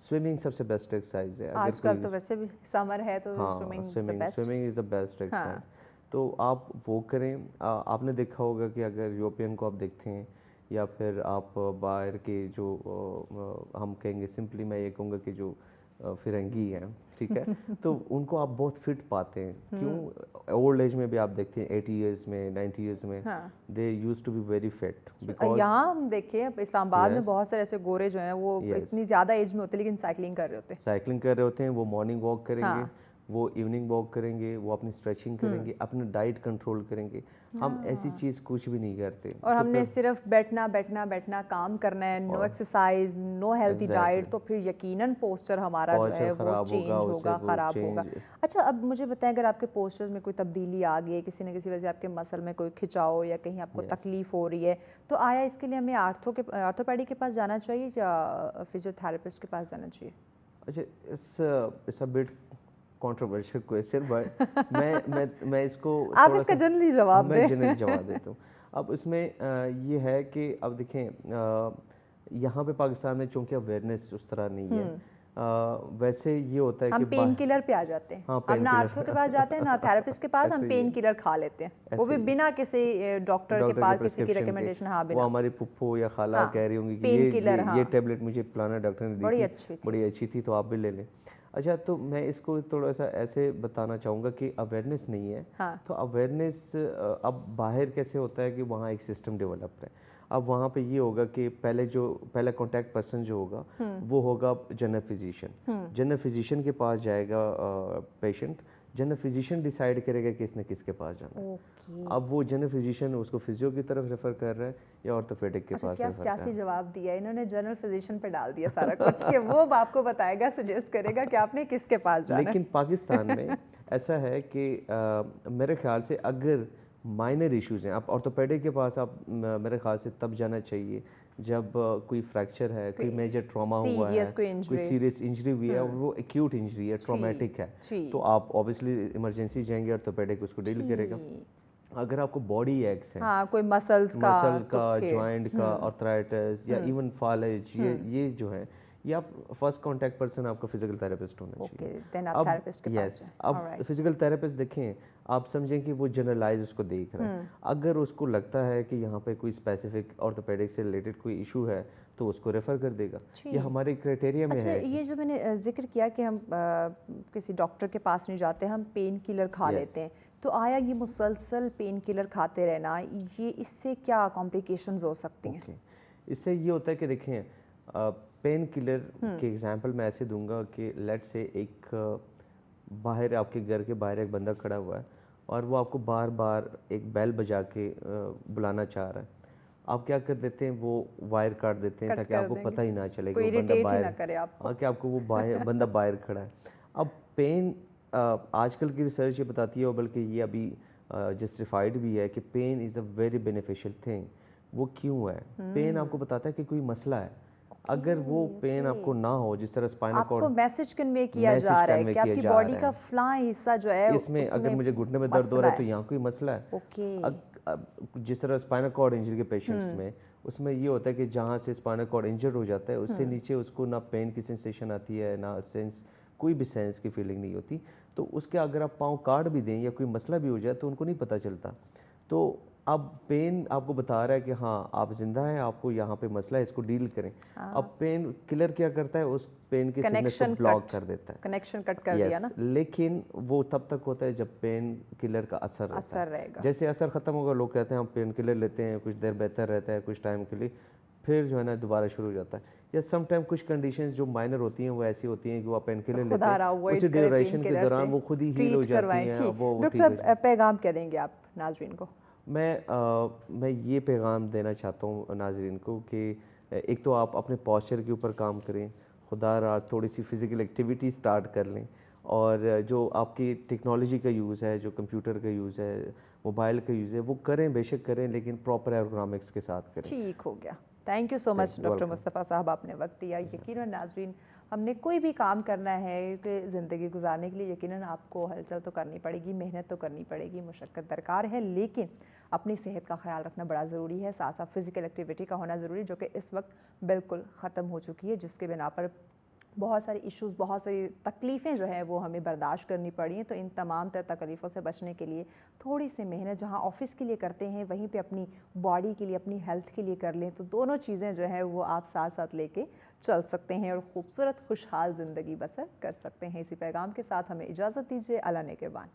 स्विमिंग सबसे बेस्ट एक्सरसाइज है। आजकल तो वैसे भी समर है तो swimming is the best exercise. तो आप वो करें। आपने देखा होगा कि अगर यूरोपियन को आप देखते हैं या फिर आप बाहर के जो हम कहेंगे, सिंपली मैं ये कहूँगा कि जो फिरंगी हैं, ठीक है, तो उनको आप बहुत फिट पाते हैं। क्यों? ओल्ड एज में भी आप देखते हैं 80 इयर्स में, 90 इयर्स में, they used to be very fit. यहाँ हम देखें इस्लामाबाद में बहुत सारे ऐसे गोरे जो हैं वो इतनी ज़्यादा एज में होते हैं लेकिन साइकिलिंग कर रहे होते हैं। वो मॉर्निंग वॉक करेंगे, वो इवनिंग वॉक करेंगे, वो अपनी स्ट्रेचिंग करेंगे, अपना डाइट कंट्रोल करेंगे। हम ऐसी चीज़ कुछ भी नहीं करते और हमने सिर्फ बैठना काम करना है, no exercise, no healthy diet, तो फिर यकीनन पोस्चर हमारा जो है वो चेंज होगा, ख़राब होगा। अच्छा, अब मुझे बताएं, अगर आपके पोस्चर्स में कोई तब्दीली आ गई है, किसी न किसी वजह से आपके मसल में कोई खिंचाव या कहीं आपको तकलीफ हो रही है, तो आया इसके लिए हमें आर्थोपेडिक के पास जाना चाहिए या फिजियोथेरेपिस्ट के पास जाना चाहिए? अच्छा, it's a bit controversial question, but मैं इसको आप इसका जनरली जवाब दें। मैं जनरली जवाब देता हूँ। अब इसमें ये है कि अब देखें यहाँ पे पाकिस्तान में चूँकि अवेयरनेस उस तरह नहीं है, वैसे ये होता है हम कि पेन किलर पे आ जाते हैं। हम ना आर्थो के पास जाते हैं ना थेरेपिस्ट के पास, हम पेन किलर खा लेते हैं, वो भी बिना किसी डॉक्टर के पास किसी की रिकमेंडेशन। हाँ, वो हमारी पुप्पो या खाला कह रही होंगी कि ये टेबलेट मुझे फलाना डॉक्टर ने दी थी, बड़ी अच्छी थी, तो आप भी ले लें। अच्छा, तो मैं इसको थोड़ा सा ऐसे बताना चाहूँगा कि अवेयरनेस नहीं है। तो अवेयरनेस अब बाहर कैसे होता है कि वहाँ एक सिस्टम डेवलप है। अब वहाँ पे ये होगा कि पहला कांटेक्ट पर्सन जो होगा वो होगा जनरल फिजिशियन। जनरल फिजिशियन के पास जाएगा पेशेंट, जनरल फिजिशियन डिसाइड करेगा कि इसने किसके पास जाना है। अब वो जनरल फिजिशियन उसको फिजियो की तरफ रेफर कर रहा है या ऑर्थोपेडिक के पास। क्या सियासी जवाब दिया इन्होंने, जनरल फिजिशियन पे डाल दिया सारा कुछ कि वो आपको बताएगा, सजेस्ट करेगा कि आपने किसके पास जाना है। लेकिन पाकिस्तान में ऐसा है कि मेरे ख्याल से अगर माइनर इश्यूज हैं, आप ऑर्थोपेडिक के पास आप मेरे ख्याल से तब जाना चाहिए जब कोई फ्रैक्चर है, कोई मेजर ट्रॉमा हुआ है, कोई सीरियस इंजरी हुई है और वो एक्यूट इंजरी है, ट्रॉमेटिक है, तो आप ऑब्वियसली इमरजेंसी जाएंगे, ऑर्थोपेडिक उसको डील करेगा। अगर आपको बॉडी एक्स है, कोई मसल का जॉइंट का, आर्थराइटिस या इवन फॉलेज, ये जो है, ये आप फर्स्ट कांटेक्ट पर्सन आपका फिजिकल थेरेपिस्ट होना चाहिए। अब फिजिकल थेरेपिस्ट देखें, आप समझें कि वो जनरलाइज उसको देख रहा है। अगर उसको लगता है कि यहाँ पे कोई स्पेसिफिक ऑर्थोपेडिक से रिलेटेड कोई इशू है तो उसको रेफर कर देगा। ये हमारे क्राइटेरिया में है। ये जो मैंने जिक्र किया कि हम किसी डॉक्टर के पास नहीं जाते, हम पेन किलर खा लेते हैं, तो आया ये मुसलसल पेन किलर खाते रहना, ये इससे क्या कॉम्प्लिकेशंस हो सकती हैं? इससे ये होता है कि देखें, पेन किलर के एग्जांपल मैं ऐसे दूंगा कि लेट से एक बाहर आपके घर के बाहर एक बंदा खड़ा हुआ है और वो आपको बार बार एक बेल बजा के बुलाना चाह रहा है। आप क्या कर देते हैं, वो वायर काट देते हैं ताकि आपको पता ही ना चले कि वो बंदा बाहर, कि आपको वो बंदा बाहर खड़ा है। अब पेन, आजकल की रिसर्च ये बताती है, और बल्कि ये अभी जस्टिफाइड भी है कि pain is a very beneficial thing. वो क्यों है? पेन आपको बताता है कि कोई मसला है। अगर वो पेन आपको ना हो, जिस तरह स्पाइनल कॉर्ड, आपको मैसेज कन्वे किया जा रहा है कि आपकी बॉडी का फ्लाई हिस्सा जो है इसमें अगर मुझे घुटने में दर्द हो रहा है तो यहाँ कोई मसला है। जिस तरह स्पाइनल कॉर्ड इंजरी के पेशेंट्स में, उसमें ये होता है कि जहाँ से स्पाइनल कॉर्ड इंजर्ड हो जाता है, उससे नीचे उसको ना पेन की सेंसेशन आती है, ना सेंस, कोई भी सेंस की फीलिंग नहीं होती। तो उसके अगर आप पाँव काट भी दें या कोई मसला भी हो जाए तो उनको नहीं पता चलता। तो अब पेन आपको बता रहा है कि हाँ आप जिंदा हैं, आपको यहाँ पे मसला है, इसको डील करें। अब पेन किलर क्या करता है, उस पेन के सिग्नल को ब्लॉक कर देता है, कनेक्शन कट कर दिया ना। लेकिन वो तब तक होता है जब पेन किलर का असर रहेगा। जैसे असर खत्म होगा, लोग कहते हैं हम पेन किलर लेते हैं, कुछ देर बेहतर रहता है कुछ टाइम के लिए, फिर जो है ना दोबारा शुरू हो जाता है। या सम टाइम कुछ कंडीशंस जो माइनर होती हैं वो ऐसी होती हैं कि वो आप पेन किलर लेते हैं, उसी ड्यूरेशन के दौरान वो खुद ही हील हो जाती हैं। वो डॉक्टर साहब पैगाम क्या देंगे आप नाज़रीन को? मैं ये पैगाम देना चाहता हूँ नाज़रीन को कि एक तो आप अपने पॉस्चर के ऊपर काम करें, खुदा रहा थोड़ी सी फिज़िकल एक्टिविटी स्टार्ट कर लें, और जो आपकी टेक्नोलॉजी का यूज़ है, जो कंप्यूटर का यूज़ है, मोबाइल का यूज़ है, वो करें, बेशक करें, लेकिन प्रॉपर एर्गोनॉमिक्स के साथ करें। ठीक हो गया। Thank you so much doctor Mustafa साहब, आपने वक्त दिया। यकीनन नाज़रीन, हमने कोई भी काम करना है कि ज़िंदगी गुजारने के लिए यकीनन आपको हलचल तो करनी पड़ेगी, मेहनत तो करनी पड़ेगी, मुशक्क़त दरकार है, लेकिन अपनी सेहत का ख्याल रखना बड़ा ज़रूरी है। साथ साथ फ़िज़िकल एक्टिविटी का होना ज़रूरी, जो कि इस वक्त बिल्कुल ख़त्म हो चुकी है, जिसके बिना पर बहुत सारी इश्यूज़, बहुत सारी तकलीफ़ें जो है वो हमें बर्दाश्त करनी पड़ी हैं। तो इन तमाम तर तकलीफ़ों से बचने के लिए थोड़ी सी मेहनत जहां ऑफिस के लिए करते हैं, वहीं पे अपनी बॉडी के लिए, अपनी हेल्थ के लिए कर लें, तो दोनों चीज़ें जो है वो आप साथ साथ लेके चल सकते हैं और ख़ूबसूरत खुशहाल ज़िंदगी बसर कर सकते हैं। इसी पैगाम के साथ हमें इजाज़त दीजिए। अला नेगहबान।